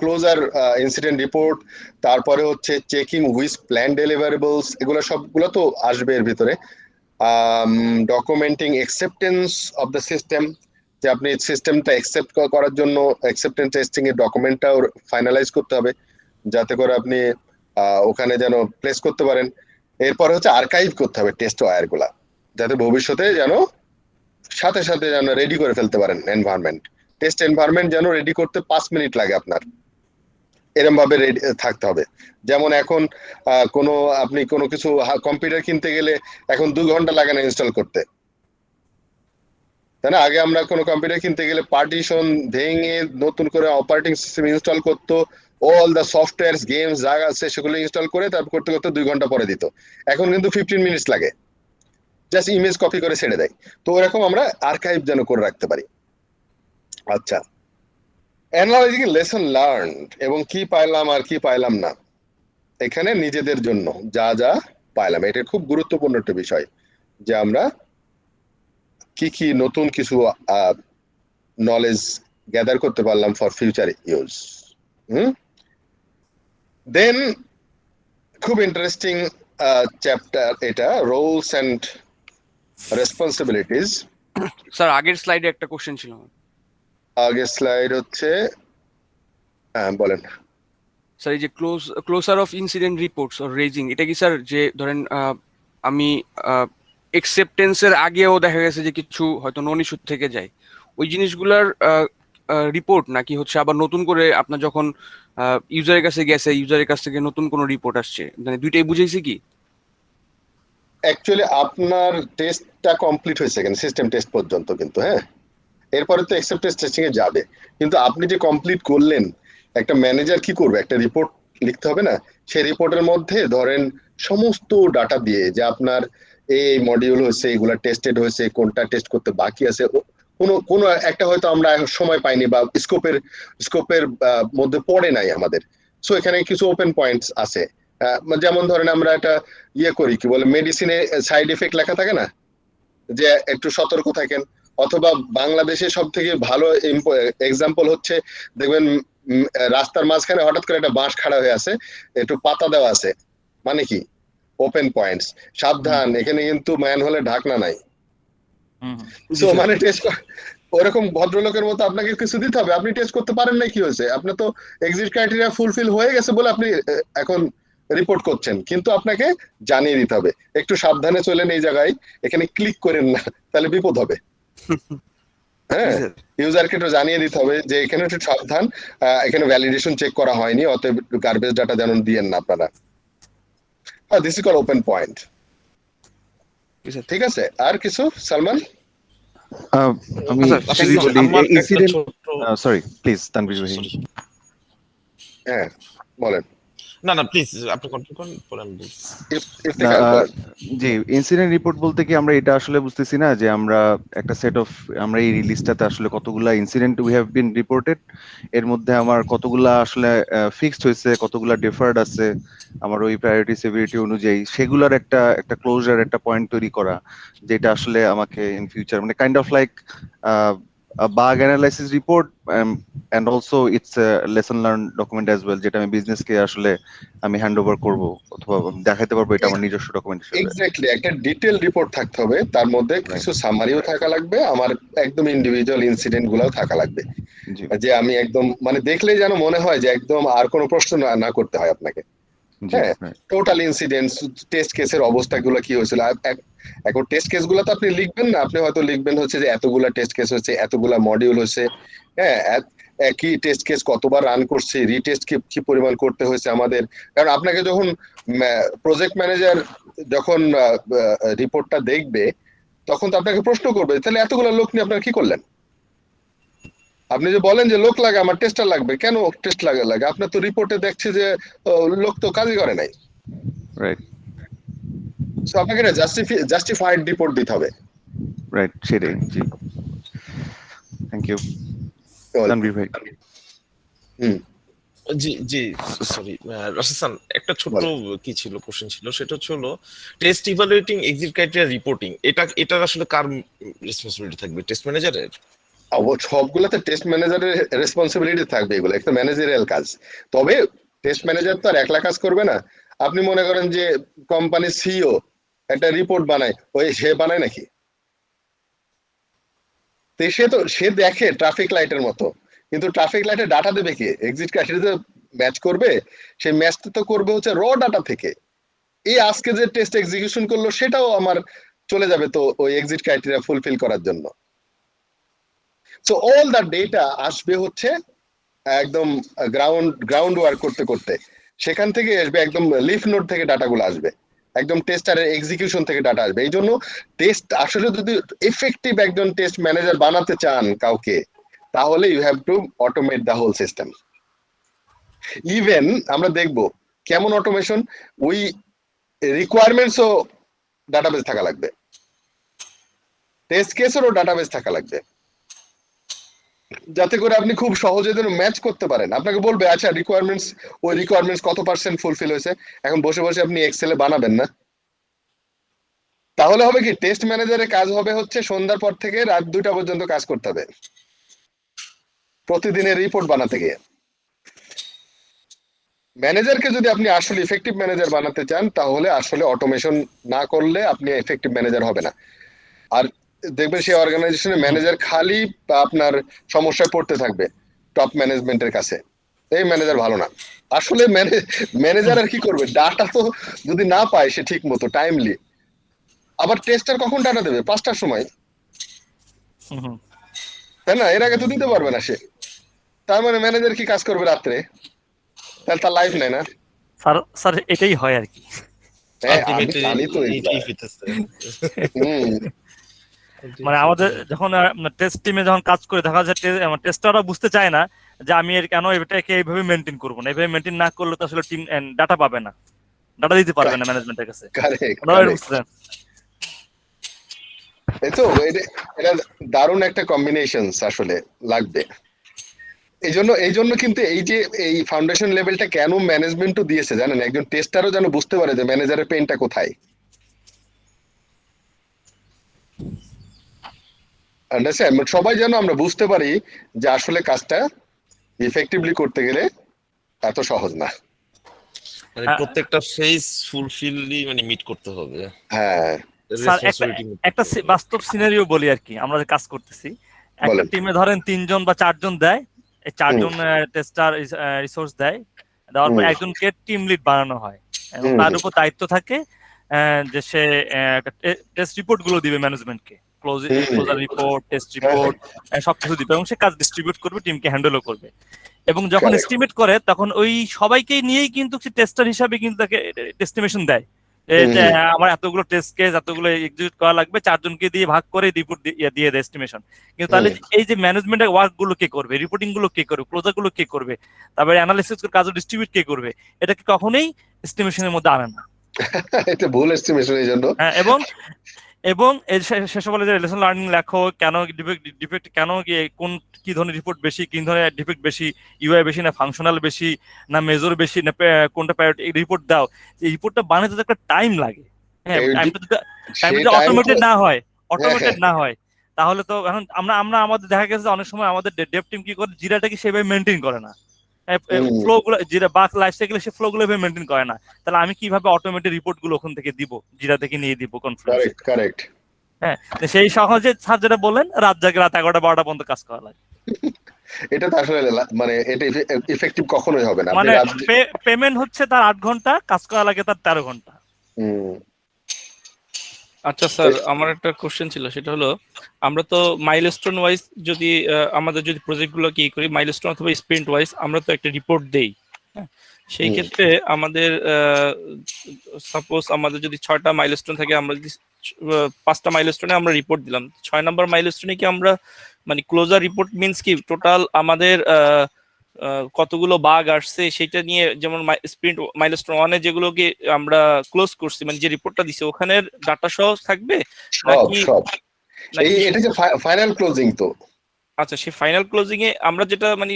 ক্লোজার ইনসিডেন্ট রিপোর্ট, তারপরে হচ্ছে চেকিং উইথ প্ল্যান ডেলিভারেবলস, এগুলো সবগুলো তো আসবে এর ভিতরে। ডকুমেন্টিং অ্যাকসেপ্টেন্স অফ দ্য সিস্টেম, যে আপনি সিস্টেমটা অ্যাকসেপ্ট করার জন্য অ্যাকসেপ্টেন্স টেস্টিং এর ডকুমেন্টটাও ফাইনালাইজ করতে হবে, যাতে করে আপনি ওখানে যেন প্লেস করতে পারেন। এরপরে হচ্ছে আর্কাইভ করতে হবে টেস্ট ওয়্যার গুলা, যাতে ভবিষ্যতে যেন সাথে সাথে যেন রেডি করে ফেলতে পারেন এনভায়রনমেন্ট। টেস্ট এনভায়রনমেন্ট যেন রেডি করতে 5 মিনিট লাগে আপনার, এরকম ভাবে রেডি থাকতে হবে। যেমন এখন আপনি কোনো কিছু কম্পিউটার কিনতে গেলে এখন 2 ঘন্টা লাগে না ইনস্টল করতে, তাই না? আগে আমরা কোনো কম্পিউটার কিনতে গেলে পার্টিশন ভেঙে নতুন করে অপারেটিং সিস্টেম ইনস্টল করতো, অল দ্য সফটওয়্যারস গেমস যা আছে সেগুলো ইনস্টল করে তারপর করতে করতে 2 ঘন্টা পরে দিত। এখন কিন্তু 15 মিনিটস লাগে, জাস্ট ইমেজ কপি করে ছেড়ে দেয়। তো ওরকম আমরা আর্কাইভ যেন করে রাখতে পারি। আচ্ছা, অ্যানালাইজিং লেসন লার্নড এবং কি পাইলাম আর কি পাইলাম না, এখানে নিজেদের জন্য যা যা পাইলাম, এটা খুব গুরুত্বপূর্ণ একটা বিষয় যে আমরা কি কি নতুন কিছু নলেজ গ্যাদার করতে পারলাম ফর ফিউচার ইউজ। দেন খুব ইন্টারেস্টিং চ্যাপ্টার এটা, রোলস এন্ড রেসপন্সিবিলিটিস। স্যার আগের স্লাইডে একটা কোশ্চেন ছিল। আগের স্লাইড হচ্ছে, বলেন স্যার এই যে closure of incident reports or raising, এটা কি স্যার যে ধরেন আমি অ্যাকসেপ্টেন্সের আগেও দেখা গেছে যে কিছু হয়তো নন ইস্যু থেকে যায়, ওই জিনিসগুলার রিপোর্ট নাকি হচ্ছে আবার নতুন করে আপনার যখন ইউজারের কাছে গেছে, ইউজারের কাছ থেকে নতুন কোনো রিপোর্ট আসছে, মানে দুইটাই বুঝাইছি কি? অ্যাকচুয়ালি আপনার টেস্টটা কমপ্লিট হয়েছে কেন সিস্টেম টেস্ট পর্যন্ত, কিন্তু হ্যাঁ এরপরে তো অ্যাকসেপ্টেন্স টেস্টিং এ যাবে, কিন্তু আপনি যে কমপ্লিট করলেন, একটা ম্যানেজার কি করবে, একটা রিপোর্ট লিখতে হবে না? সেই রিপোর্টের মধ্যে ধরেন সমস্ত ডাটা দিয়ে যে আপনার এই মডিউল হয়েছে, এগুলা টেস্টেড হয়েছে, কোনটা টেস্ট করতে বাকি আছে, কোনো একটা হয়তো আমরা সময় পাইনি বা স্কোপের মধ্যে পড়ে নাই আমাদের, সো এখানে কিছু ওপেন পয়েন্টস আছে। যেমন ধরেন আমরা একটা করি কি বলে মেডিসিনে সাইড এফেক্ট লেখা থাকে না, যে একটু সতর্ক থাকেন, অথবা বাংলাদেশে সব থেকে ভালো এক্সাম্পল হচ্ছে দেখবেন রাস্তার মাঝখানে হঠাৎ করে একটা বাঁশ খাড়া হয়ে আছে, একটু পাতা দেওয়া আছে, মানে কি ওপেন পয়েন্টস, সাবধান এখানে কিন্তু ম্যানহোলের ঢাকনা নাই। সো মানে টেস্ট ওরকম ভদ্রলোকের মতো আপনাকে কিছু দিতে হবে, আপনি টেস্ট করতে পারেন না, কি হয়েছে, আপনার তো এক্সিট ক্রাইটেরিয়া ফুলফিল হয়ে গেছে বলে আপনি এখন রিপোর্ট করছেন, কিন্তু আপনাকে জানিয়ে দিতে হবে একটু সাবধানে চলেন এই জায়গায়, এখানে ক্লিক করেন না, তাহলে বিপদ হবে। হ্যাঁ, ইউজারকে একটু জানিয়ে দিতে হবে যে এখানে একটু সাবধান, এখানে ভ্যালিডেশন চেক করা হয়নি, অতএব গার্বেজ ডাটা যেন দিয়েন না আপনারা। This is call open point. ঠিক আছে, আর কিছু সালমান? আমি ইনসিডেন্ট, সরি প্লিজ তানভীর ভাই। হ্যাঁ বলেন। না প্লিজ আপনি কন্টিনিউ করুন, পরে আমি বলছি। জি, ইনসিডেন্ট রিপোর্ট বলতে কি আমরা এটা আসলে বুঝতেছি না যে আমরা একটা সেট অফ, আমরা এই রিলিজটাতে আসলে কতগুলা incident we have been reported, এর মধ্যে আমার কতগুলা আসলে ফিক্সড হয়েছে, কতগুলা ডিফার্ড আছে আমার ওই প্রায়োরিটি সেভিরিটি অনুযায়ী, সেগুলোর একটা ক্লোজার, একটা পয়েন্ট তৈরি করা, যেটা আসলে আমাকে ইন ফিউচার মানে kind of like bug analysis report and also it's a lesson learned document as well, যেটা আমি বিজনেস কে আসলে আমি হ্যান্ড ওভার করব অথবা দেখাতে পারবো এটা আমার নিজস্ব ডকুমেন্ট হিসেবে। এক্স্যাক্টলি, একটা ডিটেইল রিপোর্ট থাকতে হবে, তার মধ্যে কিছু সামারিও থাকা লাগবে, আমার একদম ইন্ডিভিজুয়াল ইনসিডেন্ট গুলাও থাকা লাগবে, যে আমি একদম মানে দেখলেই যেন মনে হয় যে একদম আর কোনো প্রশ্ন না করতে হয় আপনাকে। হ্যাঁ, টোটাল ইনসিডেন্টস, টেস্ট কেসের অবস্থাগুলো কি হয়েছিল। এখন টেস্ট কেস গুলো তো আপনি লিখবেন না, আপনি হয়তো লিখবেন হচ্ছে যে এতগুলা টেস্ট কেস হচ্ছে, এতগুলা মডিউল হচ্ছে, হ্যাঁ একই টেস্ট কেস কতবার রান করছে, রিটেস্ট কি পরিমাণ করতে হয়েছে আমাদের। কারণ আপনাকে যখন প্রজেক্ট ম্যানেজার যখন রিপোর্টটা দেখবে, তখন তো আপনাকে প্রশ্ন করবে তাহলে এতগুলো লোক নিয়ে আপনারা কি করলেন। আপনি যে বলেন যে লোক লাগে, আমার টেস্টার লাগবে, কেন টেস্ট লাগে, আপনার তো রিপোর্টে দেখছে যে লোক তো কাজই করে নাই। রাইট, সো আপনাকে এটা জাস্টিফাইড রিপোর্ট দিতে হবে। রাইট, সেটাই। জি, থ্যাংক ইউ তানভীর ভাই। জি সরি রাশিদ, একটা ছোট কি ছিল কোশ্চেন ছিল, সেটা হলো test evaluating exit criteria reporting, এটা আসলে কার রেসপন্সিবিলিটি থাকবে? টেস্ট ম্যানেজারের? সবগুলোতে টেস্ট ম্যানেজারের রেসপন্সিবিলিটি থাকবে, এগুলো একটা ম্যানেজারিয়াল কাজ। তবে টেস্ট ম্যানেজার তো আর একলা কাজ করবে না। আপনি মনে করেন যে কোম্পানির সিইও একটা রিপোর্ট বানায়, সে বানায় নাকি? সে দেখে ট্রাফিক লাইটের মতো, কিন্তু ট্রাফিক লাইটের ডাটা দেবে কি? এক্সিট ক্রাইটেরিয়া ম্যাচ করবে, সেই ম্যাচটা তো করবে হচ্ছে র ডাটা থেকে। এই আজকে যে টেস্ট এক্সিকিউশন করলো সেটাও আমার চলে যাবে তো ওই এক্সিট ক্রাইটেরিয়া ফুলফিল করার জন্য। সো অল দ্য ডেটা আসবে হচ্ছে একদম গ্রাউন্ড ওয়ার্ক করতে করতে, সেখান থেকে আসবে একদম লিফ নোড থেকে ডাটাগুলো আসবে, একদম টেস্টারের এক্সিকিউশন থেকে ডাটা আসবে। এই জন্য টেস্ট আসলে যদি এফেক্টিভ একজন টেস্ট ম্যানেজার বানাতে চান কাউকে, তাহলে you have to automate the whole system. Even আমরা দেখব কেমন অটোমেশন, ওই রিকোয়ারমেন্টসও ডাটাবেস থাকা লাগবে, টেস্ট কেসেরও ডাটাবেস থাকা লাগবে, যাতে করে আপনি খুব সহজে যেন ম্যাচ করতে পারেন। আপনাকে বলবে আচ্ছা ওই রিকোয়ারমেন্টস কত পার্সেন্ট ফুলফিল হয়েছে, এখন বসে বসে আপনি এক্সেলে বানাবেন না। তাহলে হবে কি, টেস্ট ম্যানেজারের কাজ হবে হচ্ছে সন্ধ্যার পর থেকে রাত 2টা পর্যন্ত কাজ করতে হবে প্রতিদিনের রিপোর্ট বানাতে গিয়ে। ম্যানেজারকে যদি আপনি আসলে ইফেক্টিভ ম্যানেজার বানাতে চান, তাহলে আসলে অটোমেশন না করলে আপনি এফেক্টিভ ম্যানেজার হবে না। আর দেখবেন সেই অর্গানাইজেশনের ম্যানেজার খালি আপনার সমস্যায় পড়তে থাকবে টপ ম্যানেজমেন্টের কাছে, এই ম্যানেজার ভালো না। আসলে ম্যানেজার আর কি করবে, ডাটা তো যদি না পায় সে ঠিক মতো টাইমলি, আবার টেস্টার কখন ডাটা দেবে? 5টার সময়, তাই না? এর আগে তো দিতে পারবে না সে। তার মানে ম্যানেজার কি কাজ করবে রাত্রে? তাহলে তার লাইফ নাই না স্যার, এটাই হয় আর কি। মানে আমাদের যখন টেস্ট টিমে যখন কাজ করে দেখা যায় টেস্টাররা বুঝতে চায় না যে আমি কেন এটাকে এইভাবে মেনটেন করবো না, এইভাবে মেনটেন না করলে তো আসলে টিম ডাটা পাবে না, ডাটা দিতে পারবে না ম্যানেজমেন্টের কাছে। এটা দারুণ একটা কম্বিনেশন আসলে লাগবে। এই জন্য কিন্তু এই যে এই ফাউন্ডেশন লেভেলটা কেন ম্যানেজমেন্টও দিয়েছে জানেন, একজন টেস্টারও যেন বুঝতে পারে যে ম্যানেজারের পেনটা কোথায়। আন্ডারস্ট্যান্ড? সবাই যেন আমরা বুঝতে পারি যে আসলে কাজটা ইফেক্টিভলি করতে গেলে এত সহজ না। মানে প্রত্যেকটা ফেজ ফুলফিললি মানে মিট করতে হবে। হ্যাঁ স্যার একটা বাস্তব সিনারিও বলি আর কি, আমরা যে কাজ করতেছি একটা টিমে ধরেন 3 জন বা 4 জন দেয়, এই 4 জন টেস্টার রিসোর্স দেয়, দেওয়ার পর একজনকে টিম লিড বানানো হয় এবং তার উপর দায়িত্ব থাকে যে সে টেস্ট রিপোর্ট গুলো দিবে ম্যানেজমেন্টকে, ক্লোজার রিপোর্ট, টেস্ট রিপোর্ট সবকিছু দিবে এবং সে কাজ ডিস্ট্রিবিউট করবে, টিমকে হ্যান্ডেলও করবে। এবং যখন এস্টিমেট করে তখন ওই সবাইকে নিয়েই কিন্তু টেস্টার হিসাবে কিন্তু তাকে এস্টিমেশন দেয়, আমার এতগুলো টেস্ট কেস এতগুলো এক্সিকিউট করা লাগবে, 4 জনকে দিয়ে ভাগ করে রিপোর্ট দিয়ে দেয় এস্টিমেশন। কিন্তু তাহলে এই যে ম্যানেজমেন্টের ওয়ার্ক গুলো কে করবে, রিপোর্টিং গুলো কে করবে, ক্লোজার গুলো কে করবে, তারপরে অ্যানালিসিস কাজ ডিস্ট্রিবিউট কে করবে, এটাকে কখনোই এস্টিমেশনের মধ্যে আনে না। এটা ভুল এস্টিমেশন এই জন্য। হ্যাঁ, এবং শেষে বলে যে লেসন লার্নিং লেখো, কেন ডিফেক্ট কেন কোন কি ধরনের রিপোর্ট বেশি, কি ধরনের ডিফেক্ট বেশি, ইউআই বেশি না ফাংশনাল বেশি না মেজর বেশি না কোনটা প্রায়োরিটি, এই রিপোর্ট দাও। এই রিপোর্টটা বানাতে তো একটা টাইম লাগে। হ্যাঁ, টাইমটা অটোমেটেড না হয় তাহলে তো এখন আমরা আমাদের দেখা গেছে অনেক সময় আমাদের ডেভ টিম কি করে, জিরাটাকে সেভাবে মেনটেন করে না, ফ্লো গুলো যেটা বাক লাইফ সাইকেলে সে ফ্লো গুলো মেনটেন করে না। তাহলে আমি কিভাবে অটোমেটেড রিপোর্ট গুলো ওখান থেকে দিব, জিরা থেকে নিয়ে দিব কনফারেন্সে? কারেক্ট। হ্যাঁ, সেই সহজে স্যার যেটা বলেন রাত 11টা 12টা পর্যন্ত কাজ করা লাগে। এটা তো আসলে মানে এটা ইফেক্টিভ কখনোই হবে না। মানে পেমেন্ট হচ্ছে তার 8 ঘন্টা, কাজ করা লাগে তার 13 ঘন্টা। আচ্ছা স্যার, আমার একটা কোশ্চেন ছিল, সেটা হলো আমরা তো মাইলস্টোন ওয়াইজ যদি আমাদের যদি প্রজেক্টগুলো কি করি মাইলস্টোন অথবা স্প্রিন্ট ওয়াইজ আমরা তো একটা রিপোর্ট দেই। হ্যাঁ, সেই ক্ষেত্রে আমাদের সাপোজ আমাদের যদি 6টা মাইলস্টোন থাকে, আমরা যদি 5টা মাইলস্টোনে আমরা রিপোর্ট দিলাম, 6 নাম্বার মাইলস্টোনে কি আমরা মানে ক্লোজার রিপোর্ট মিন্স কি টোটাল আমাদের কতগুলো বাগ আসছে সেটা নিয়ে, যেমন স্প্রিন্ট মাইলস্টোন 1-এ যেগুলোকে আমরা ক্লোজ করছি মানে যে রিপোর্টটা দিছে ওখানের ডাটা সহ থাকবে নাকি? এটা যে ফাইনাল ক্লোজিং তো। আচ্ছা, সেই ফাইনাল ক্লোজিং এ আমরা যেটা মানে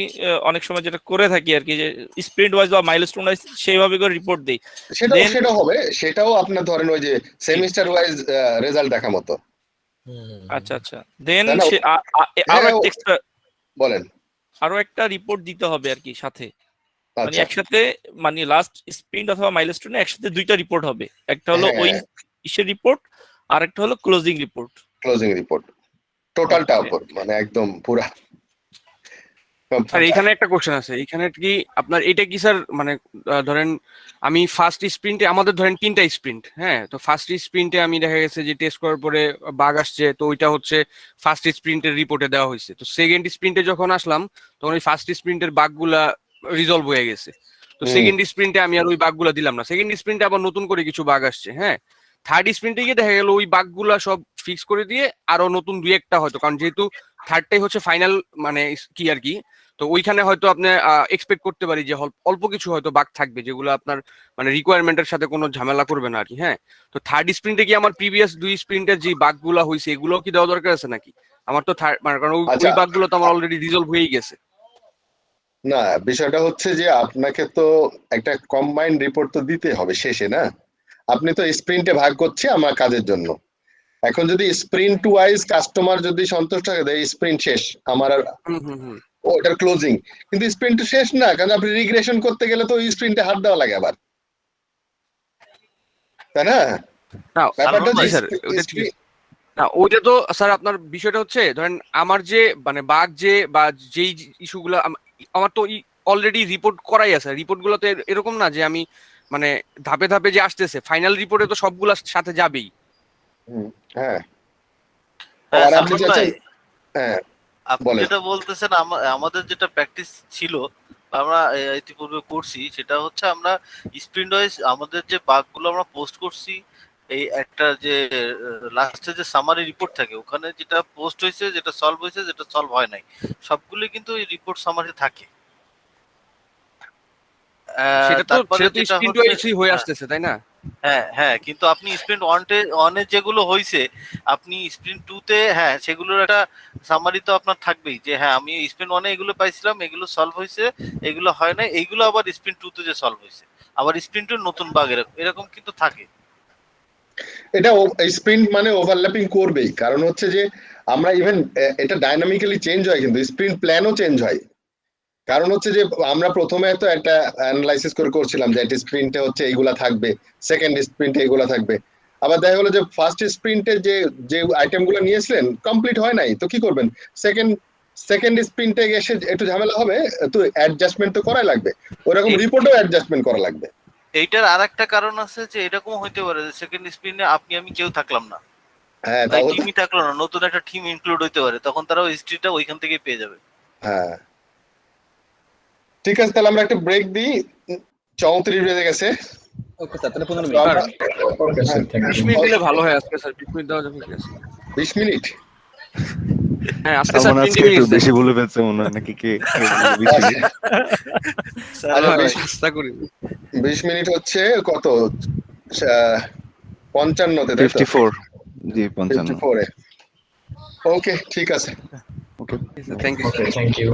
অনেক সময় যেটা করে থাকি আর কি, যে স্প্রিন্ট ওয়াইজ বা মাইলস্টোন ওয়াইজ সেইভাবে করে রিপোর্ট দেই, সেটা হবে, সেটাও আপনার ধরেন ওই যে সেমিস্টার ওয়াইজ রেজাল্ট দেখা মতো। আচ্ছা দেন আরো একটা এক্সট্রা বলেন, আরো একটা রিপোর্ট দিতে হবে আর কি সাথে, মানে একসাথে মানে লাস্ট স্প্রিন্ট অথবা মাইলস্টোনে একসাথে 2টা রিপোর্ট হবে, একটা হলো ওই ইসের রিপোর্ট আর একটা হলো ক্লোজিং রিপোর্ট। টোটালটা উপর মানে একদম পুরা। স্যার এখানে একটা কোশ্চেন আছে, এখানে কি আপনার এটা কি স্যার মানে ধরেন আমি ফার্স্ট স্প্রিন্টে, আমাদের ধরেন 3টা স্প্রিন্ট, হ্যাঁ, তো ফার্স্ট স্প্রিন্টে আমি দেখা গেছে যে টেস্ট করার পরে বাগ আসছে, তো ওইটা হচ্ছে ফার্স্ট স্প্রিন্টের রিপোর্টে দেওয়া হয়েছে। তো সেকেন্ড স্প্রিন্টে যখন আসলাম তখন ওই ফার্স্ট স্প্রিন্টের বাগগুলা রিজলভ হয়ে গেছে, তো সেকেন্ড স্প্রিন্টে আমি আর ওই বাগগুলা দিলাম না, সেকেন্ড স্প্রিন্টে আবার নতুন করে কিছু বাগ আসছে। হ্যাঁ, থার্ড স্প্রিন্টে গিয়ে দেখা গেল ওই বাগগুলা সব ফিক্স করে দিয়ে আরো নতুন 2-1টা হয়তো, কারণ যেহেতু থার্ডটাই হচ্ছে ফাইনাল মানে কি আর কি, তো ওইখানে হয়তো আপনি এক্সপেক্ট করতে পারি যে অল্প কিছু হয়তো বাগ থাকবে যেগুলো আপনার মানে রিকোয়ারমেন্টের সাথে কোনো ঝামেলা করবে না আর কি। হ্যাঁ, তো থার্ড স্প্রিন্টে কি আমার প্রিভিয়াস 2 স্প্রিন্টের যে বাগগুলো হয়েছে এগুলো কি দেওয়া দরকার আছে নাকি? আমার তো মানে কারণ ওই বাগগুলো তো আমার অলরেডি রিজলভ হয়েই গেছে। না, বিষয়টা হচ্ছে যে আপনাকে তো একটা কম্বাইন্ড রিপোর্ট তো দিতে হবে শেষে, না? আপনি তো স্প্রিন্টে ভাগ করছে আমার কাজের জন্য, এখন যদি স্প্রিন্ট ওয়াইজ কাস্টমার যদি সন্তুষ্ট থাকে দেয় স্প্রিন্ট শেষ আমার, ওটার ক্লোজিং, কিন্তু স্প্রিন্ট শেষ না, কারণ আপনি রিগ্রেশন করতে গেলে তো ওই স্প্রিন্টে হাত দেওয়া লাগে আবার, তাই না? না ওইটা তো স্যার আপনার বিষয়টা হচ্ছে ধরেন আমার যে মানে বাগ যে বা যেই ইস্যুগুলো আমার তো অলরেডি রিপোর্ট করাই আছে, রিপোর্ট গুলো তো এরকম না যে আমি মানে ধাপে ধাপে যে আসতেছে, ফাইনাল রিপোর্টে তো সবগুলোর সাথে যাবেই। হ্যাঁ, আপনি যেটা বলতেছেন আমাদের যেটা প্র্যাকটিস ছিল আমরা ইতিপূর্বে করছি, সেটা হচ্ছে আমরা স্প্রিন্ট ওয়াইজ আমাদের যে বাগগুলো আমরা পোস্ট করছি, এই একটা যে লাস্টে যে সামারি রিপোর্ট থাকে ওখানে যেটা পোস্ট হয়েছে, যেটা সলভ হয়েছে, যেটা সলভ হয় নাই, সবগুলো কিন্তু এই রিপোর্ট সামারি থাকে। সেটা তো স্প্রিন্ট ওয়াইজই হয়ে আসতেছে, তাই না? হ্যাঁ হ্যাঁ, কিন্তু আপনি স্প্রিন্ট ওয়ানে যেগুলো হয়েছে আপনি স্প্রিন্ট 2 তে হ্যাঁ সেগুলোর একটা সামারি তো আপনার থাকবেই যে হ্যাঁ আমি স্প্রিন্ট 1 এ এগুলো পাইছিলাম, এগুলো সলভ হয়েছে, এগুলো হয় না, এইগুলো আবার স্প্রিন্ট 2 তে যে সলভ হয়েছে, আবার স্প্রিন্ট 2 নতুন বাগ এরকম কিন্তু থাকে। এটা স্প্রিন্ট মানে ওভারল্যাপিং করবেই, কারণ হচ্ছে যে আমরা ইভেন এটা ডাইনামিক্যালি চেঞ্জ হয়, কিন্তু স্প্রিন্ট প্ল্যানও চেঞ্জ হয়। কারণ হচ্ছে যে আমরা প্রথমে তো একটা অ্যানালাইসিস করে করছিলাম যে একটা স্প্রিন্টে হচ্ছে এইগুলা থাকবে, সেকেন্ড স্প্রিন্টে এইগুলা থাকবে, আবার দেখা গেলো যে ফার্স্ট স্প্রিন্টে যে যে আইটেমগুলো নিয়েছিলেন কমপ্লিট হয় নাই, তো কি করবেন? সেকেন্ড স্প্রিন্টে এসে একটু ঝামেলা হবে, তো অ্যাডজাস্টমেন্ট তো করাই লাগবে, ওরকম রিপোর্টও অ্যাডজাস্টমেন্ট করা লাগবে। এইটার আরেকটা কারণ আছে যে এরকম হইতে পারে যে সেকেন্ড স্প্রিন্টে আপনি আমি কেউ থাকলাম না, হ্যাঁ তাই টিমই থাকলো না, নতুন একটা টিম ইনক্লুড হইতে পারে, তখন তারা হিস্ট্রিটা ওইখান থেকেই পেয়ে যাবে। হ্যাঁ ঠিক আছে, তাহলে আমরা একটা ব্রেক দিই, 34 বেজে গেছে। ওকে স্যার, তাহলে 15 minute. Okay sir, thank 20 you. Minute দিলে ভালো হয় আজকে স্যার, 20 মিনিট দেওয়া যাবে কি? 20 মিনিট? হ্যাঁ আজকে স্যার 20 মিনিট একটু বেশি বলে ফেলছে মনে হয় নাকি কে 20 মিনিট? চেষ্টা করি। 20 মিনিট হচ্ছে কত? 55 তে, 54 জি 55। 54 এ। ওকে ঠিক আছে। Okay thank you. Okay, thank you.